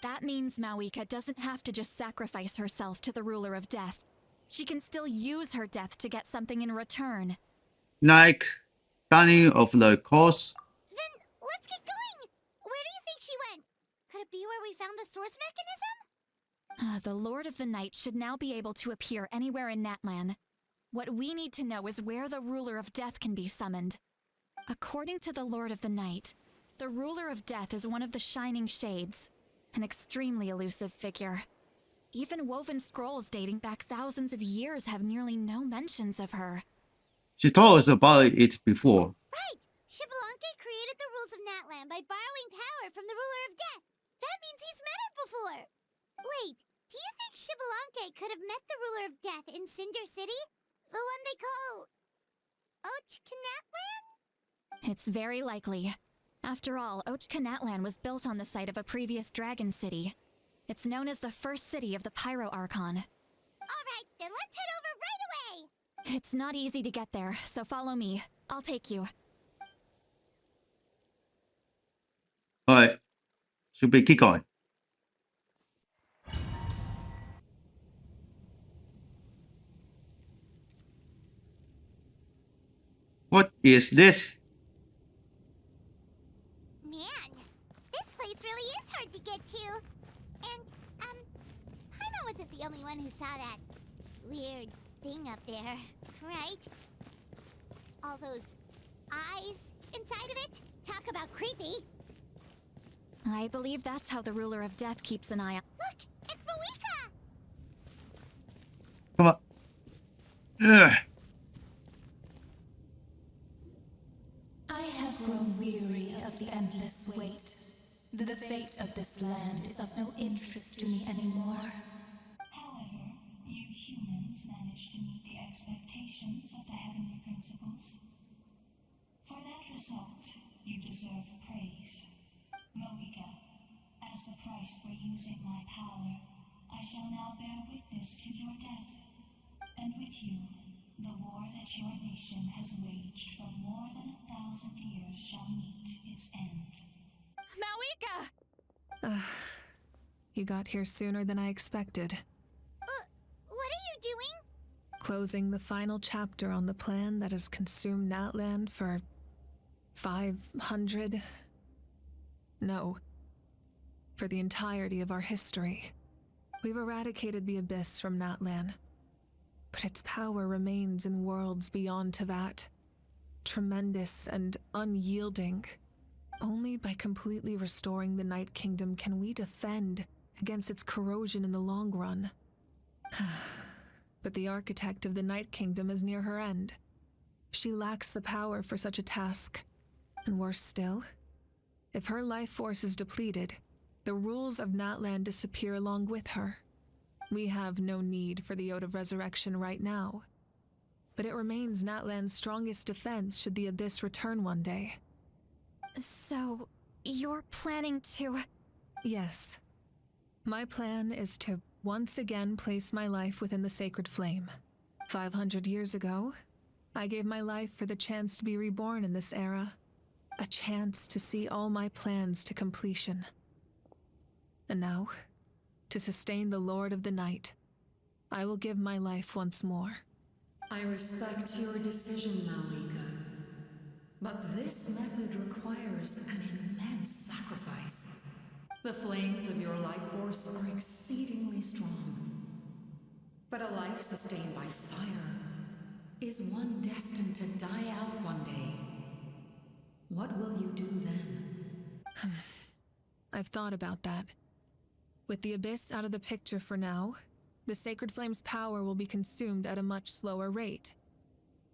That means Mawika doesn't have to just sacrifice herself to the Ruler of Death. She can still use her death to get something in return. Like dying of the cause? Then let's get going! Where do you think she went? Could it be where we found the source mechanism? The Lord of the Night should now be able to appear anywhere in Natlan. What we need to know is where the Ruler of Death can be summoned. According to the Lord of the Night, the Ruler of Death is one of the Shining Shades, an extremely elusive figure. Even woven scrolls dating back thousands of years have nearly no mentions of her. She told us about it before. Right! Xbalanque created the rules of Natlan by borrowing power from the Ruler of Death. That means he's met her before. Wait, do you think Xbalanque could have met the Ruler of Death in Cinder City? The one they call... Ochkanatlan? It's very likely. After all, Ochkanatlan was built on the site of a previous dragon city. It's known as the first city of the Pyro Archon. Alright, then let's head over right away! It's not easy to get there, so follow me. I'll take you. Alright. Should we keep going? What is this? Man, this place really is hard to get to. And, Paimon wasn't the only one who saw that weird thing up there, right? All those eyes inside of it? Talk about creepy. I believe that's how the Ruler of Death keeps an eye on. Look, it's Mawika! Come on. Ugh. I have grown weary of the endless wait. The fate of this land is of no interest to me anymore. However, you humans managed to meet the expectations of the heavenly principles. For that result, you deserve praise. Mawika, as the price for using my power, I shall now bear witness to your death. And with you, the war that your nation has waged for more than 1,000 years shall meet its end. Mawika! You got here sooner than I expected. What are you doing? Closing the final chapter on the plan that has consumed Natlan for 500... No. For the entirety of our history. We've eradicated the Abyss from Natlan. but its power remains in worlds beyond to that. Tremendous and unyielding. Only by completely restoring the Night Kingdom can we defend against its corrosion in the long run. But the architect of the Night Kingdom is near her end. She lacks the power for such a task. And worse still, if her life force is depleted, the rules of Natlan disappear along with her. We have no need for the Ode of Resurrection right now. But it remains Natlan's strongest defense should the Abyss return one day. So, you're planning to... Yes. My plan is to once again place my life within the sacred flame. 500 years ago, I gave my life for the chance to be reborn in this era. A chance to see all my plans to completion. And now, to sustain the Lord of the Night, I will give my life once more. I respect your decision, Malika. But this method requires an immense sacrifice. The flames of your life force are exceedingly strong. But a life sustained by fire is one destined to die out one day. What will you do then? I've thought about that. With the Abyss out of the picture for now, the Sacred Flame's power will be consumed at a much slower rate.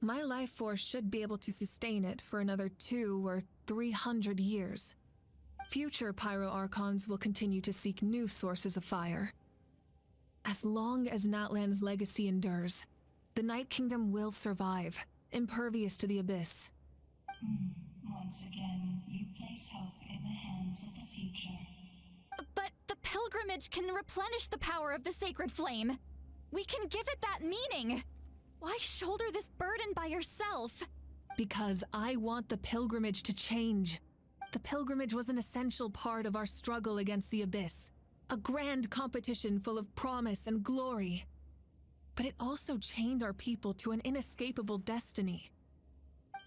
My life force should be able to sustain it for another 200 or 300 years. Future Pyro Archons will continue to seek new sources of fire. As long as Natlan's legacy endures, the Night Kingdom will survive, impervious to the Abyss. Once again, you place hope in the hands of the future. But the pilgrimage can replenish the power of the sacred flame. We can give it that meaning. Why shoulder this burden by yourself? Because I want the pilgrimage to change. The pilgrimage was an essential part of our struggle against the Abyss. A grand competition full of promise and glory. But it also chained our people to an inescapable destiny.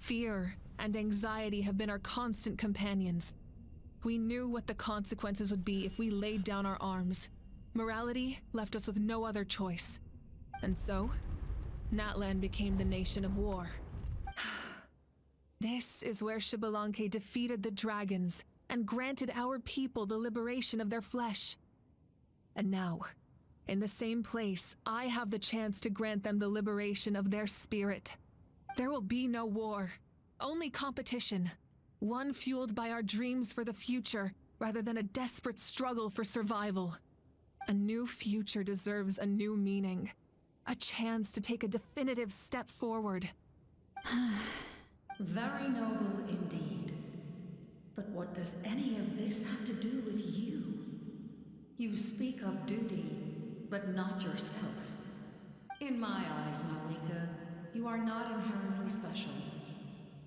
Fear and anxiety have been our constant companions. We knew what the consequences would be if we laid down our arms. Morality left us with no other choice. And so, Natlan became the nation of war. This is where Xbalanque defeated the dragons and granted our people the liberation of their flesh. And now, in the same place, I have the chance to grant them the liberation of their spirit. There will be no war, only competition. One fueled by our dreams for the future, rather than a desperate struggle for survival. A new future deserves a new meaning. A chance to take a definitive step forward. Very noble indeed. But what does any of this have to do with you? You speak of duty, but not yourself. In my eyes, Malika, you are not inherently special.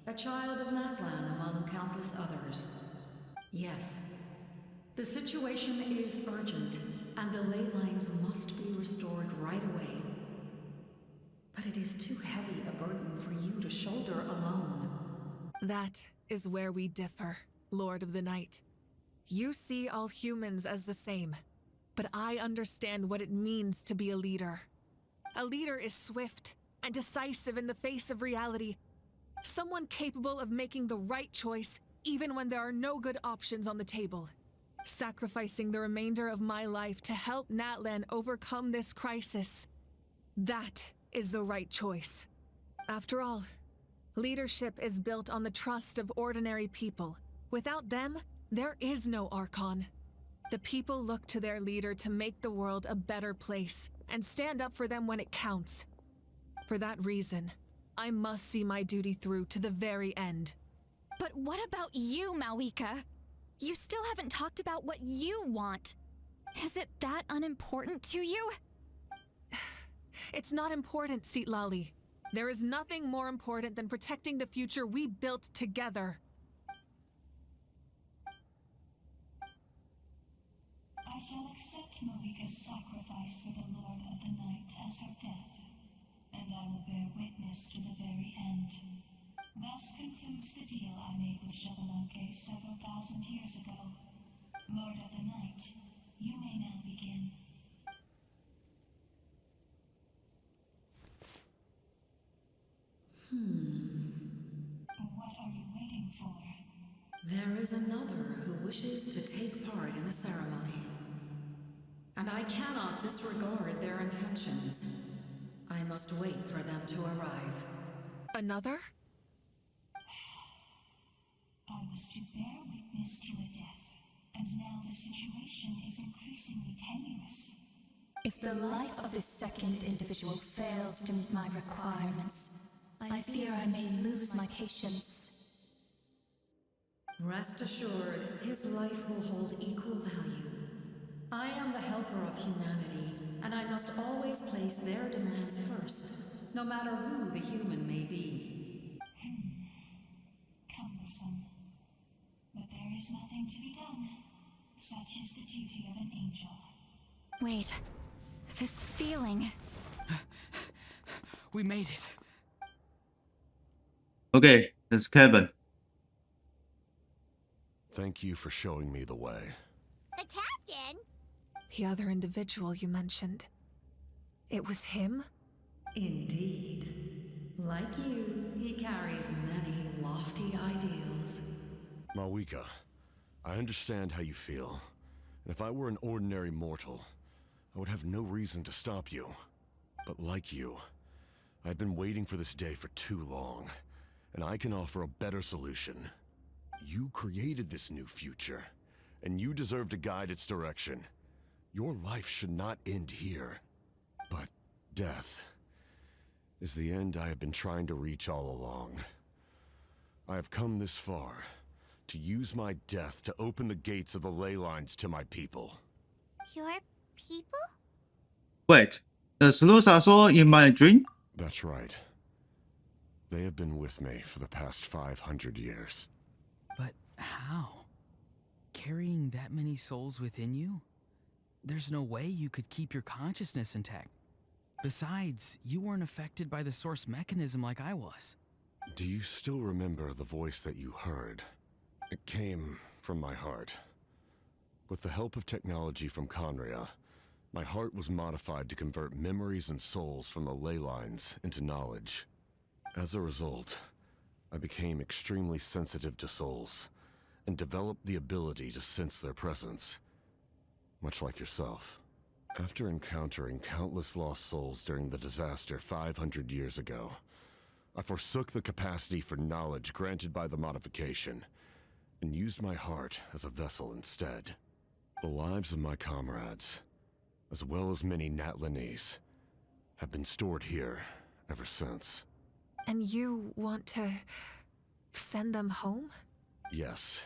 A child of Natlan among countless others. Yes, the situation is urgent, and the ley lines must be restored right away. But it is too heavy a burden for you to shoulder alone. That is where we differ, Lord of the Night. You see all humans as the same, but I understand what it means to be a leader. A leader is swift and decisive in the face of reality. Someone capable of making the right choice even when there are no good options on the table. Sacrificing the remainder of my life to help Natlan overcome this crisis. That is the right choice. After all, leadership is built on the trust of ordinary people. Without them, there is no Archon. The people look to their leader to make the world a better place and stand up for them when it counts. For that reason, I must see my duty through to the very end. But what about you, Malika? You still haven't talked about what you want. Is it that unimportant to you? It's not important, Citlali. There is nothing more important than protecting the future we built together. I shall accept Malika's sacrifice for the Lord of the Night as her death, and I will bear witness to the very end. Thus concludes the deal I made with Xbalanque several thousand years ago. Lord of the Night, you may now begin. There is another who wishes to take part in the ceremony. And I cannot disregard their intentions. I must wait for them to arrive. Another? I was to bear witness to a death, and now the situation is increasingly tenuous. If the life of this second individual fails to meet my requirements, I fear I may lose my patience. Rest assured, his life will hold equal value. I am the helper of humanity, and I must always place their demands first, no matter who the human may be. Cumbersome. But there is nothing to be done. Such is the duty of an angel. Wait. This feeling. We made it. Okay, that's Kevin. Thank you for showing me the way. The captain? The other individual you mentioned. It was him? Indeed. Like you, he carries many lofty ideals. Mawika, I understand how you feel. And if I were an ordinary mortal, I would have no reason to stop you. But like you, I've been waiting for this day for too long, and I can offer a better solution. You created this new future, and you deserve to guide its direction. Your life should not end here. But death is the end I have been trying to reach all along. I have come this far to use my death to open the gates of the ley lines to my people. Your people? Wait, the sleuths I saw in my dream? That's right. They have been with me for the past 500 years. But how? Carrying that many souls within you? There's no way you could keep your consciousness intact. Besides, you weren't affected by the source mechanism like I was. Do you still remember the voice that you heard? It came from my heart. With the help of technology from Conria, my heart was modified to convert memories and souls from the ley lines into knowledge. As a result, I became extremely sensitive to souls, and developed the ability to sense their presence. Much like yourself. After encountering countless lost souls during the disaster 500 years ago, I forsook the capacity for knowledge granted by the modification, and used my heart as a vessel instead. The lives of my comrades, as well as many Natlanese, have been stored here ever since. And you want to send them home? Yes.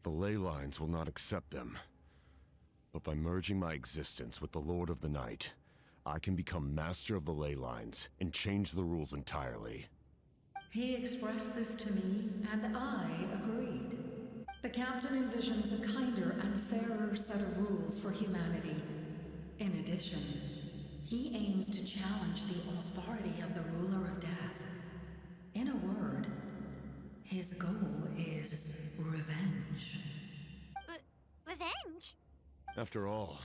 The ley lines will not accept them. But by merging my existence with the Lord of the Night, I can become master of the ley lines and change the rules entirely. He expressed this to me, and I agreed. The captain envisions a kinder and fairer set of rules for humanity. In addition, he aims to challenge the authority of the ruler of death. In a word, his goal is revenge. Revenge? After all,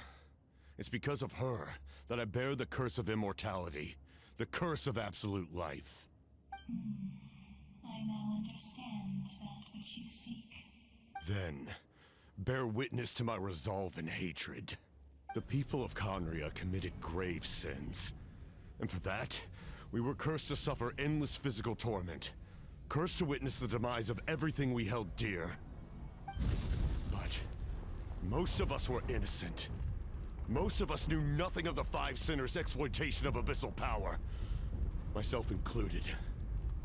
it's because of her that I bear the curse of immortality, the curse of absolute life. I now understand that which you seek. Then, bear witness to my resolve and hatred. The people of Conria committed grave sins, and for that, we were cursed to suffer endless physical torment, cursed to witness the demise of everything we held dear. But most of us were innocent. Most of us knew nothing of the Five Sinners' exploitation of abyssal power, myself included.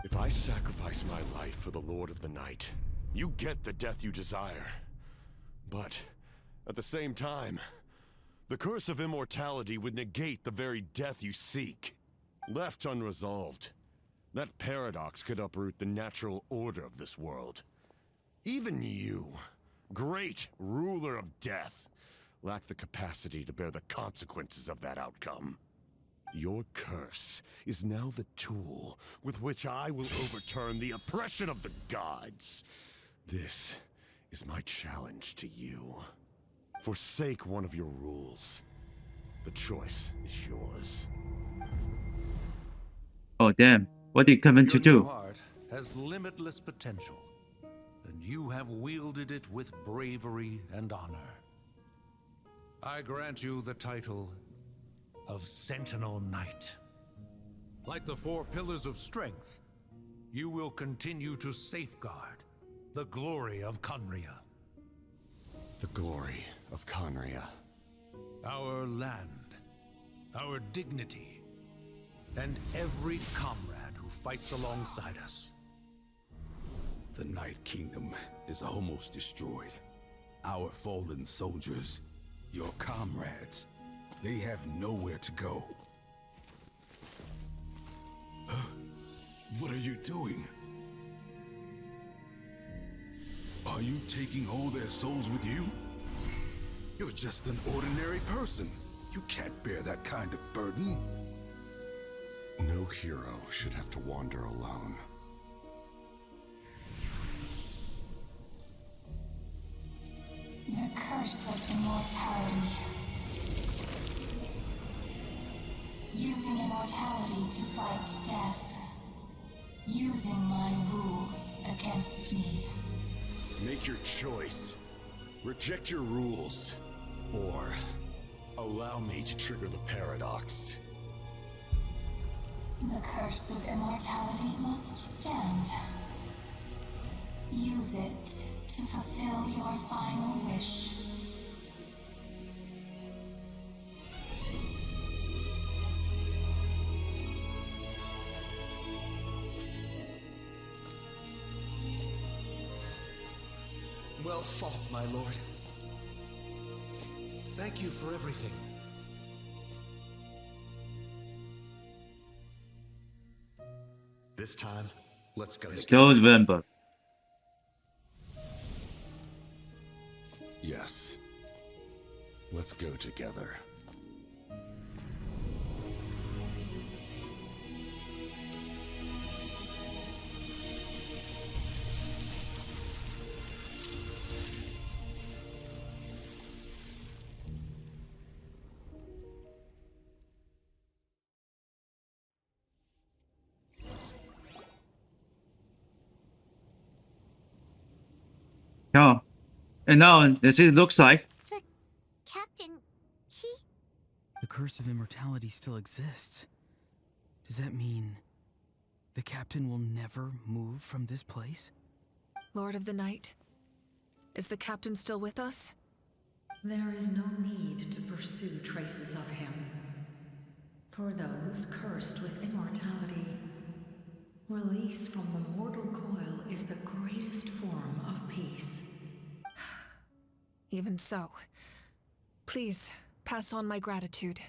If I sacrifice my life for the Lord of the Night, you get the death you desire. But at the same time, the curse of immortality would negate the very death you seek. Left unresolved, that paradox could uproot the natural order of this world. Even you, great ruler of death, lack the capacity to bear the consequences of that outcome. Your curse is now the tool with which I will overturn the oppression of the gods. This is my challenge to you. Forsake one of your rules. The choice is yours. Oh damn, what did Kevin to Your new do? heart has limitless potential. and you have wielded it with bravery and honor. I grant you the title of Sentinel Knight. Like the 4 pillars of strength, you will continue to safeguard the glory of Conria. The glory of Conria. Our land, our dignity, and every comrade who fights alongside us. The Night Kingdom is almost destroyed. Our fallen soldiers, your comrades, they have nowhere to go. Huh? What are you doing? Are you taking all their souls with you? You're just an ordinary person. You can't bear that kind of burden. No hero should have to wander alone. The curse of immortality. Using immortality to fight death. Using my rules against me. Make your choice. Reject your rules. Or allow me to trigger the paradox. The curse of immortality must stand. Use it to fulfill your final wish. Well fought, my lord. Thank you for everything. This time, let's go. Still remember. Yes. Let's go together. Yeah. And now, as it looks like, The captain, he... The curse of immortality still exists. Does that mean the captain will never move from this place? Lord of the Night, is the captain still with us? There is no need to pursue traces of him. For those cursed with immortality, release from the mortal coil is the greatest form of peace. Even so, please pass on my gratitude.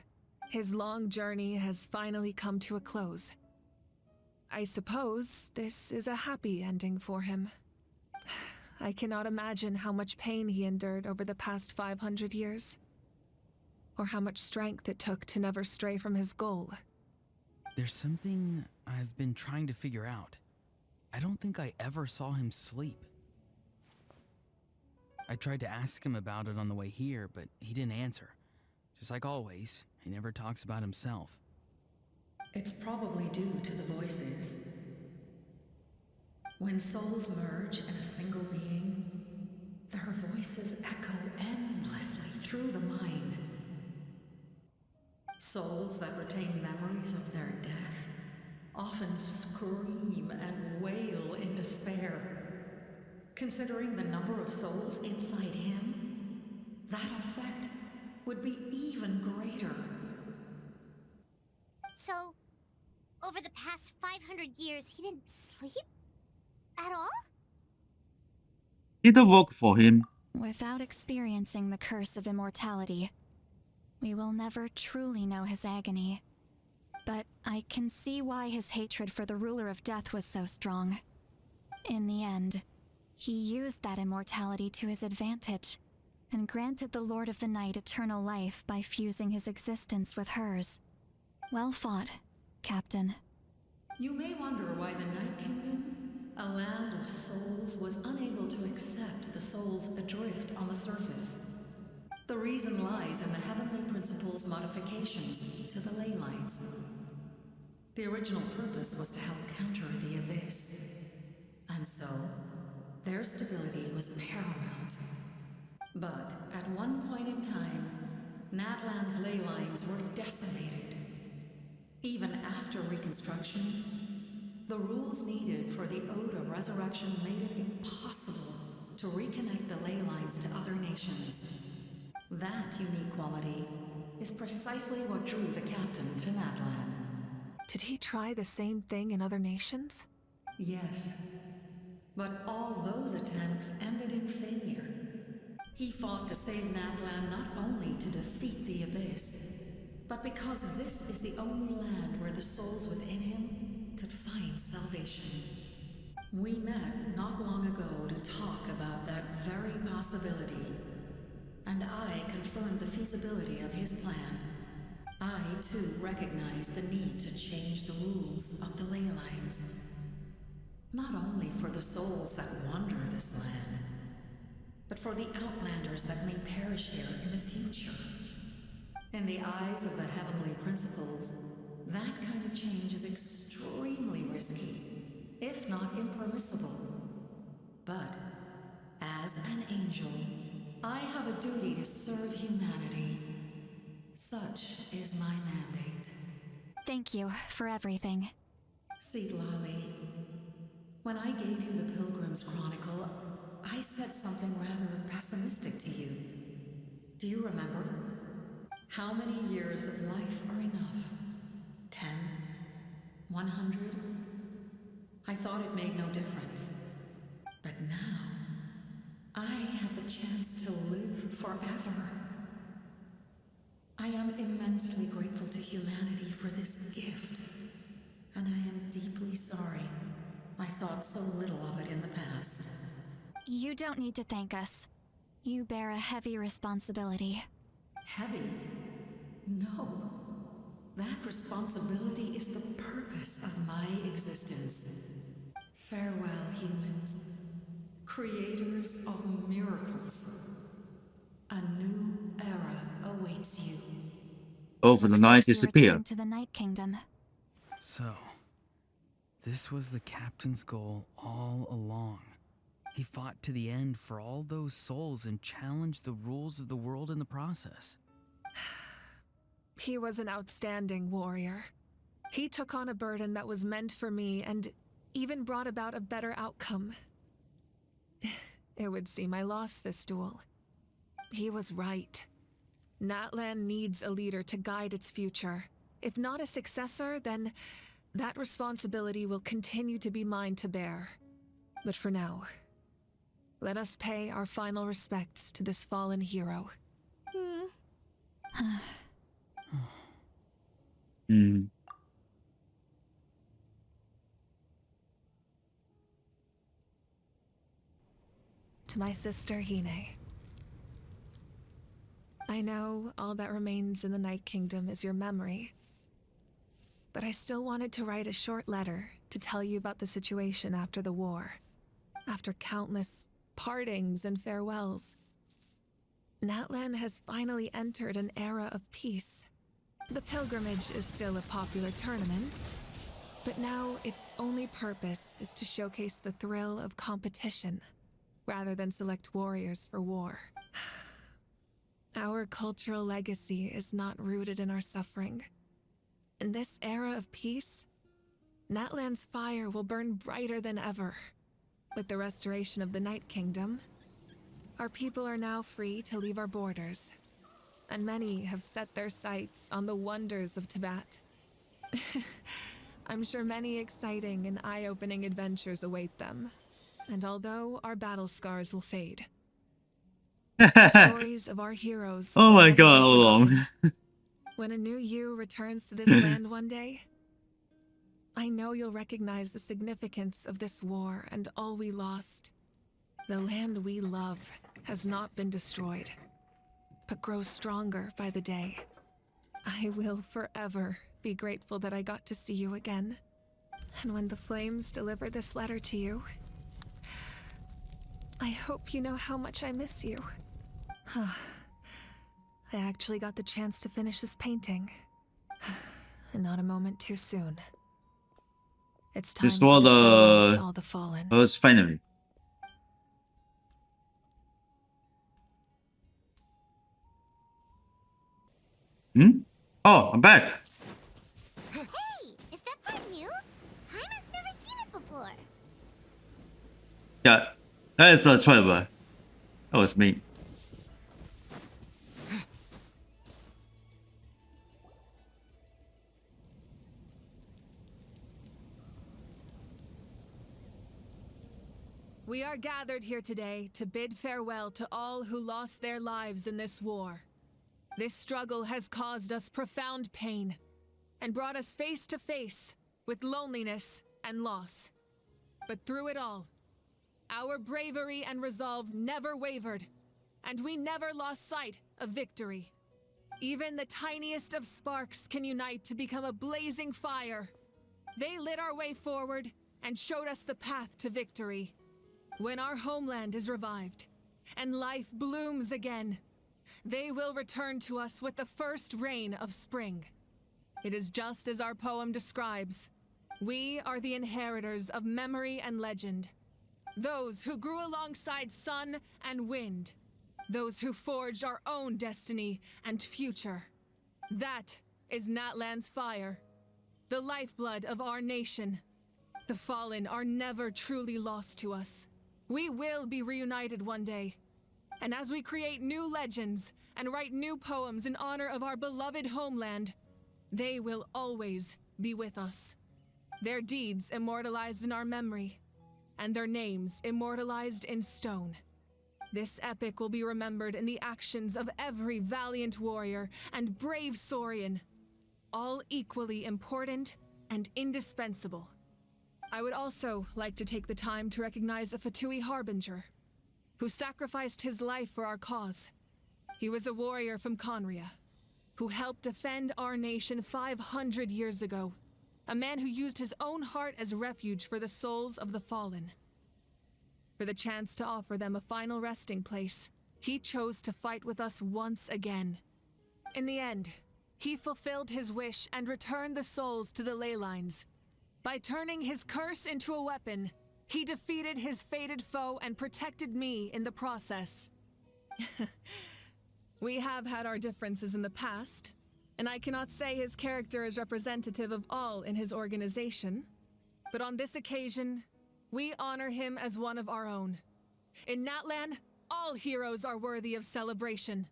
His long journey has finally come to a close. I suppose this is a happy ending for him. I cannot imagine how much pain he endured over the past 500 years, or how much strength it took to never stray from his goal. There's something I've been trying to figure out. I don't think I ever saw him sleep. I tried to ask him about it on the way here, but he didn't answer. Just like always, he never talks about himself. It's probably due to the voices. When souls merge in a single being, their voices echo endlessly through the mind. Souls that retain memories of their death often scream and wail in despair. Considering the number of souls inside him, that effect would be even greater. So, over the past 500 years, he didn't sleep? At all? It'll work for him. Without experiencing the curse of immortality, we will never truly know his agony. But I can see why his hatred for the ruler of death was so strong. In the end, he used that immortality to his advantage, and granted the Lord of the Night eternal life by fusing his existence with hers. Well fought, Captain. You may wonder why the Night Kingdom, a land of souls, was unable to accept the souls adrift on the surface. The reason lies in the Heavenly Principle's modifications to the ley lines. The original purpose was to help counter the Abyss. And so, their stability was paramount. But at one point in time, Natlan's ley lines were decimated. Even after reconstruction, the rules needed for the Ode of Resurrection made it impossible to reconnect the ley lines to other nations. That unique quality is precisely what drew the captain to Natlan. Did he try the same thing in other nations? Yes, but all those attempts ended in failure. He fought to save Natlan not only to defeat the Abyss, but because this is the only land where the souls within him could find salvation. We met not long ago to talk about that very possibility, and I confirmed the feasibility of his plan. I, too, recognize the need to change the rules of the ley lines. Not only for the souls that wander this land, but for the outlanders that may perish here in the future. In the eyes of the heavenly principles, that kind of change is extremely risky, if not impermissible. But, as an angel, I have a duty to serve humanity. Such is my mandate. Thank you for everything. See, Lolly, when I gave you the Pilgrim's Chronicle, I said something rather pessimistic to you. Do you remember? How many years of life are enough? 10? 100? I thought it made no difference. But now, I have the chance to live forever. I am immensely grateful to humanity for this gift. And I am deeply sorry I thought so little of it in the past. You don't need to thank us. You bear a heavy responsibility. Heavy? No. That responsibility is the purpose of my existence. Farewell, humans. Creators of miracles. A new era awaits you. Over the night disappear. To the Night Kingdom. So, this was the captain's goal all along. He fought to the end for all those souls and challenged the rules of the world in the process. He was an outstanding warrior. He took on a burden that was meant for me and even brought about a better outcome. It would seem I lost this duel. He was right. Natlan needs a leader to guide its future. If not a successor, then that responsibility will continue to be mine to bear. But for now, let us pay our final respects to this fallen hero. To my sister Hine. I know all that remains in the Night Kingdom is your memory, but I still wanted to write a short letter to tell you about the situation after the war. After countless partings and farewells, Natlan has finally entered an era of peace. The pilgrimage is still a popular tournament, but now its only purpose is to showcase the thrill of competition, rather than select warriors for war. Our cultural legacy is not rooted in our suffering. In this era of peace, Natlan's fire will burn brighter than ever. With the restoration of the Night Kingdom, our people are now free to leave our borders, and many have set their sights on the wonders of Tibet. I'm sure many exciting and eye-opening adventures await them, and although our battle scars will fade, the stories of our heroes. Oh my god, hold on. When a new you returns to this land one day, I know you'll recognize the significance of this war and all we lost. The land we love has not been destroyed, but grows stronger by the day. I will forever be grateful that I got to see you again. And when the flames deliver this letter to you, I hope you know how much I miss you. I actually got the chance to finish this painting. And not a moment too soon. It's time This was to all the fallen. Earth's finally. Oh, I'm back. Hey, is that part new? Hyman's never seen it before. Yeah, that is a trailer. That was me. We are gathered here today to bid farewell to all who lost their lives in this war. This struggle has caused us profound pain and brought us face to face with loneliness and loss. But through it all, our bravery and resolve never wavered, and we never lost sight of victory. Even the tiniest of sparks can unite to become a blazing fire. They lit our way forward and showed us the path to victory. When our homeland is revived and life blooms again, they will return to us with the first rain of spring. It is just as our poem describes. We are the inheritors of memory and legend. Those who grew alongside sun and wind. Those who forged our own destiny and future. That is Natlan's fire, the lifeblood of our nation. The fallen are never truly lost to us. We will be reunited one day. And as we create new legends and write new poems in honor of our beloved homeland, they will always be with us. Their deeds immortalized in our memory, and their names immortalized in stone. This epic will be remembered in the actions of every valiant warrior and brave Saurian, all equally important and indispensable. I would also like to take the time to recognize a Fatui harbinger who sacrificed his life for our cause. He was a warrior from Conria who helped defend our nation 500 years ago, a man who used his own heart as refuge for the souls of the fallen. For the chance to offer them a final resting place, he chose to fight with us once again. In the end, he fulfilled his wish and returned the souls to the ley lines. By turning his curse into a weapon, he defeated his fated foe and protected me in the process. We have had our differences in the past, and I cannot say his character is representative of all in his organization. But on this occasion, we honor him as one of our own. In Natlan, all heroes are worthy of celebration.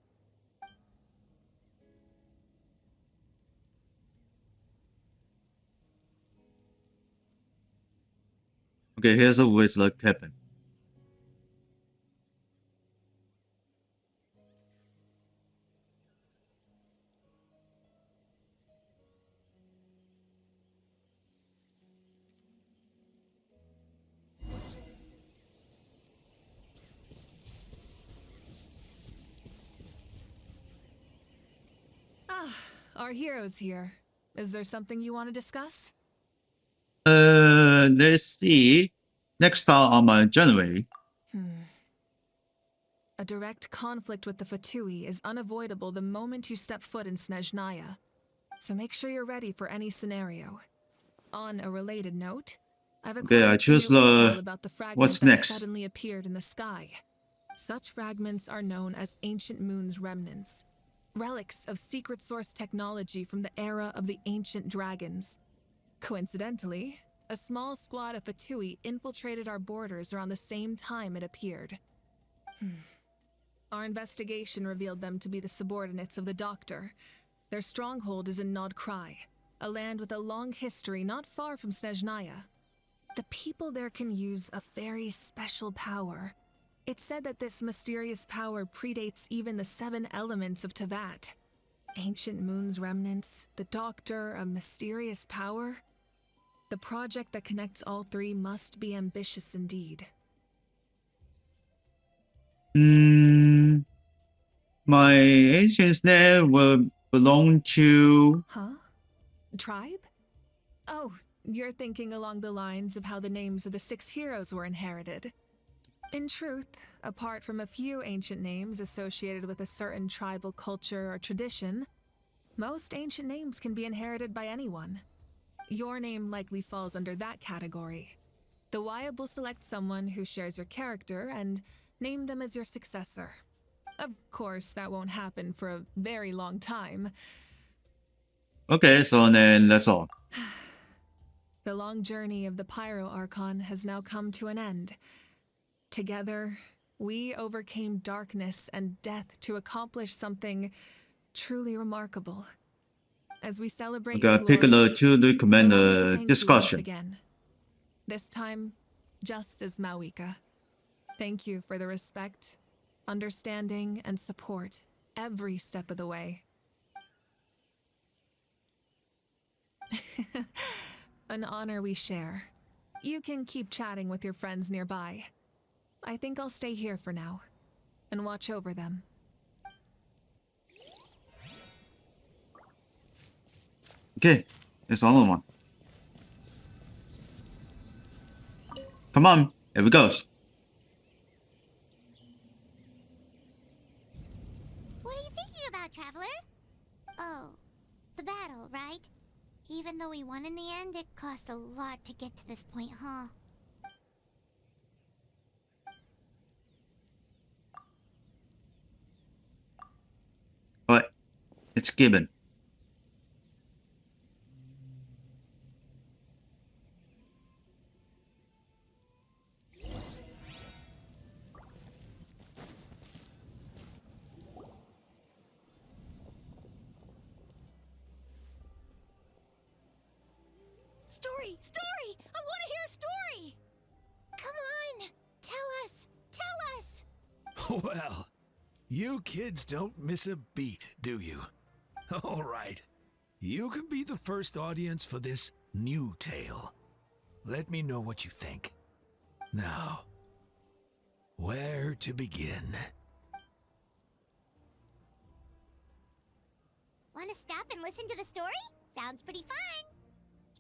Okay, here's a Whistler cabin. Our heroes here. Is there something you want to discuss? Let's see. Next star on my January. A direct conflict with the Fatui is unavoidable the moment you step foot in Snezhnaya, so make sure you're ready for any scenario. On a related note, I've Okay, I choose the about the fragment what's that next. suddenly appeared in the sky. Such fragments are known as Ancient Moon's remnants, relics of secret source technology from the era of the ancient dragons. Coincidentally, a small squad of Fatui infiltrated our borders around the same time it appeared. Our investigation revealed them to be the subordinates of the Doctor. Their stronghold is in Nod Krai, a land with a long history not far from Snezhnaya. The people there can use a very special power. It's said that this mysterious power predates even the 7 elements of Tevat. Ancient Moon's remnants, the Doctor, a mysterious power. The project that connects all 3 must be ambitious indeed. My ancient's name will belong to... Huh? Tribe? Oh, you're thinking along the lines of how the names of the 6 heroes were inherited. In truth, apart from a few ancient names associated with a certain tribal culture or tradition, most ancient names can be inherited by anyone. Your name likely falls under that category. The Wyab will select someone who shares your character and name them as your successor. Of course, that won't happen for a very long time. Okay, so then that's all. The long journey of the Pyro Archon has now come to an end. Together, we overcame darkness and death to accomplish something truly remarkable. As we celebrate Okay, your I pick glory, to recommend allow me to a thank you once discussion. again. This time, just as Mawika. Thank you for the respect, understanding, and support every step of the way. An honor we share. You can keep chatting with your friends nearby. I think I'll stay here for now and watch over them. Okay, it's all one. Come on, here we goes. What are you thinking about, Traveler? Oh, the battle, right? Even though we won in the end, it cost a lot to get to this point, huh? But it's given. Story! Story! I want to hear a story! Come on! Tell us! Tell us! Well, you kids don't miss a beat, do you? All right. You can be the first audience for this new tale. Let me know what you think. Now, where to begin? Want to stop and listen to the story? Sounds pretty fun!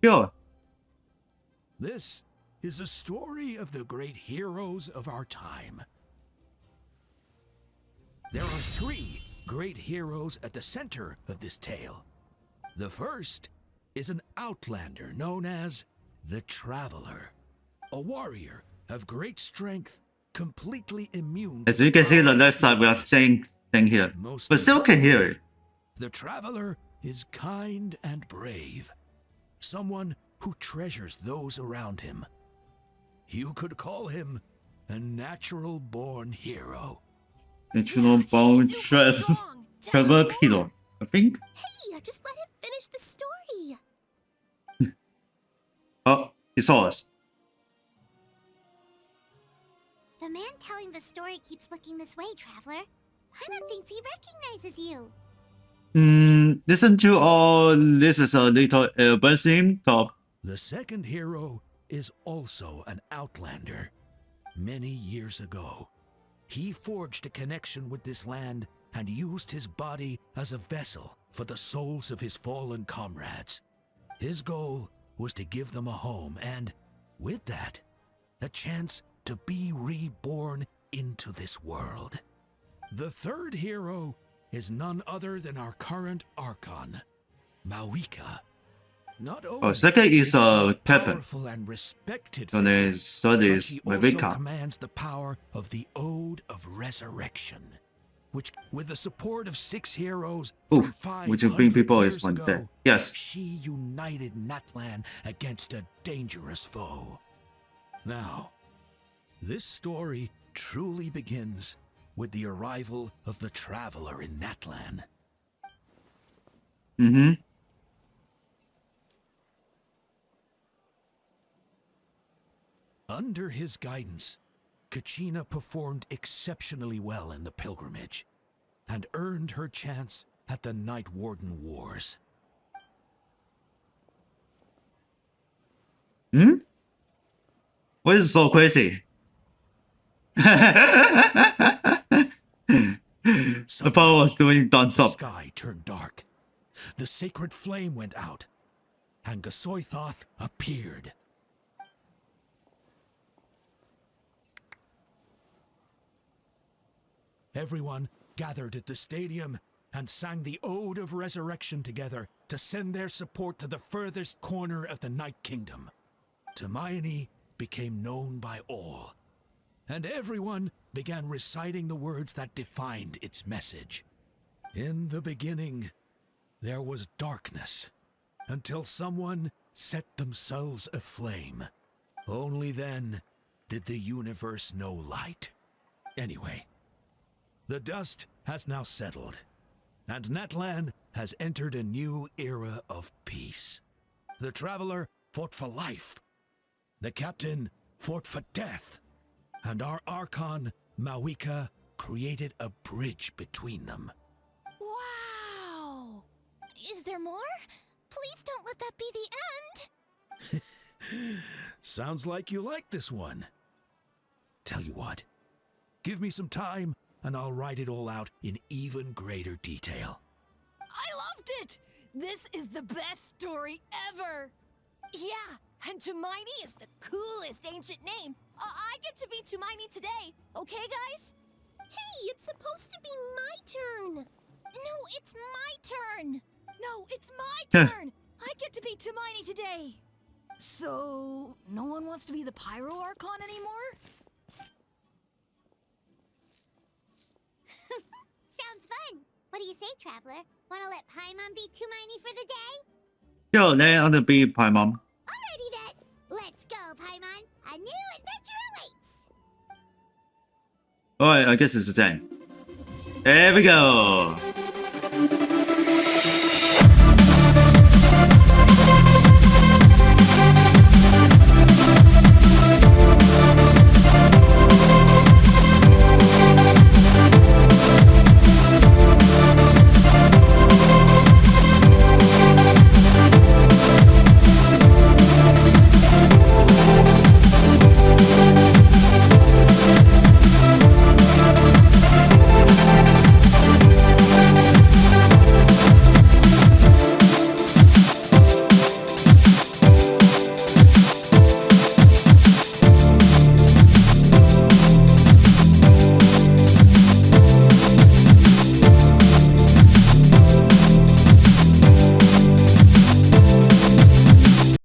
Sure. This is a story of the great heroes of our time. There are 3 great heroes at the center of this tale. The first is an outlander known as the Traveler, a warrior of great strength, completely immune. As you can see on the left side, we are staying here, but still can hear it. The Traveler is kind and brave, someone who treasures those around him. You could call him a natural-born hero. Natural born Trevor Hero, I think. Hey, just let him finish the story! Oh, he saw us. The man telling the story keeps looking this way, Traveler. Paimon thinks he recognizes you. Listen to all. This is a little buzzing top. The second hero is also an outlander. Many years ago, he forged a connection with this land and used his body as a vessel for the souls of his fallen comrades. His goal was to give them a home and, with that, a chance to be reborn into this world. The third hero is none other than our current Archon, Mawika. Not only second is a captain. powerful and respected So there's third but is he also Mawika. commands the power of the Ode of Resurrection, which, with the support of 6 heroes Oof, from which will bring 500 people years is one ago, dead. Yes. she united Natlan against a dangerous foe. Now, this story truly begins with the arrival of the Traveler in Natlan. Under his guidance, Kachina performed exceptionally well in the pilgrimage and earned her chance at the Night Warden Wars. What is so crazy? The power was doing dance The up. sky turned dark. The sacred flame went out, and Gasoithoth appeared. Everyone gathered at the stadium and sang the Ode of Resurrection together to send their support to the furthest corner of the Night Kingdom. Hermione became known by all, and everyone began reciting the words that defined its message. In the beginning, there was darkness, until someone set themselves aflame. Only then did the universe know light. Anyway, the dust has now settled, and Netland has entered a new era of peace. The Traveler fought for life, the Captain fought for death, and our Archon, Mawika, created a bridge between them. Wow! Is there more? Please don't let that be the end! Sounds like you like this one. Tell you what, give me some time and I'll write it all out in even greater detail. I loved it! This is the best story ever! Yeah, and Tumaini is the coolest ancient name. I get to be Tumaini today, okay guys? Hey, it's supposed to be my turn. No, it's my turn. No, it's my turn. I get to be Tumaini today. So, no one wants to be the Pyro Archon anymore? Sounds fun. What do you say, Traveler? Wanna let Paimon be Tumaini for the day? Sure, then I'm gonna be Paimon. Alrighty then. Let's go, Paimon. A new adventure awaits. Alright, I guess it's the same. There we go.